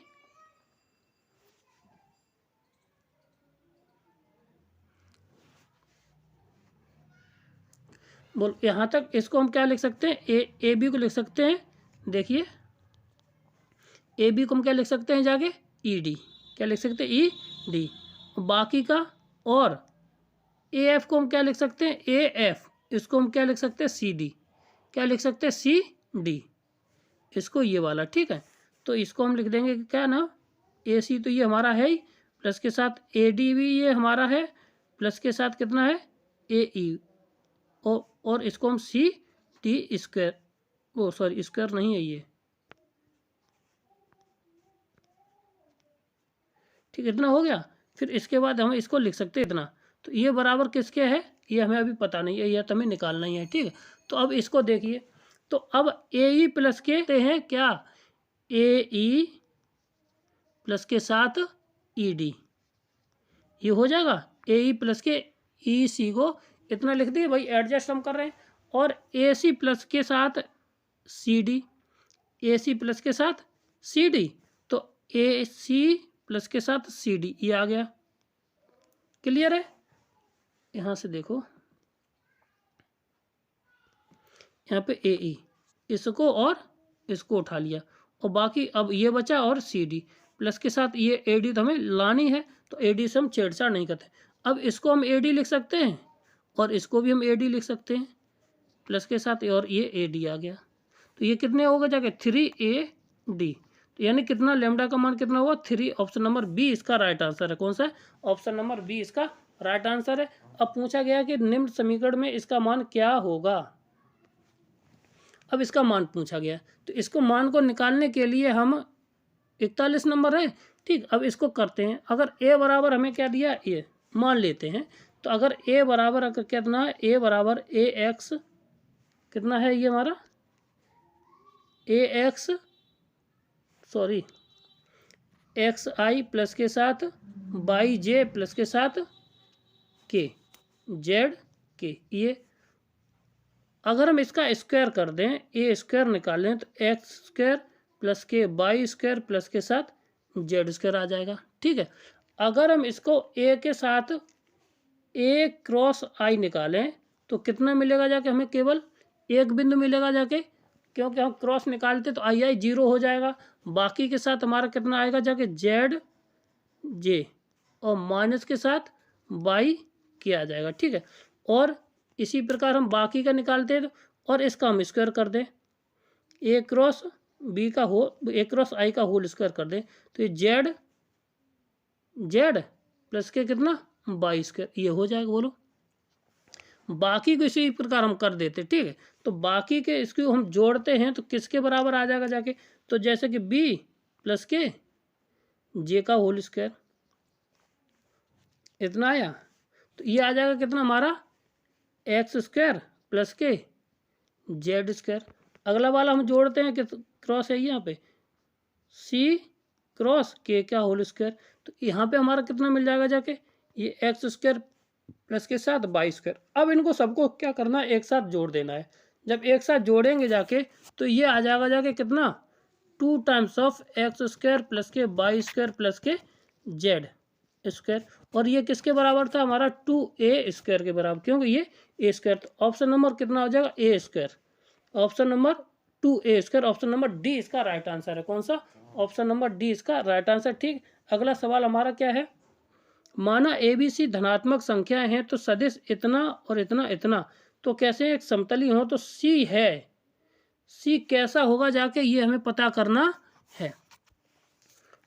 बोल, यहाँ तक इसको हम क्या लिख सकते हैं, ए बी को लिख सकते हैं, देखिए, ए बी को हम क्या लिख सकते हैं जाके, ई डी, क्या लिख सकते हैं, ई डी, बाकी का, और ए एफ को हम क्या लिख सकते हैं, ए एफ, इसको हम क्या लिख सकते हैं, सी डी, क्या लिख सकते हैं, सी डी, इसको ये वाला। ठीक है, तो इसको हम लिख देंगे कि क्या ना, ए सी तो ये हमारा है ही, प्लस के साथ ए डी भी ये हमारा है, प्लस के साथ कितना है, ए ई, और इसको हम सी डी स्क्वायर, ओ सॉरी स्क्वायर नहीं है ये, ठीक, इतना हो गया। फिर इसके बाद हम इसको लिख सकते हैं इतना, तो ये बराबर किसके है, ये हमें अभी पता नहीं है, यह तो हमें निकालना ही है। ठीक है, तो अब इसको देखिए, तो अब ए ई प्लस के हैं क्या, ए ई प्लस के साथ ई डी, ये हो जाएगा, ए ई प्लस के ई सी को इतना लिख दिए भाई, एडजस्ट हम कर रहे हैं, और ए सी प्लस के साथ सी डी, ए सी प्लस के साथ सी डी, तो ए सी प्लस के साथ सी डी, ये आ गया। क्लियर है, यहाँ से देखो, यहाँ पे ए ई, इसको और इसको उठा लिया, और बाकी अब ये बचा, और सी डी प्लस के साथ ये ए डी तो हमें लानी है, तो ए डी से हम छेड़छाड़ नहीं करते। अब इसको हम ए डी लिख सकते हैं, और इसको भी हम ए डी लिख सकते हैं प्लस के साथ, और ये ए डी आ गया, तो ये कितने होगा जाके, 3AD, तो यानी कितना, लेमडा का मान कितना हुआ, 3। ऑप्शन नंबर बी इसका राइट आंसर है। कौन सा है, ऑप्शन नंबर बी इसका राइट आंसर है। अब पूछा गया कि निम्न समीकरण में इसका मान क्या होगा, अब इसका मान पूछा गया, तो इसको मान को निकालने के लिए हम 41 नंबर है। ठीक, अब इसको करते हैं, अगर ए बराबर हमें क्या दिया, ये मान लेते हैं, तो अगर ए बराबर, अगर कितना है, ए बराबर ए एक्स, कितना है ये हमारा, ए एक्स, सॉरी एक्स आई प्लस के साथ बाई जे प्लस के साथ के जेड के, ये अगर हम इसका स्क्वायर कर दें, ए स्क्वायर निकालें, तो एक्स स्क्वायर प्लस के बाई स्क्वायर प्लस के साथ जेड स्क्वायर आ जाएगा। ठीक है, अगर हम इसको ए के साथ ए क्रॉस आई निकालें तो कितना मिलेगा जाके, हमें केवल एक बिंदु मिलेगा जाके, क्योंकि हम क्रॉस निकालते तो आई 0 हो जाएगा। बाकी के साथ हमारा कितना आएगा जाके जेड जे, और माइनस के साथ बाई के आ जाएगा, ठीक है। और इसी प्रकार हम बाकी का निकालते हैं और इसका हम स्क्वायर कर दें, ए क्रॉस आई का होल स्क्वायर कर दें, तो ये जेड प्लस के कितना बाई स्क्वायर, ये हो जाएगा। बोलो, बाकी को इसी प्रकार हम कर देते, ठीक है। तो बाकी के इसको हम जोड़ते हैं तो किसके बराबर आ जाएगा जाके, तो जैसे कि बी प्लस के जे का होल स्क्वायर, इतना आया, तो ये आ जाएगा कितना हमारा एक्स स्क्वायर प्लस के जेड स्क्वायर। अगला वाला हम जोड़ते हैं कि क्रॉस है यहाँ पे सी क्रॉस के का होल स्क्वायर, तो यहाँ पे हमारा कितना मिल जाएगा जाके, ये एक्स स्क्वायर प्लस के साथ बाई स्क्वायर। अब इनको सबको क्या करना है, एक साथ जोड़ देना है। जब एक साथ जोड़ेंगे जाके तो ये आ जाएगा जाके कितना 2 times of x square plus के बाई स्क्वायर प्लस के जेड स्क्वायर, और ये किसके बराबर था हमारा 2a स्क्वायर के बराबर, क्योंकि ये ए स्क्वायर। तो ऑप्शन नंबर कितना हो जाएगा A square, option number 2a square, option number D इसका राइट आंसर है। कौन सा, ऑप्शन नंबर डी इसका राइट आंसर, ठीक। अगला सवाल हमारा क्या है, माना ABC धनात्मक संख्याएं हैं तो सदिश इतना और इतना इतना तो कैसे एक समतली हो, तो C है, C कैसा होगा जाके ये हमें पता करना है,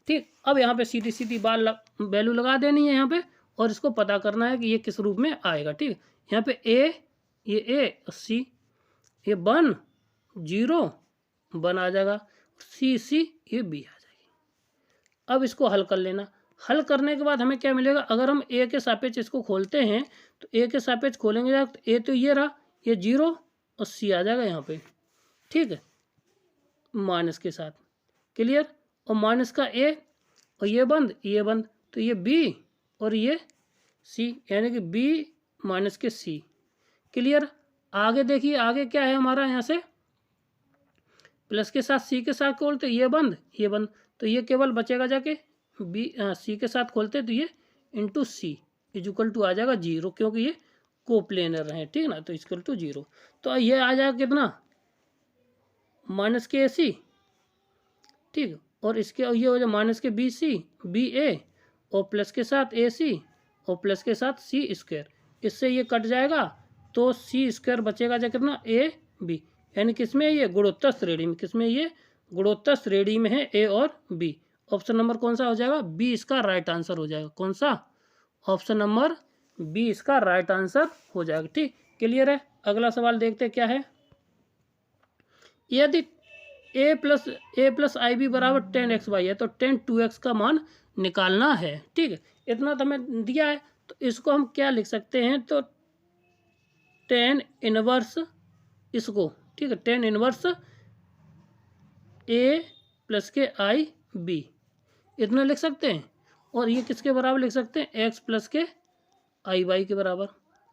ठीक। अब यहाँ पे सीधी सीधी वैल्यू लगा देनी है यहाँ पे, और इसको पता करना है कि ये किस रूप में आएगा, ठीक। यहाँ पे ये A C, ये 1 0 1 आ जाएगा, C ये B आ जाएगी। अब इसको हल कर लेना। हल करने के बाद हमें क्या मिलेगा, अगर हम ए के सापेक्ष इसको खोलते हैं तो ए के सापेक्ष खोलेंगे तो ए तो ये रहा, ये 0 और सी आ जाएगा यहाँ पे, ठीक है, माइनस के साथ, क्लियर। और माइनस का ए और ये बंद, तो ये बी और ये सी, यानी कि बी माइनस के सी, क्लियर। आगे देखिए, आगे क्या है हमारा, यहाँ से प्लस के साथ सी के साथ खोलते ये बंद, तो ये केवल बचेगा जाके बी सी के साथ खोलते तो ये इंटू सी इक्वल टू आ जाएगा 0, क्योंकि ये कोप्लेनर है, ठीक ना, तो इक्वल टू 0। तो ये आ जाएगा कितना माइनस के AC, ठीक, और इसके ये हो जाए माइनस के BA और प्लस के साथ AC और प्लस के साथ C स्क्वायर, इससे ये कट जाएगा तो C स्क्वायर बचेगा जो कितना AB, यानी किसमें ये गुणोत्तर श्रेणी में, किसमें ये गुणोत्तर श्रेणी में है A और B। ऑप्शन नंबर कौन सा हो जाएगा, बी इसका राइट आंसर हो जाएगा। कौन सा, ऑप्शन नंबर बी इसका राइट आंसर हो जाएगा, ठीक, क्लियर है। अगला सवाल देखते क्या है, यदि a प्लस IB बराबर 10xy है तो 10 2x का मान निकालना है, ठीक है। इतना तो हमें दिया है, तो इसको हम क्या लिख सकते हैं, तो 10 इनवर्स इसको, ठीक है, 10 इनवर्स a प्लस के IB इतना लिख सकते हैं, और ये किसके बराबर लिख सकते हैं, x प्लस के IY के बराबर,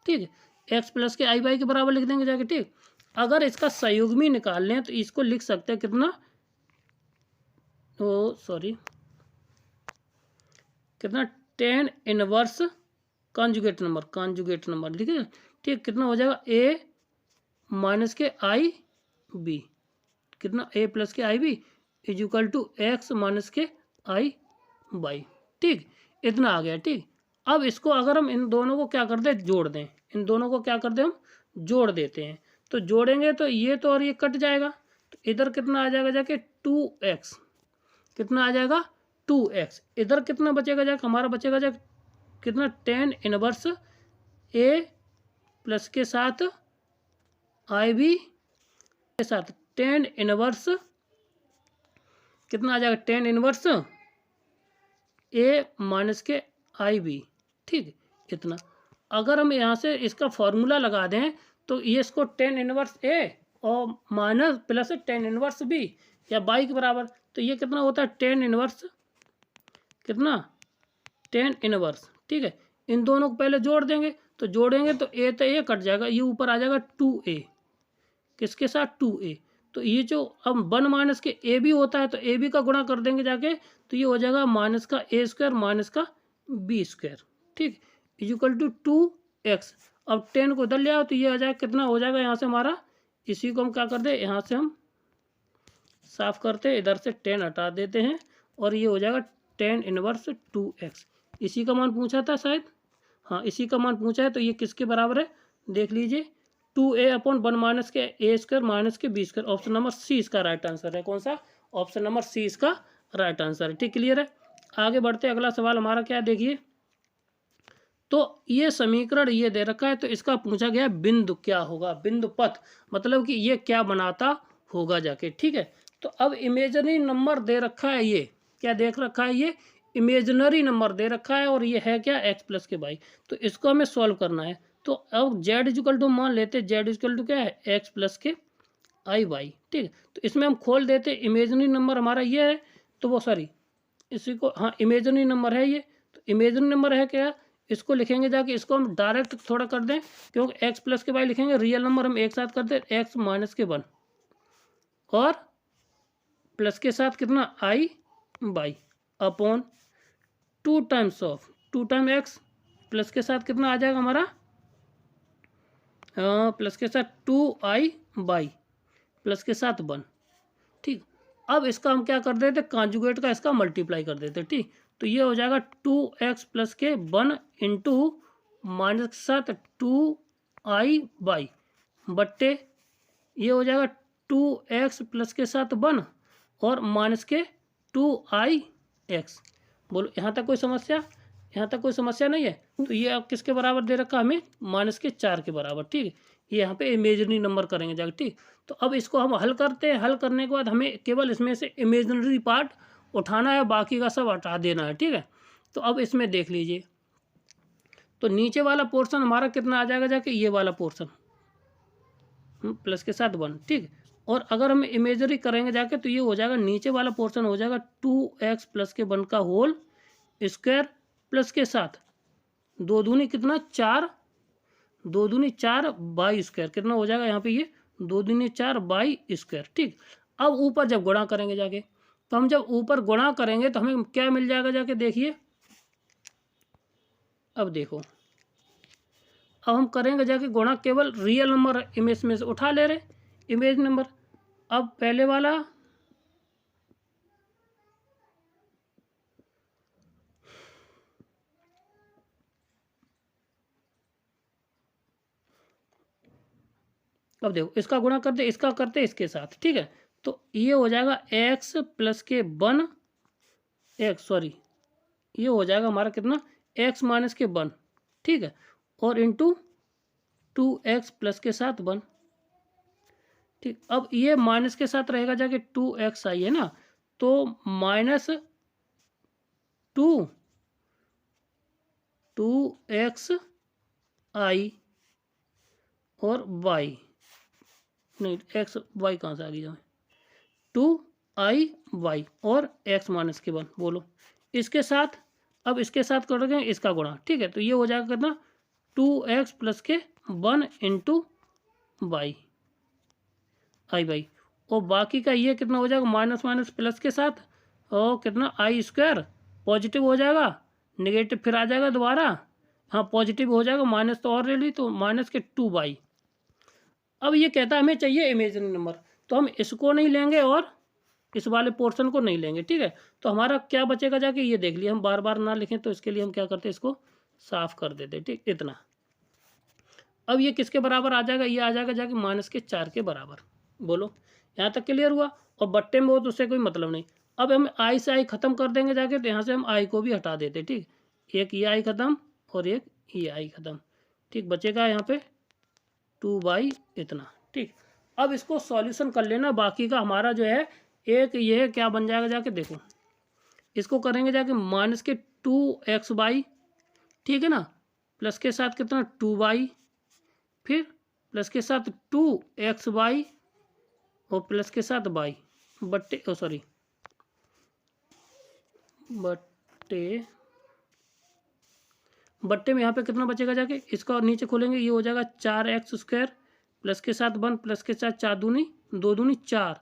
ठीक है, x प्लस के IY के बराबर लिख देंगे जाके, ठीक। अगर इसका संयुग्मी निकाल लें तो इसको लिख सकते हैं कितना, कितना 10 इनवर्स कॉन्जुगेट नंबर लिख है, ठीक, कितना हो जाएगा a माइनस के IB, कितना a प्लस के IB equal to x minus के IY, ठीक, इतना आ गया, ठीक। अब इसको अगर हम इन दोनों को क्या करते हैं, जोड़ दें, इन दोनों को क्या करते हैं हम जोड़ देते हैं, तो जोड़ेंगे तो ये तो और ये कट जाएगा, तो इधर कितना आ जाएगा जाके 2x, कितना आ जाएगा 2x, इधर कितना बचेगा जाके, हमारा बचेगा जाके कितना 10 इनवर्स a प्लस के साथ IB के साथ 10 इनवर्स कितना आ जाएगा 10 इनवर्स a माइनस के IB, ठीक, इतना। अगर हम यहाँ से इसका फॉर्मूला लगा दें तो ये इसको 10 इनवर्स A और माइनस प्लस 10 इनवर्स B या बाई के बराबर, तो ये कितना होता है 10 इनवर्स कितना 10 इनवर्स, ठीक है। इन दोनों को पहले जोड़ देंगे, तो जोड़ेंगे तो A तो A कट जाएगा, ये ऊपर आ जाएगा 2A, किसके साथ 2A, तो ये जो अब 1 माइनस के AB होता है तो AB का गुणा कर देंगे जाके, तो ये हो जाएगा माइनस का A स्क्वायर माइनस का B स्क्वायर, ठीक, इक्वल टू एक्स। अब 10 को इधर ले आओ तो ये आ जाएगा कितना हो जाएगा यहाँ से हमारा, इसी को हम क्या कर दे, यहाँ से हम साफ करते हैं, इधर से 10 हटा देते हैं और ये हो जाएगा 10 इनवर्स 2x। इसी का मान पूछा था शायद, हाँ इसी का मान पूछा है। तो ये किसके बराबर है देख लीजिए, 2a/1 माइनस के a स्क्वायर माइनस के b square. Option number C इसका राइट आंसर है। कौन सा, ऑप्शन नंबर सी इसका राइट आंसर है। ठीक, क्लियर है। आगे बढ़ते, अगला सवाल हमारा क्या है देखिए। तो ये समीकरण ये दे रखा है, तो इसका पूछा गया बिंदु क्या होगा, बिंदु पथ, मतलब कि ये क्या बनाता होगा जाके। ठीक है, तो अब इमेजिनरी नंबर दे रखा है, ये क्या देख रखा है, ये इमेजिनरी नंबर दे रखा है और ये है क्या, एक्स प्लस के वाई। तो इसको हमें सॉल्व करना है। तो अब जेड इक्वल टू मान लेते, जेड इक्वल टू क्या है, एक्स प्लस के आई वाई। ठीक है, तो इसमें हम खोल देते, इमेजिनरी नंबर हमारा ये है, तो वो सॉरी इसी को, हाँ इमेजिनरी नंबर है ये, तो इमेजिनरी नंबर है क्या, इसको लिखेंगे जाके, इसको हम डायरेक्ट थोड़ा कर दें, क्योंकि एक्स प्लस के वाई लिखेंगे, रियल नंबर हम एक साथ कर दें, एक्स माइनस के 1 और प्लस के साथ कितना I by upon 2 times of 2 time X, plus के साथ कितना आ जाएगा हमारा, प्लस के साथ 2i बाई प्लस के साथ 1। ठीक, अब इसका हम क्या कर देते, कॉन्जुगेट का इसका मल्टीप्लाई कर देते। ठीक, तो ये हो जाएगा 2x प्लस के 1 इंटू माइनस के साथ 2i बाई बट्टे ये हो जाएगा 2x प्लस के साथ 1 और माइनस के 2ix। बोलो यहाँ तक कोई समस्या, यहाँ तक कोई समस्या नहीं है। तो ये अब किसके बराबर दे रखा हमें, -4 के बराबर। ठीक है, ये यहाँ पे इमेजिनरी नंबर करेंगे जाकर। ठीक, तो अब इसको हम हल करते हैं। हल करने के बाद हमें केवल इसमें से इमेजिनरी पार्ट उठाना है, बाकी का सब हटा देना है। ठीक है, तो अब इसमें देख लीजिए, तो नीचे वाला पोर्शन हमारा कितना आ जाएगा जाके, ये वाला पोर्शन प्लस के साथ 1। ठीक, और अगर हम इमेजनरी करेंगे जाके तो ये हो जाएगा, नीचे वाला पोर्शन हो जाएगा 2x प्लस के 1 का होल स्क्वायर प्लस के साथ 2 दूनी कितना 4, 2 दूनी 4 बाई स्क्वायर कितना हो जाएगा यहाँ पे, ये 2 दूनी 4 बाई स्क्वायर। ठीक, अब ऊपर जब गुणा करेंगे जाके, तो हम जब ऊपर गुणा करेंगे तो हमें क्या मिल जाएगा जाके देखिए। अब देखो, अब हम करेंगे जाके गुणा, केवल रियल नंबर इमेज में से उठा ले रहे इमेज नंबर। अब पहले वाला अब देखो, इसका गुणा करते, इसका करते इसके साथ। ठीक है, तो ये हो जाएगा x प्लस के 1 एक्स, सॉरी ये हो जाएगा हमारा कितना, x माइनस के 1। ठीक है, और इंटू 2x प्लस के साथ 1। ठीक, अब ये माइनस के साथ रहेगा जाके 2x आई है ना, तो -2x आई और y, नहीं एक्स वाई कहाँ से आ गई, 2i और x माइनस के 1। बोलो इसके साथ, अब इसके साथ करोगे इसका गुणा। ठीक है, तो ये हो जाएगा कितना, 2x प्लस के 1 इंटू वाई आई बाई, और बाकी का ये कितना हो जाएगा, माइनस माइनस प्लस के साथ और कितना आई स्क्वायर, पॉजिटिव हो जाएगा, नेगेटिव फिर आ जाएगा दोबारा, हाँ पॉजिटिव हो जाएगा, माइनस तो और ले ली, तो माइनस के 2y। अब ये कहता है हमें चाहिए इमेजिनरी नंबर, तो हम इसको नहीं लेंगे और इस वाले पोर्शन को नहीं लेंगे। ठीक है, तो हमारा क्या बचेगा जाके, ये देख लिया, हम बार बार ना लिखें तो इसके लिए हम क्या करते हैं, इसको साफ कर देते। ठीक, इतना। अब ये किसके बराबर आ जाएगा, ये आ जाएगा जाके -4 के बराबर। बोलो यहाँ तक क्लियर हुआ, और बट्टे में हो तो उससे कोई मतलब नहीं। अब हम आई से आई खत्म कर देंगे जाके, तो यहाँ से हम आई को भी हटा देते। ठीक, एक ये आई खत्म और एक ये आई खत्म। ठीक, बचेगा यहाँ पे 2 इतना। ठीक, अब इसको सॉल्यूशन कर लेना, बाकी का हमारा जो है एक ये क्या बन जाएगा जाके देखो, इसको करेंगे जाके माइनस के 2x/, ठीक है ना, प्लस के साथ कितना 2y, फिर प्लस के साथ 2x/, और प्लस के साथ y बट्टे, ओ सॉरी बट्टे में यहाँ पे कितना बचेगा जाके, इसका नीचे खोलेंगे, ये हो जाएगा 4x² प्लस के साथ 1 प्लस के साथ 4 दूनी 2 दूनी 4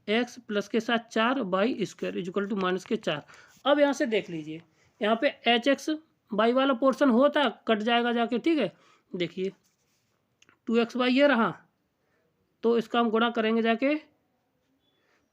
x प्लस के साथ 4 बाई स्क्वायर इक्वल टू -4। अब यहाँ से देख लीजिए, यहाँ पे hx वाई वाला पोर्शन होता है, कट जाएगा जाके। ठीक है, देखिए 2xy ये रहा, तो इसका हम गुणा करेंगे जाके,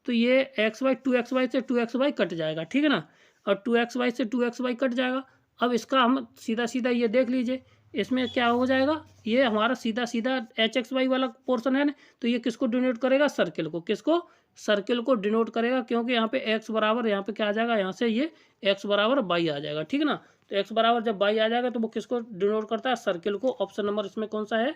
तो ये xy 2xy से 2xy कट जाएगा, ठीक है ना, और 2xy से 2xy कट जाएगा। अब इसका हम सीधा सीधा ये देख लीजिए, इसमें क्या हो जाएगा, ये हमारा सीधा सीधा hxy वाला पोर्शन है ना, तो ये किसको डिनोट करेगा, सर्किल को, किसको, सर्किल को डिनोट करेगा, क्योंकि यहाँ पे x बराबर, यहाँ पे क्या आ जाएगा, यहाँ से ये x बराबर y आ जाएगा, ठीक है ना। तो x बराबर जब y आ जाएगा तो वो किसको डिनोट करता है, सर्किल को। ऑप्शन नंबर इसमें कौन सा है,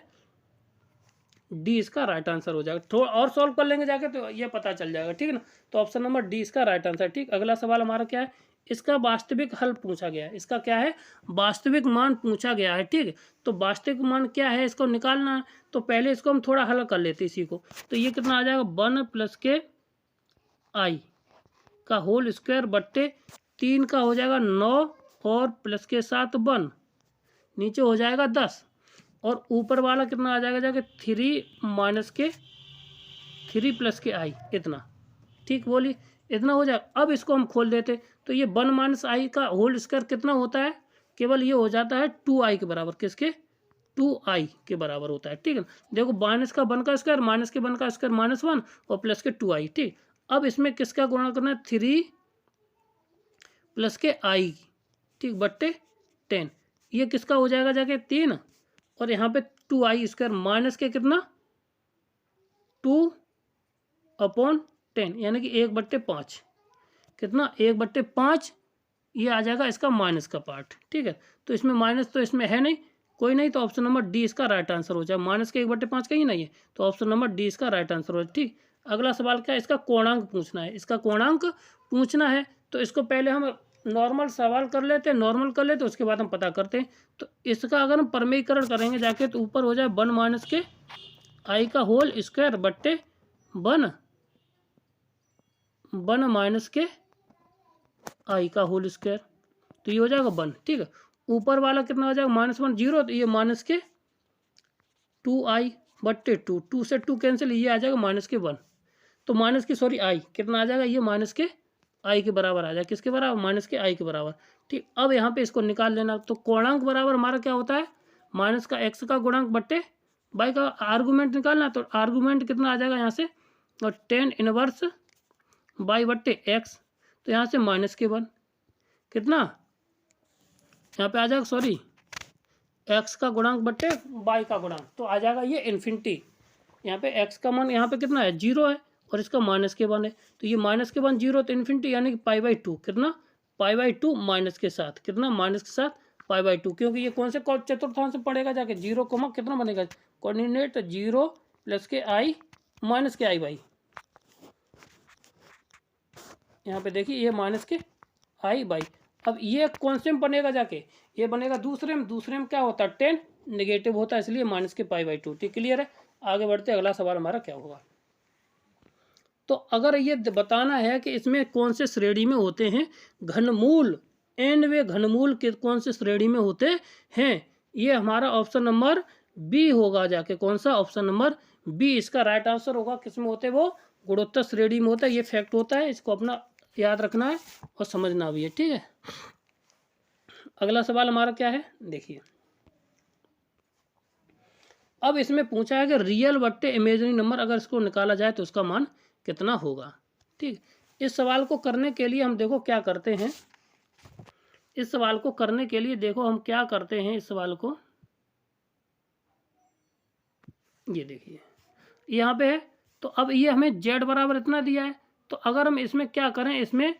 डी इसका राइट आंसर हो जाएगा। थोड़ा और सॉल्व कर लेंगे जाके तो ये पता चल जाएगा, ठीक है ना। तो ऑप्शन नंबर डी इसका राइट आंसर। ठीक, अगला सवाल हमारा क्या है, इसका वास्तविक हल पूछा गया है। इसका क्या है, वास्तविक मान पूछा गया है, ठीक है। तो वास्तविक मान क्या है, इसको निकालना है। तो पहले इसको हम थोड़ा हल कर लेते हैं इसी को। तो ये कितना आ जाएगा, 1 + के आई का होल स्क्वायर बट्टे 3 का हो जाएगा 9 और प्लस के साथ 1, नीचे हो जाएगा 10 और ऊपर वाला कितना आ जाएगा जाके 3 + के आई, इतना। ठीक, बोलिए इतना हो जाएगा। अब इसको हम खोल देते तो ये 1 - आई का होल स्क्वायर कितना होता है, केवल ये हो जाता है 2i के बराबर। किसके, 2i के बराबर होता है, ठीक है। देखो माइनस का 1 का स्क्वायर, माइनस के 1 का स्क्वायर -1 और प्लस के 2i। ठीक, अब इसमें किसका गुणा करना है, 3 + के आई, ठीक, बट्टे 10। ये किसका हो जाएगा जाके 3 और यहाँ पे 2i स्क्वायर माइनस के कितना 2/10 यानी कि 1/5, कितना 1/5, ये आ जाएगा इसका माइनस का पार्ट। ठीक है, तो इसमें माइनस तो इसमें है नहीं, कोई नहीं, तो ऑप्शन नंबर डी इसका राइट आंसर हो जाए। माइनस के 1/5 कहीं नहीं है, तो ऑप्शन नंबर डी इसका राइट आंसर हो जाए। ठीक, अगला सवाल क्या है, इसका कोणांक पूछना है। इसका कोणांक पूछना है तो इसको पहले हम नॉर्मल सवाल कर लेते हैं, नॉर्मल कर लेते उसके बाद हम पता करते हैं। तो इसका अगर हम परमीकरण करेंगे जाके तो ऊपर हो जाए 1 - के आई का होल स्क्वायर बट्टे 1 के आई का होल स्क्वायर, तो ये हो जाएगा 1। ठीक है, ऊपर वाला कितना हो जाएगा -1 0, तो ये माइनस के 2i बट्टे 2, 2 से 2 कैंसिल, ये आ जाएगा माइनस के 1, तो माइनस की सॉरी आई कितना आ जाएगा, ये माइनस के आई के बराबर आ जाएगा। किसके बराबर, माइनस के आई के बराबर। ठीक, अब यहाँ पे इसको निकाल लेना। तो कोणांक बराबर हमारा क्या होता है, माइनस का x का गुणांक बट्टे y का आर्गूमेंट निकालना। तो आर्गूमेंट कितना आ जाएगा यहाँ से, और 10 इनवर्स y बट्टे x, तो यहाँ से माइनस के 1 कितना यहाँ पे आ जाएगा, सॉरी x का गुणांक बट्टे y का गुणांक, तो आ जाएगा ये इन्फिनिटी। यहाँ पे x का मान यहाँ पे कितना है, 0 है और इसका माइनस के 1 है, तो ये माइनस के 1 0 तो इन्फिनिटी यानी कि π/2, कितना π/2 माइनस के साथ, कितना माइनस के साथ π/2, क्योंकि ये कौन से चतुर्थांश में पड़ेगा जाके 0, कितना बनेगा कोऑर्डिनेट 0 + के i माइनस के i/, यहाँ पे देखिए ये माइनस के i/। अब ये कौन से में बनेगा जाके, ये बनेगा दूसरे में क्या होता है 10 नेगेटिव होता है, इसलिए माइनस के π/2। ठीक, क्लियर है। आगे बढ़ते अगला सवाल हमारा क्या होगा। तो अगर ये बताना है कि इसमें कौन से श्रेणी में होते हैं घनमूल, एन वे घनमूल के कौन से श्रेणी में होते हैं, ये हमारा ऑप्शन नंबर बी होगा जाके। कौन सा, ऑप्शन नंबर बी इसका राइट आंसर होगा। किसमें होते हैं वो, गुणोत्तर श्रेणी में होता है। ये फैक्ट होता है, इसको अपना याद रखना है और समझना भी है। ठीक है, अगला सवाल हमारा क्या है, देखिए। अब इसमें पूछा है कि रियल बट्टे इमेजिनरी नंबर अगर इसको निकाला जाए तो उसका मान कितना होगा। ठीक, इस सवाल को करने के लिए हम देखो क्या करते हैं, इस सवाल को करने के लिए देखो हम क्या करते हैं। इस सवाल को ये देखिए यहाँ पे है, तो अब ये हमें z बराबर इतना दिया है, तो अगर हम इसमें क्या करें, इसमें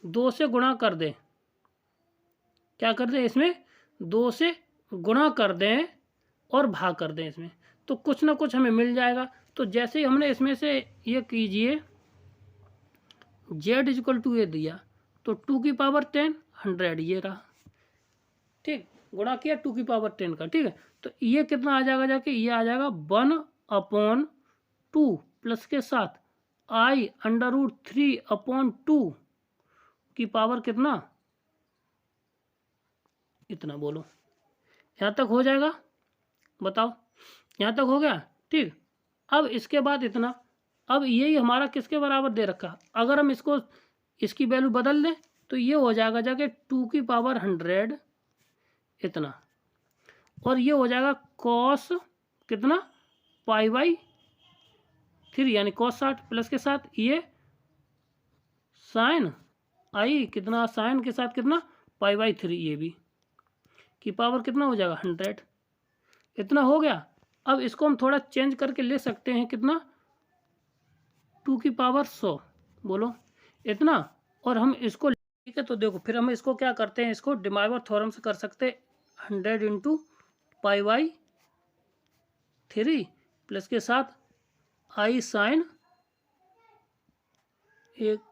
2 से गुणा कर दें, क्या कर दें, इसमें 2 से गुणा कर दें और भाग कर दें इसमें, तो कुछ ना कुछ हमें मिल जाएगा। तो जैसे ही हमने इसमें से ये कीजिए z = ये दिया, तो 2 की पावर 10 100 ये रहा। ठीक, गुणा किया 2 की पावर 10 का। ठीक है, तो ये कितना आ जाएगा जाके, ये आ जाएगा 1/2 प्लस के साथ i√3/2 की पावर कितना, इतना। बोलो यहाँ तक हो जाएगा, बताओ यहाँ तक हो गया। ठीक, अब इसके बाद इतना, अब यही हमारा किसके बराबर दे रखा, अगर हम इसको इसकी वैल्यू बदल दें तो ये हो जाएगा जाके 2 की पावर 100 इतना। और ये हो जाएगा कॉस कितना π/3 यानी कॉस 60 प्लस के साथ ये साइन आई कितना साइन के साथ कितना π/3 ये भी की पावर कितना हो जाएगा 100। इतना हो गया। अब इसको हम थोड़ा चेंज करके ले सकते हैं कितना 2⁻100 बोलो इतना। और हम इसको ठीक है तो देखो फिर हम इसको क्या करते हैं इसको डिमाइवर थ्योरम से कर सकते हैं 100 × π/3 प्लस के साथ आई साइन 100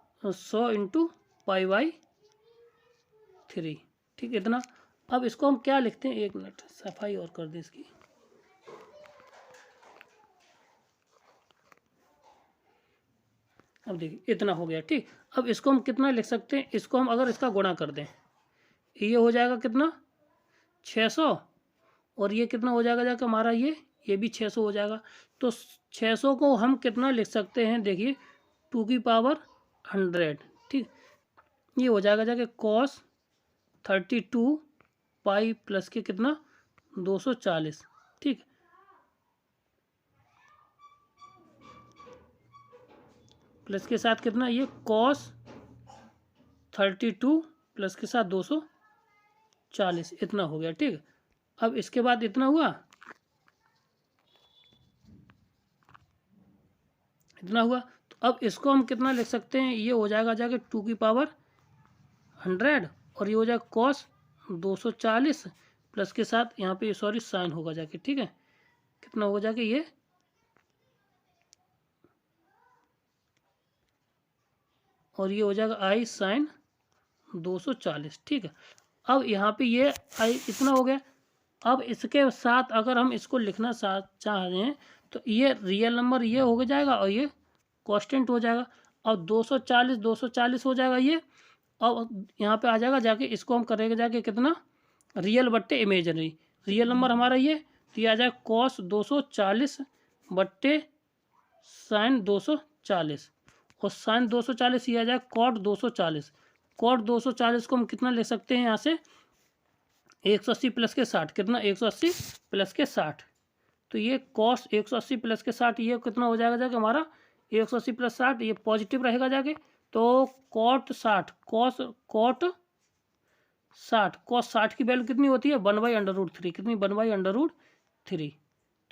× π/3 ठीक इतना। अब इसको हम क्या लिखते हैं, एक मिनट सफाई और कर दे इसकी। अब देखिए इतना हो गया ठीक। अब इसको हम कितना लिख सकते हैं, इसको हम अगर इसका गुणा कर दें ये हो जाएगा कितना 600 और ये कितना हो जाएगा जाकर हमारा ये भी 600 हो जाएगा। तो 600 को हम कितना लिख सकते हैं देखिए 2⁻100 ठीक। ये हो जाएगा जाके cos 32 पाई प्लस के कितना 240 ठीक। प्लस के साथ कितना ये cos 32 प्लस के साथ 240 इतना हो गया ठीक। अब इसके बाद इतना हुआ इतना हुआ। तो अब इसको हम कितना लिख सकते हैं, ये हो जाएगा जाके 2⁻100 और ये हो जाएगा cos 240 प्लस के साथ यहाँ पे सॉरी साइन होगा जाके ठीक है। कितना होगा जाके ये और ये हो जाएगा आई साइन 240 ठीक है। अब यहाँ पे ये आई इतना हो गया। अब इसके साथ अगर हम इसको लिखना चाह रहे हैं तो ये रियल नंबर ये हो जाएगा और ये कांस्टेंट हो जाएगा और 240 हो जाएगा ये। अब यहाँ पे आ जाएगा जाके इसको हम करेंगे जाके कितना रियल बट्टे इमेजनरी। रियल नंबर हमारा ये तो ये आ जाएगा cos 240 बट्टे साइन 240 और साइन 240 ये आ जाएगा cot 240। cot 240 को हम कितना ले सकते हैं यहाँ से 180 प्लस के 60 कितना 180 प्लस के 60। तो ये cos 180 प्लस के 60 ये कितना हो जाएगा जाके हमारा 180 प्लस 60 ये पॉजिटिव रहेगा जाके। तो cot 60 cos 60 की वैल्यू कितनी होती है 1/√3 कितनी 1/√3।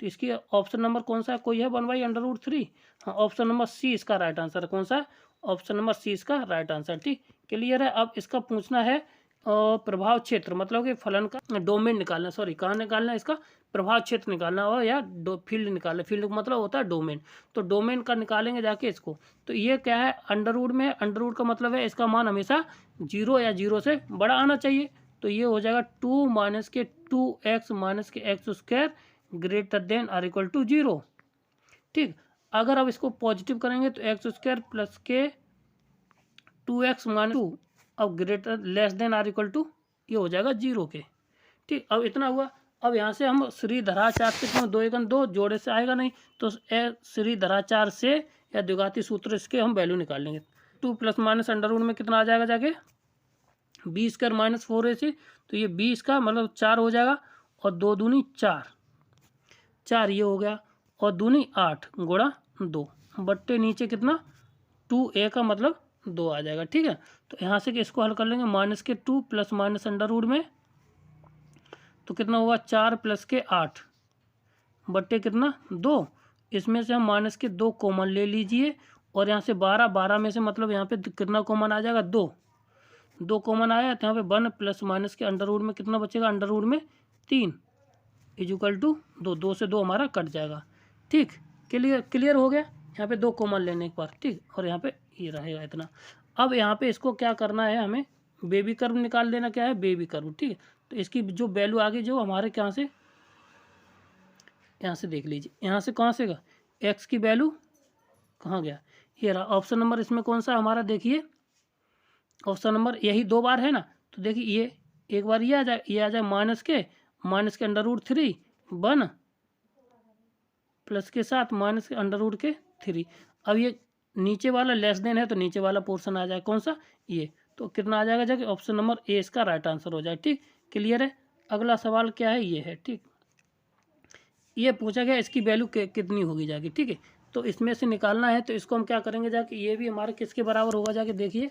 तो इसकी ऑप्शन नंबर कौन सा है, कोई है 1/√3। हाँ ऑप्शन नंबर सी इसका राइट आंसर है। कौन सा है ऑप्शन नंबर सी इसका राइट आंसर ठीक क्लियर है। अब इसका पूछना है प्रभाव क्षेत्र मतलब कि फलन का डोमेन निकालना, सॉरी कहाँ निकालना है इसका प्रभाव क्षेत्र निकालना हो या फील्ड निकालना। फील्ड का मतलब होता है डोमेन। तो डोमेन का निकालेंगे जाके इसको। तो ये क्या है अंडर में अंडर का मतलब है इसका मान हमेशा 0 या 0 से बड़ा आना चाहिए। तो ये हो जाएगा 2 - के 2x - के x² greater than or equal to 0 ठीक। अगर अब इसको पॉजिटिव करेंगे तो x² प्लस के 2x - 2 अब greater less than or equal to ये हो जाएगा 0 के ठीक। अब इतना हुआ। अब यहाँ से हम श्रीधराचार्य से 2 × 2 जोड़े से आएगा नहीं तो श्रीधराचार्य से या द्विघाती सूत्र इसके हम वैल्यू निकाल लेंगे। 2 + अंडर में कितना आ जाएगा जाके 20² - 4ac। तो ये 20 का मतलब 4 हो जाएगा और 2 दूनी 4 ये हो गया और दूनी 8 गुणा 2 बट्टे नीचे कितना 2a का मतलब 2 आ जाएगा ठीक है। तो यहाँ से इसको हल कर लेंगे -2 प्लस अंडर में तो कितना होगा 4 + के 8 बट्टे कितना 2। इसमें से हम -2 कॉमन ले लीजिए और यहाँ से 12 में से मतलब यहाँ पे कितना कॉमन आ जाएगा 2 कॉमन आया तो यहाँ पे 1 प्लस के अंडर में कितना बचेगा अंडर में 3 इक्वल टू 2 से 2 हमारा कट जाएगा ठीक। क्लियर हो गया। यहाँ पे 2 कॉमन लेने के बाद ठीक और यहाँ पे ये रहेगा इतना। अब यहाँ पे इसको क्या करना है हमें बेबी कर्व निकाल लेना, क्या है बेबी कर्व ठीक है। तो इसकी जो वैल्यू आगे जो हमारे यहाँ से देख लीजिए यहाँ से कहाँ से एक्स की वैल्यू कहाँ गया ये रहा ऑप्शन नंबर। इसमें कौन सा हमारा देखिए ऑप्शन नंबर यही 2 बार है ना। तो देखिए ये एक बार ये आ जाए माइनस के अंडर√3 1 प्लस के साथ माइनस के अंडर√3। अब ये नीचे वाला लेस देन है तो नीचे वाला पोर्शन आ जाए कौन सा ये। तो कितना आ जाएगा जाके ऑप्शन नंबर ए इसका राइट आंसर हो जाए ठीक क्लियर है। अगला सवाल क्या है, ये है, ठीक। ये पूछा गया इसकी वैल्यू कितनी होगी जाके, ठीक है। तो इसमें से निकालना है, तो इसको हम क्या करेंगे जाके, ये भी हमारे किसके बराबर होगा जाके, देखिए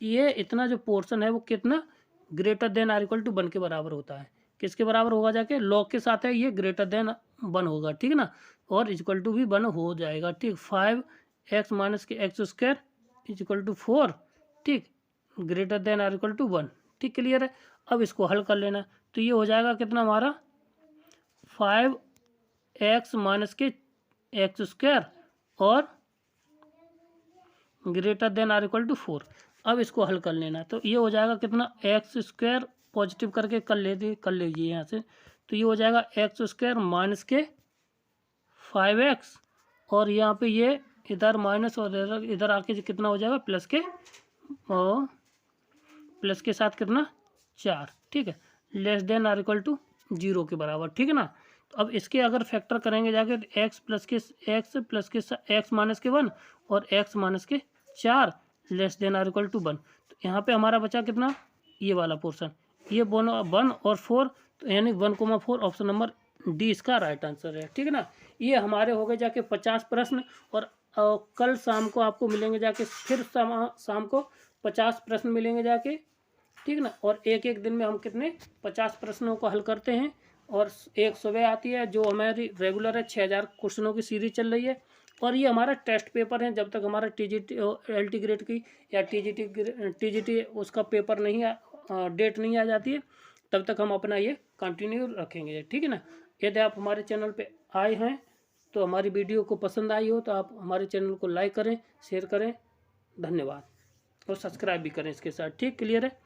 ये इतना जो पोर्शन है वो कितना greater than or equal to 1 के बराबर होता है। किसके बराबर होगा जाके, लॉग के साथ है, ये ग्रेटर देन 1 होगा, ठीक है ना, और इक्वल टू भी 1 हो जाएगा, ठीक। 5x माइनस के एक्स स्क्वायर इक्वल टू 4, ठीक, greater than or equal to 1, ठीक, क्लियर है। अब इसको हल कर लेना, तो ये हो जाएगा कितना हमारा 5x माइनस के एक्स स्क्वायर और greater than or equal to 4। अब इसको हल कर लेना, तो ये हो जाएगा कितना, एक्स स्क्वायर पॉजिटिव करके कर लीजिए यहाँ से, तो ये हो जाएगा एक्स स्क्वायर माइनस के 5x और यहाँ पे ये इधर माइनस और इधर आके कितना हो जाएगा प्लस के, और प्लस के साथ कितना 4, ठीक है, less than or equal to 0 के बराबर, ठीक है ना। तो अब इसके अगर फैक्टर करेंगे जाके, एक्स प्लस के एक्स माइनस के 1 और एक्स माइनस के 4 less than or equal to 1। तो यहाँ पे हमारा बचा कितना, ये वाला पोर्शन, ये दोनों 1 और 4, तो यानी 1,4 ऑप्शन नंबर डी इसका राइट आंसर है, ठीक है ना। ये हमारे हो गए जाके 50 प्रश्न, और कल शाम को आपको मिलेंगे जाके, फिर शाम को 50 प्रश्न मिलेंगे जाके, ठीक ना। और एक एक दिन में हम कितने 50 प्रश्नों को हल करते हैं, और एक सुबह आती है जो हमारी रेगुलर है, 6000 क्वेश्चनों की सीरीज चल रही है। और ये हमारा टेस्ट पेपर है, जब तक हमारा टीजीटी एलटी ग्रेड की या टीजीटी उसका पेपर नहीं डेट नहीं आ जाती है, तब तक हम अपना ये कंटिन्यू रखेंगे, ठीक है ना। यदि आप हमारे चैनल पे आए हैं तो हमारी वीडियो को पसंद आई हो तो आप हमारे चैनल को लाइक करें, शेयर करें, धन्यवाद, और सब्सक्राइब भी करें इसके साथ, ठीक, क्लियर है।